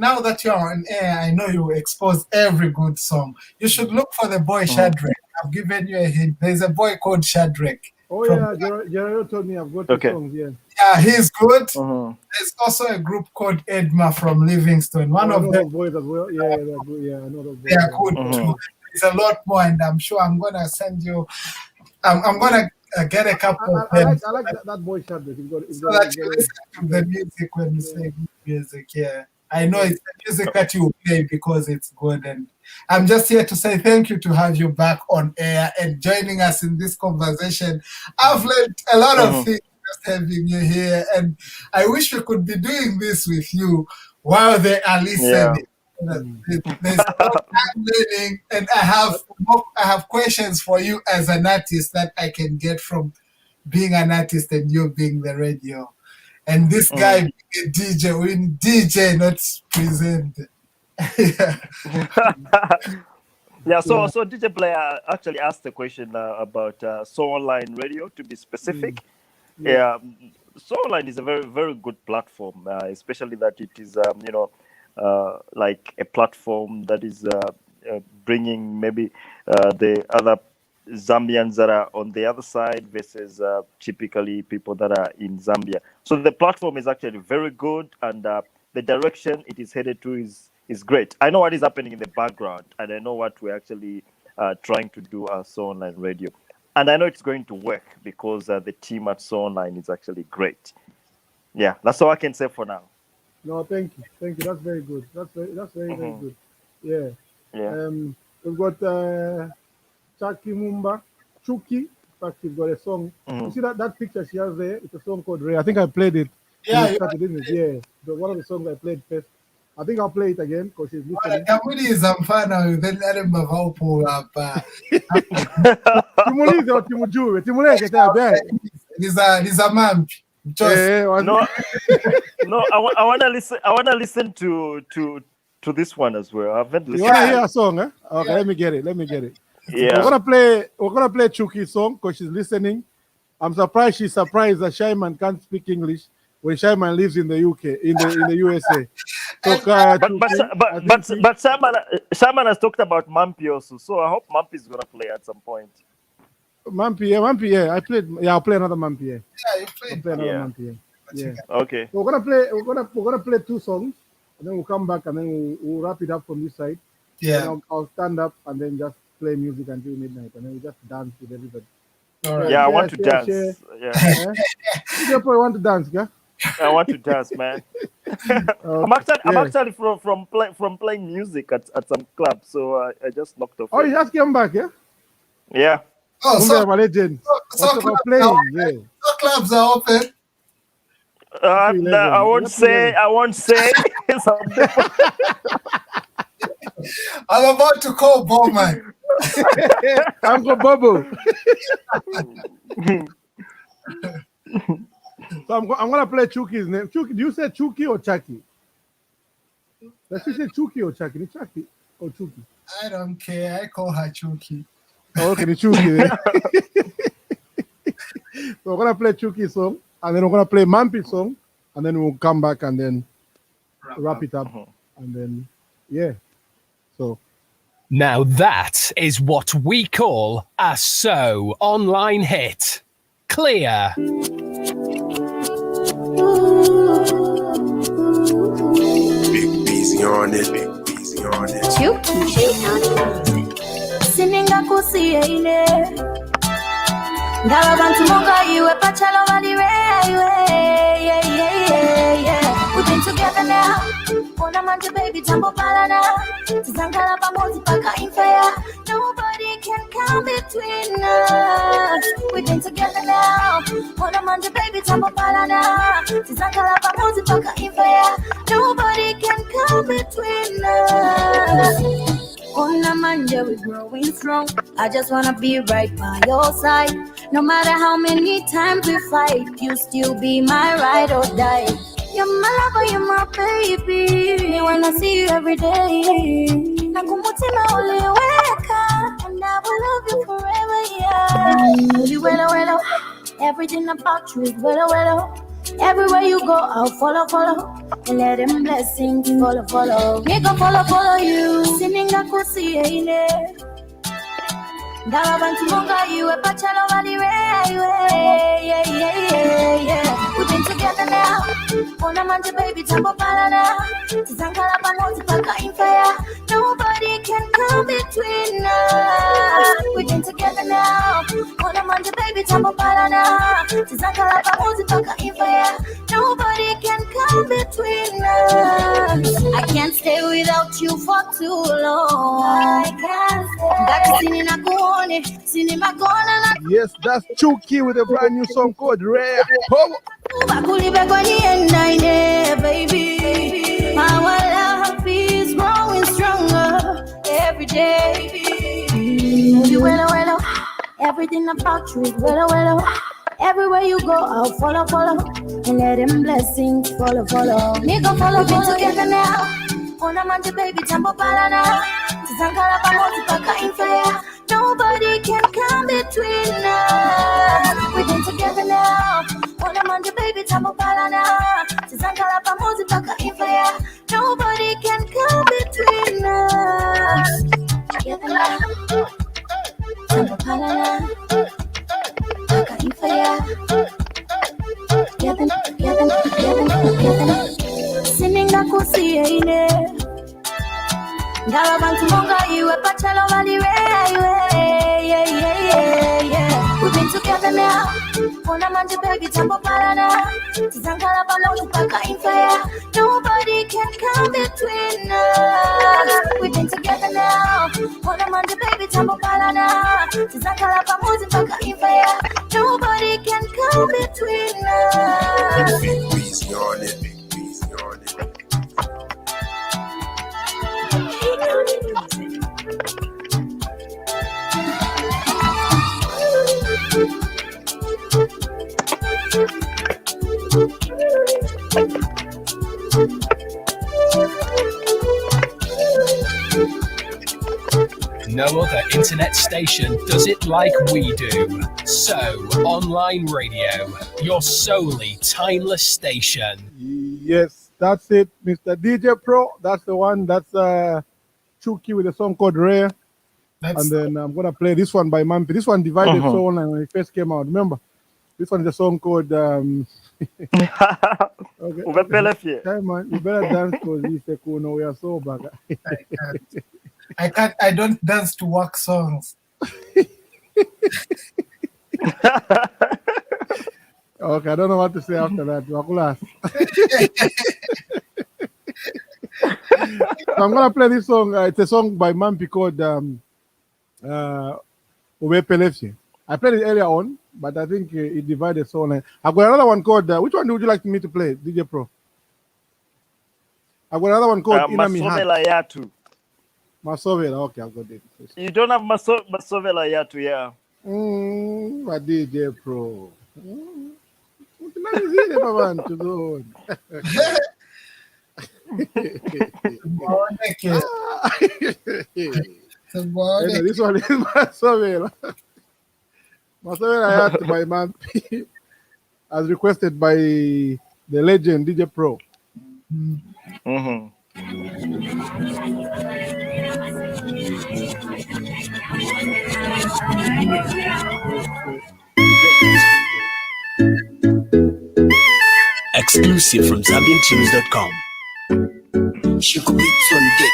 now that you're on air, I know you expose every good song. You should look for the boy Shadrach. I've given you a hint. There's a boy called Shadrach. Oh yeah, Gerardo told me I've got the songs. Yeah, he's good. There's also a group called Edma from Livingston. One of them boys as well. Yeah, they're good. Yeah, I know those boys. They are good too. There's a lot more, and I'm sure I'm gonna send you. I'm gonna get a couple of them. I like that boy Shadrach. So that you listen to the music when you say good music. Yeah, I know it's the music that you play because it's good, and I'm just here to say thank you to have you back on air and joining us in this conversation. I've learned a lot of things just having you here, and I wish we could be doing this with you while they are listening. There's no time learning, and I have questions for you as an artist that I can get from being an artist and you being the radio. And this guy being a DJ, we DJ, not present. Yeah, so DJ Blair actually asked the question about So Online Radio, to be specific. Yeah, So Online is a very, very good platform, especially that it is, like a platform that is bringing maybe the other Zambians that are on the other side versus typically people that are in Zambia. So the platform is actually very good, and the direction it is headed to is great. I know what is happening in the background, and I know what we're actually trying to do at So Online Radio. And I know it's going to work because the team at So Online is actually great. Yeah, that's all I can say for now. No, thank you. That's very good. That's very good. Yeah. We've got Chucky Mumba, Chuki. In fact, she's got a song. You see that picture she has there? It's a song called Ray. I think I played it. Yeah, one of the songs I played first. I think I'll play it again because she's listening. No, I wanna listen. I wanna listen to this one as well. I haven't listened. You wanna hear a song? Eh? Okay, let me get it. Yeah, we're gonna play Chuki's song because she's listening. I'm surprised she's surprised that Shyman can't speak English when Shyman lives in the UK, in the USA. So, but Shyman has talked about Mampi also, so I hope Mampi is gonna play at some point. Mampi, yeah. I'll play another Mampi. Yeah, you play another Mampi. Yeah. Okay. So we're gonna play two songs, and then we'll come back and then we'll wrap it up from this side. Yeah. I'll stand up and then just play music until midnight, and then we just dance with everybody. All right. Yeah, I want to dance. Yeah. You probably want to dance, yeah? I want to dance, man. I'm actually from playing music at some club, so I just knocked off. Oh, you just came back, yeah? Yeah. Oh, so clubs are open. I won't say. I'm about to call Bowman. Uncle Bobo. So I'm gonna play Chuki's name. Chuki, do you say Chuki or Chucky? Does she say Chuki or Chucky? It's Chucky or Chuki? I don't care. I call her Chuki. Oh, okay, the Chuki. So we're gonna play Chuki's song, and then we're gonna play Mampi's song, and then we'll come back and then wrap it up, and then So now that is what we call a So Online hit. Clear. Big busy on it. Sininga kusiyeine Ngala bantu monga iwe pachalo waliwe We've been together now Ona manje baby tambo palana Tizangala pamozi paka infaya Nobody can come between us We've been together now Ona manje baby tambo palana Tizangala pamozi paka infaya Nobody can come between us On a Monday, we're growing strong. I just wanna be right by your side. No matter how many times we fight, you still be my ride or die. You're my lover, you're my baby. When I see you every day, nakumutima uliweka, and I will love you forever, yeah. You well, everything about you is well. Everywhere you go, I'll follow. And let them blessings follow. Nigga follow you. Sininga kusiyeine. Ngala bantu monga iwe pachalo waliwe. We've been together now. Ona manje baby tambo palana. Tizangala pamozi paka infaya. Nobody can come between us. We've been together now. Ona manje baby tambo palana. Tizangala pamozi paka infaya. Nobody can come between us. I can't stay without you for too long. I can't stay. Yes, that's Chuki with a brand new song called Rare. Baby, our love is growing every day. You well, everything about you is well. Everywhere you go, I'll follow, and let them blessings follow. Nigga, follow, be together now. Ona manje baby, jambo palana. Tizangala pamoja paka infaya. Nobody can come between us. We've been together now. Ona manje baby, jambo palana. Tizangala pamoja paka infaya. Nobody can come between us. Together now. Jambo palana. Paka infaya. Together. Sininga kusiye ine. Ndaba bantu monga iwe pachalo baliwe yeah. We've been together now. Ona manje baby tambo parana. Tizangala pamoja paka infaya. Nobody can come between us. We've been together now. Ona manje baby tambo parana. Tizangala pamoja paka infaya. Nobody can come between us. Easy on it. No other internet station does it like we do. So, online radio, your solely timeless station. Yes, that's it, Mr. DJ Pro. That's the one. That's Chucky with a song called Rare. And then I'm going to play this one by Mampi. This one divided so online when it first came out. Remember? This one is a song called... okay. Shyman, you better dance because he said, no, we are so bad. I don't dance to work songs. Okay, I don't know what to say after that. So I'm gonna play this song. It's a song by Mampi called Ube Pelefsi. I played it earlier on, but I think it divided so online. I've got another one called. Which one would you like me to play, DJ Pro? I've got another one called Inami Masovela Yatu. Masovela, okay, I've got it. You don't have Masovela Yatu, yeah. But DJ Pro. This one is Masovela. Masovela Yatu by Mampi, as requested by the legend DJ Pro. Exclusive from ZambianTunes.com. She could be Sunday.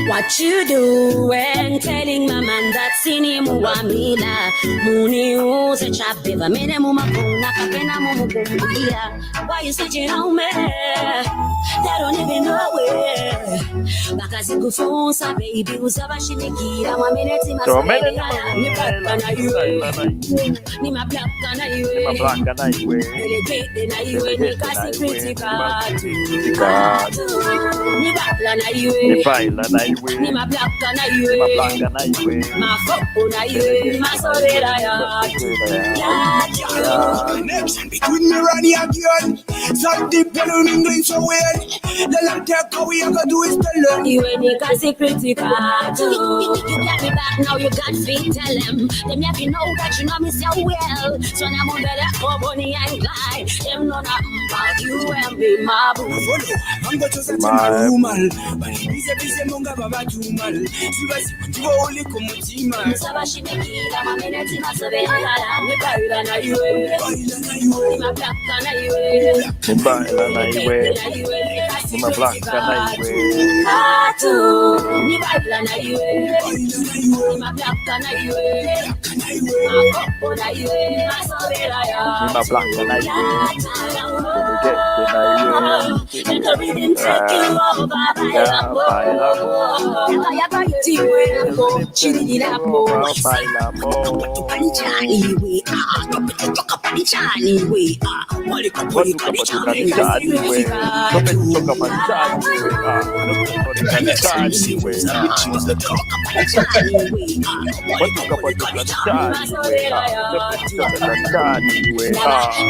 What you doing? Telling my man that sini muamila muni use chabeva mene mumapuna kapena mumukumbia. Why you switching on me? They don't even know where. Bakazi kufonsa baby usabashimikira mameneti masabela ni papa na iwe ni mablaka na iwe elegete na iwe ni kasi kritika ni babla na iwe ni baila na iwe ni mablaka na iwe mafoko na iwe masobera ya connection between me and you again. So deep down in English so weird. The long take how we gonna do is tell them. You ain't a secret you got me back now, you got feet, tell them. Them have you know that you know me so well. So now I'm on better for Bonnie and Clyde. Them know nothing about you and me, my boo. I'm going to say my woman. But it's a busy monga baba tumal. She was holy kumutima. Sabashi Nikila, my minute in a survey. You baila na you, my black na you, baila na iwe ni mablaka na iwe Kwatu, ni baila na you, ni mablaka na you, makopo na you, masobela ya ni mablaka na iwe Let the rhythm take you over, bailamo. Kaya tiwemo, chininamo. Panichani we are, toka panichani we are. Polika panichani we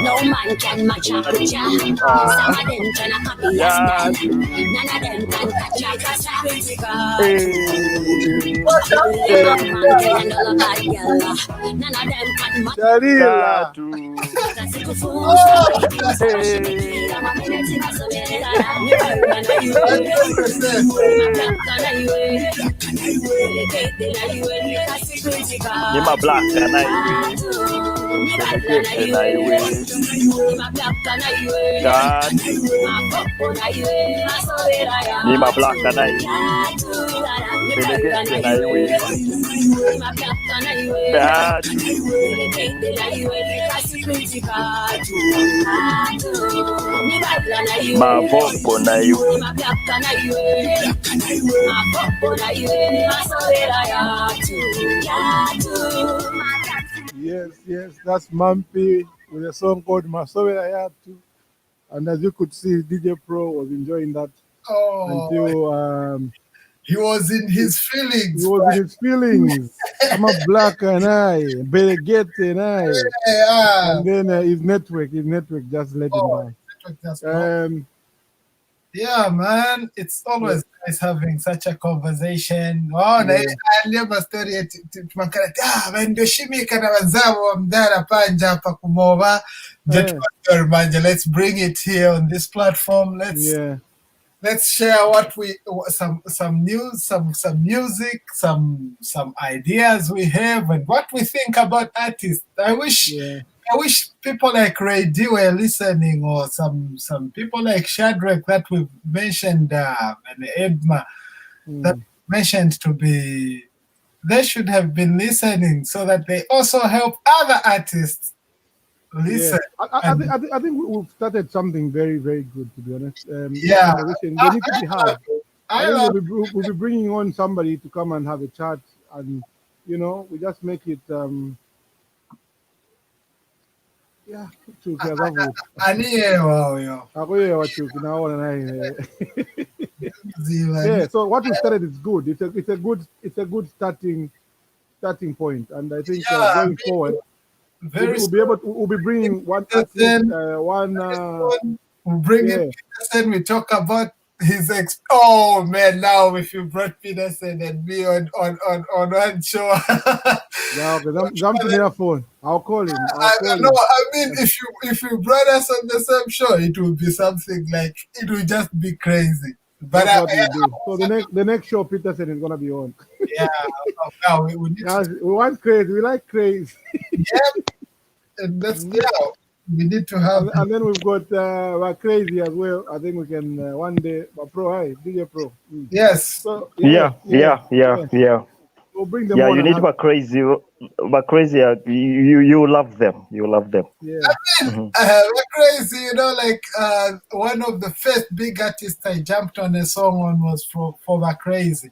no man can match up with ya. Some of them tryna copy us style. None of them can catch us as None of them can match Nima black and I God Nima black and I God Mavopo na you Yes, that's Mampi with a song called Masowe Ayatu. And as you could see, DJ Pro was enjoying that until he was in his feelings. He was in his feelings. I'm a black and I, Belegete and I. And then his network just let him down. Yeah, man, it's always nice having such a conversation. Oh, yeah. I never story ndoshimika na wazao wa mdara panja hapa kumova. Let's bring it here on this platform. Let's share some news, some music, some ideas we have and what we think about artists. I wish people like Ray D were listening, or some people like Shadrach that we've mentioned and Edma that mentioned to be. They should have been listening so that they also help other artists listen. I think we've started something very, very good, to be honest. They need to be hard. We'll be bringing on somebody to come and have a chat, and we just make it. Yeah, so what we started is good. It's a good starting point, and I think going forward, we'll be bringing one artist, we'll bring in Peterson. We talk about his ex. Oh man, now if you brought Peterson and me on one show. Yeah, because I'm to their phone. I'll call him. I mean, if you brought us on the same show, it will be something like, it will just be crazy. But that's what we do. So the next show Peterson is gonna be on. Yeah, we need we want crazy. We like crazy. Yeah, and that's we need to have. And then we've got crazy as well. I think we can one day. DJ Pro. Yes. So yeah. We'll bring them. Yeah, you need crazy. But crazy, you love them. You love them. Yeah. I mean, crazy. Like one of the first big artists I jumped on a song on was for Crazy.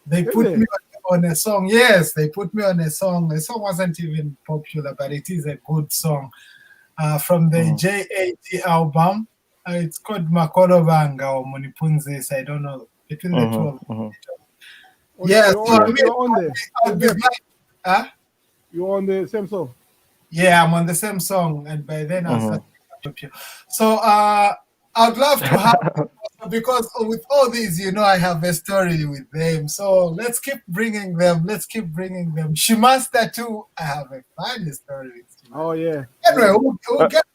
They put me on a song. Yes, they put me on a song. The song wasn't even popular, but it is a good song. From the JAT album. It's called Makolo Vanga or Munipunzis. I don't know. Between the two of them. Yeah, you're on there. You're on the same song? Yeah, I'm on the same song. And by then I'll start. So I'd love to have, because with all these, I have a story with them. So let's keep bringing them. Shimasta too, I have a funny story with Shimasta. Oh, yeah. Anyway,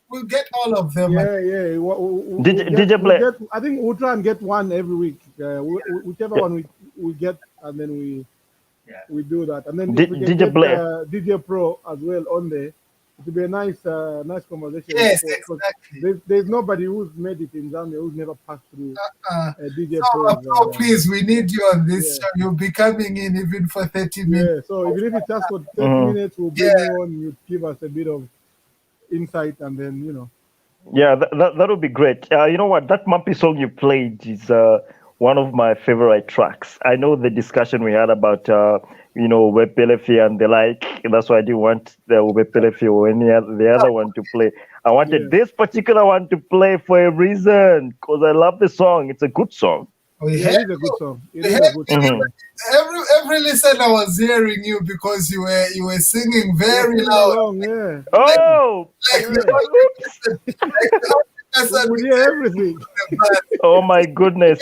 we'll get all of them. Yeah. DJ Blair. I think we'll try and get one every week. Whichever one we get, and then we do that. And then DJ Blair. DJ Pro as well on there. It will be a nice conversation. Yes, exactly. There's nobody who's made it in Zambia who's never passed through DJ Pro. Please, we need you on this show. You'll be coming in even for 30 minutes. Yeah, so even if it's just for 30 minutes, we'll bring you on. You give us a bit of insight, and then Yeah, that would be great. You know what? That Mumpy song you played is one of my favorite tracks. I know the discussion we had about Wepelefi and the like. That's why I didn't want the Wepelefi or the other one to play. I wanted this particular one to play for a reason because I love the song. It's a good song. It is a good song. It is a good song. Every listener was hearing you because you were singing very loud. Long, yeah. Oh, we hear everything. Oh my goodness.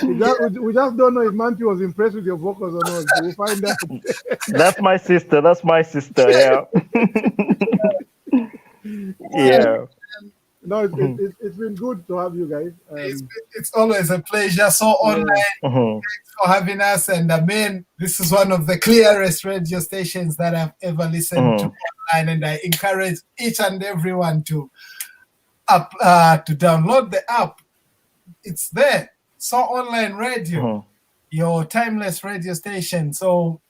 We just don't know if Manti was impressed with your vocals or not. We'll find out. That's my sister. Yeah. Yeah. No, it's been good to have you guys. It's always a pleasure. So online, thanks for having us. And I mean, this is one of the clearest radio stations that I've ever listened to online. And I encourage each and everyone to download the app. It's there. So online radio, your timeless radio station. So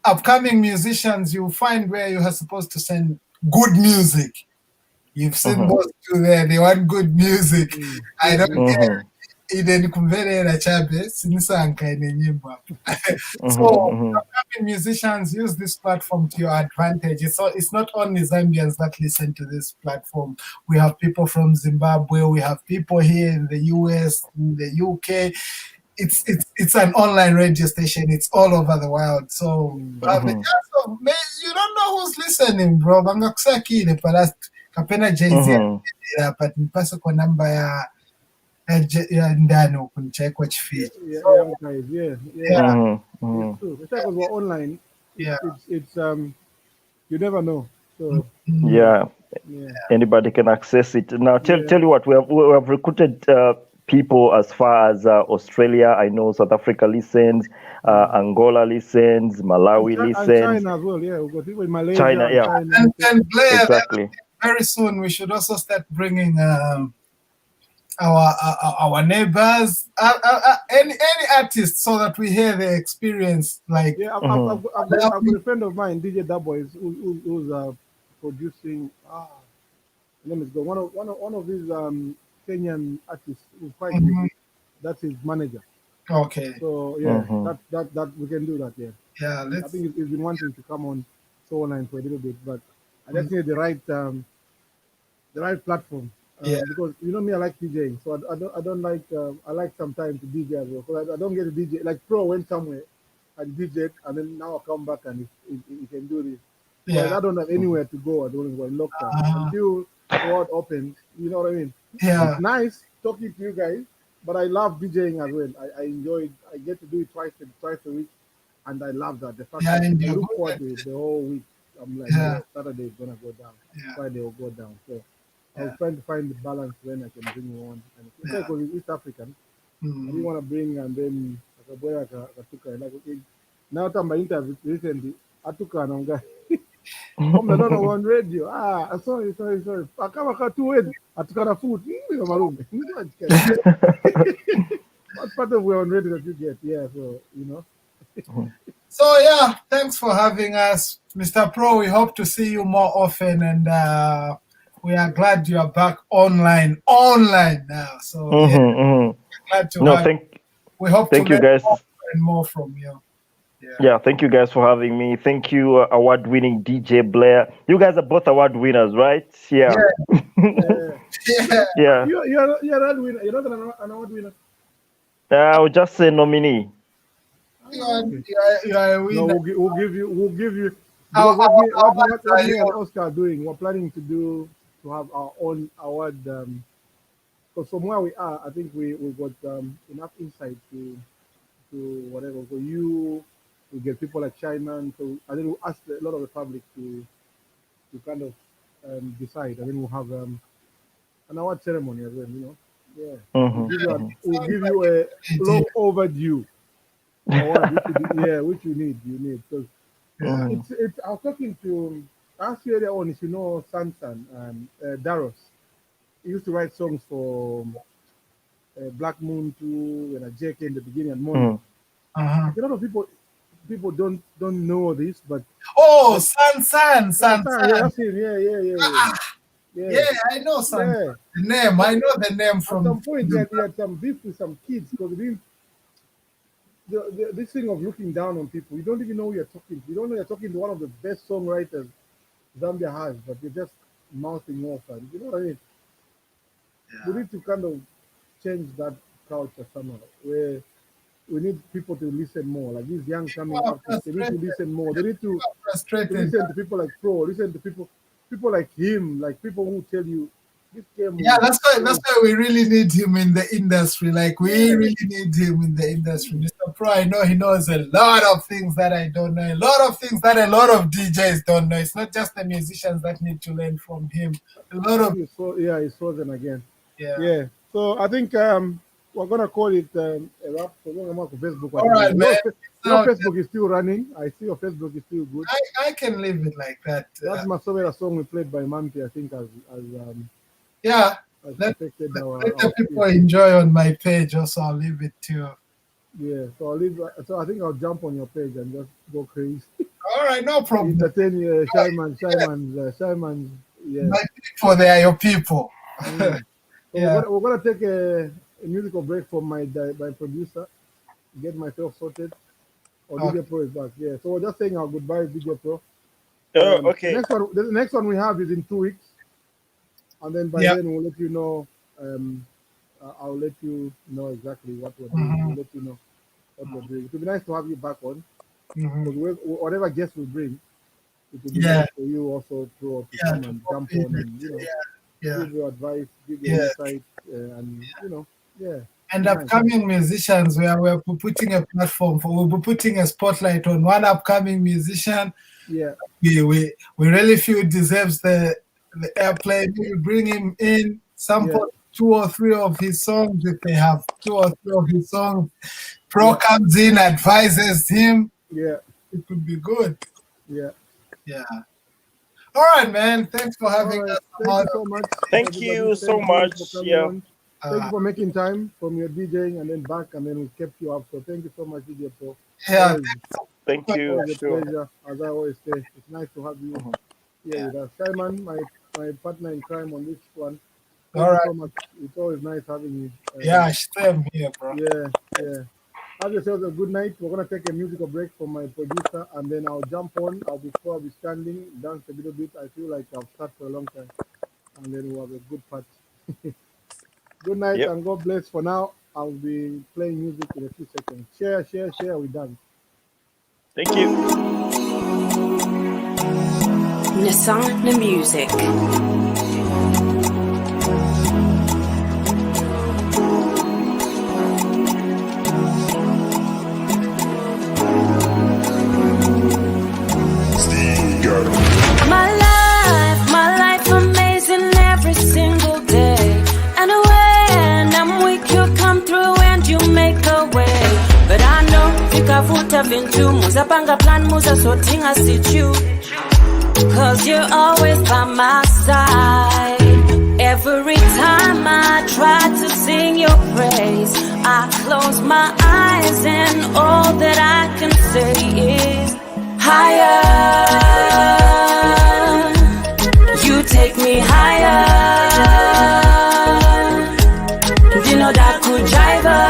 upcoming musicians, you'll find where you are supposed to send good music. You've seen those two there. They want good music. I don't care. Iden kumvele chabe sinisanka nyimbo. So upcoming musicians, use this platform to your advantage. It's not only Zambians that listen to this platform. We have people from Zimbabwe. We have people here in the US, in the UK. It's an online radio station. It's all over the world. So you don't know who's listening, bro. Bangakusakile but kapena Jay-Z but nipasa kwa namba ya ndani ukunichekwa chifiti. Yeah. Because we're online. It's you never know. So yeah. Anybody can access it. Now tell you what, we have recruited people as far as Australia. I know South Africa listens, Angola listens, Malawi listens, and China as well. Yeah, we've got people in Malaysia, China, yeah, China. And Blair, exactly. Very soon we should also start bringing our neighbors, any artists, so that we hear their experience. Like I've got a friend of mine, DJ Daboy, who's producing. His name is one of these Kenyan artists who's quite big. That's his manager. Okay. So that we can do that. Yeah. I think he's been wanting to come on so online for a little bit, but I just need the right platform. Because me, I like DJing, so I don't like. I like sometimes to DJ as well, because I don't get to DJ. Like Pro went somewhere and DJ, and then now I come back and he can do this. Yeah. I don't have anywhere to go. I don't go in lockdown until the world opens. You know what I mean? Yeah. It's nice talking to you guys, but I love DJing as well. I enjoy it. I get to do it twice a week, and I love that. The fact that I look forward to it the whole week. I'm like, Saturday is gonna go down. Friday will go down. So I was trying to find the balance when I can bring you on. And because it's East African, I didn't want to bring and then now time my interview recently, I took an guy. I'm not on radio. Sorry. I come back to it. I took a food. What part of we're on radio that you get? Yeah, so So thanks for having us, Mr. Pro. We hope to see you more often, and we are glad you are back online now. So glad to we hope thank to you guys more and more from you. Yeah, thank you guys for having me. Thank you, award-winning DJ Blair. You guys are both award winners, right? Yeah. Yeah. You're an winner. You're not an award winner. I would just say nominee. You are a winner. No, we'll give you. What me and Oscar are doing, we're planning to have our own award. Because from where we are, I think we got enough insight to whatever. For you, we get people like Shyman. So I think we'll ask a lot of the public to kind of decide. And then we'll have an award ceremony as well. Yeah. We'll give you a long overdue award, which you need. Because it's. I was talking to ask you earlier on if you know Sansan and Daros. He used to write songs for Black Moon 2 and a JK in the beginning and morning. A lot of people don't know this, but San. Yeah, that's him. Yeah. Yeah, I know some Yeah. the name. I know the name At from some point, he had some beef with some kids because this thing of looking down on people, you don't even know you're talking. You don't know you're talking to one of the best songwriters Zambia has, but you're just mouthing off. And you know what I mean? We need to kind of change that culture somehow, where we need people to listen more. Like these young coming artists, they need to listen more. They need to listen to people like Pro, listen to people like him, like people who tell you this game. Yeah, that's why we really need him in the industry. Like we really need him in the industry. Mr. Pro, I know he knows a lot of things that I don't know, a lot of things that a lot of DJs don't know. It's not just the musicians that need to learn from him. A lot of he's frozen again. Yeah. So I think we're gonna call it a wrap. So we're gonna Facebook. All right, man. Your Facebook is still running. I see your Facebook is still good. I can leave it like that. That's my favorite song we played by Mampi, I think, as let the people enjoy on my page. Also, I'll leave it too. Yeah, so I'll leave. So I think I'll jump on your page and just go crazy. All right, no problem. Entertain Shyman. Yeah, my people, they are your people. So we're gonna take a musical break from my producer, get myself sorted. Or DJ Pro is back. Yeah, so we're just saying our goodbyes, DJ Pro. Okay. The next one we have is in 2 weeks, and then by then we'll let you know. I'll let you know exactly what we're doing. We'll let you know what we're doing. It would be nice to have you back on. Because whatever guest we bring, it will be nice for you also to come and jump on and give your advice, give your insight, and And upcoming musicians, we're putting a platform for. We'll be putting a spotlight on one upcoming musician. Yeah, we really feel deserves the airplay. We bring him in. Sample 2 or 3 of his songs. If they have 2 or 3 of his songs, Pro comes in, advises him. Yeah, it could be good. Yeah. All right, man. Thanks for having us. Thank you so much. Thank you so much. Yeah. Thank you for making time from your DJing and then back, and then we kept you up. So thank you so much, DJ Pro. Yeah, thank you. It's a pleasure, as I always say. It's nice to have you here with us. Shyman, my partner in crime on this one. Thank you so much. It's always nice having you. Same here, bro. Yeah. Have yourselves a good night. We're gonna take a musical break from my producer, and then I'll jump on. I'll be standing, dance a little bit. I feel like I've sat for a long time, and then we'll have a good part. Good night and God bless. For now, I'll be playing music in a few seconds. Share. We're done. Thank you. Nissan the music. My life amazing every single day. And when I'm weak, you come through and you make a way. But I know vikavuta vintu muzapanga plan muza sorting I sit you. Cause you're always by my side. Every time I try to sing your praise, I close my eyes and all that I can say is higher. You take me higher. You know that could drive her.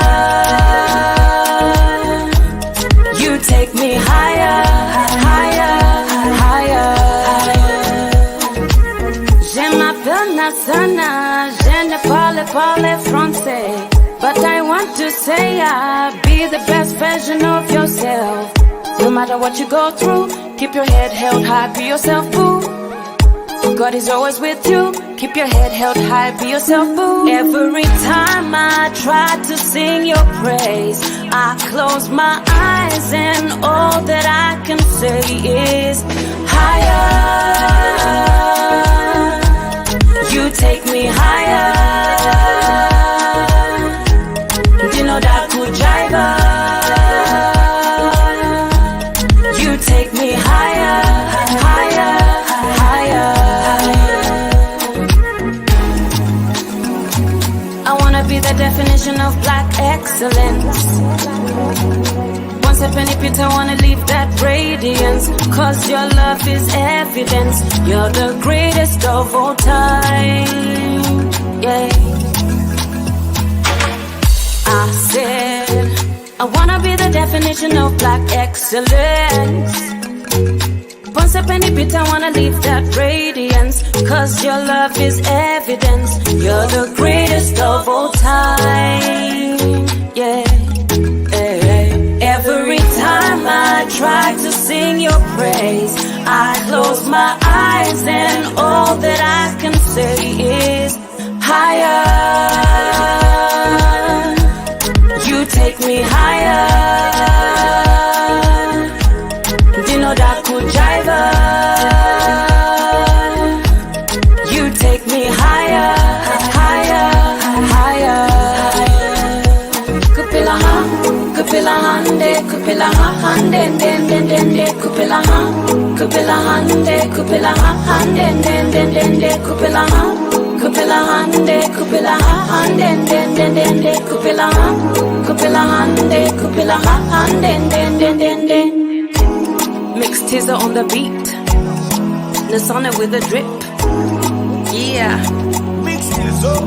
You take me higher. Je m'appelle Nassana, je ne parle français. But I want to say be the best version of yourself. No matter what you go through, keep your head held high, be yourself, boo. God is always with you, keep your head held high, be yourself, boo. Every time I try to sing your praise, I close my eyes and all that I can say is higher. You take me higher. You know that could drive her. You take me higher. I wanna be the definition of black excellence. One Once a penny pit, I wanna leave that radiance. Cause your love is evidence. You're the greatest of all time. Yeah. I said, I wanna be the definition of black excellence. Once a penny bit, I wanna leave that radiance. Cause your love is evidence. You're the greatest of all time. Yeah. Every time I try to sing your praise, I close my eyes and all that I can say is higher. You take me higher. Dino da kujiva. You take me higher, higher, higher. Kupila hande, kupila hande, den, kupila hande, kupila hande, kupila hande, den, kupila hande. Kupila hande, kupila hande, den, kupila hande, den. Mixed teaser on the beat, Nasana with a drip. Yeah. Mixed teaser.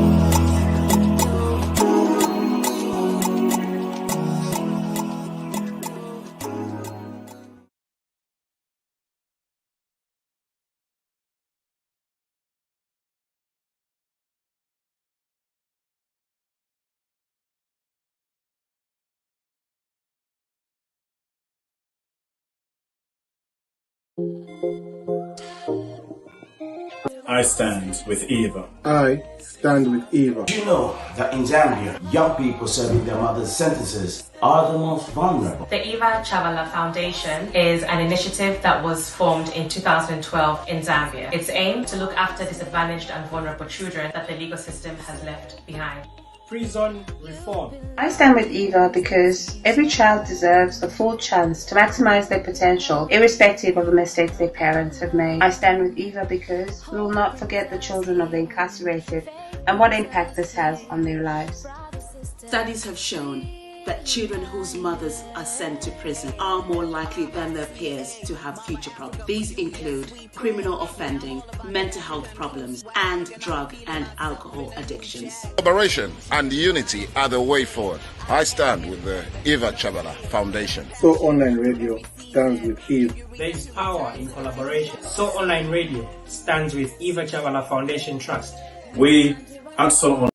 I stand with Eva. I stand with Eva. You know that in Zambia, young people serving their mother's sentences are the most vulnerable. The Eva Chavala Foundation is an initiative that was formed in 2012 in Zambia. Its aim to look after disadvantaged and vulnerable children that the legal system has left behind. Prison reform. I stand with Eva because every child deserves a full chance to maximize their potential, irrespective of the mistakes their parents have made. I stand with Eva because we will not forget the children of the incarcerated and what impact this has on their lives. Studies have shown that children whose mothers are sent to prison are more likely than their peers to have future problems. These include criminal offending, mental health problems, and drug and alcohol addictions. Collaboration and unity are the way forward. I stand with the Eva Chavala Foundation. So Online Radio stands with Eva. There is power in collaboration. So Online Radio stands with Eva Chavala Foundation Trust. We at So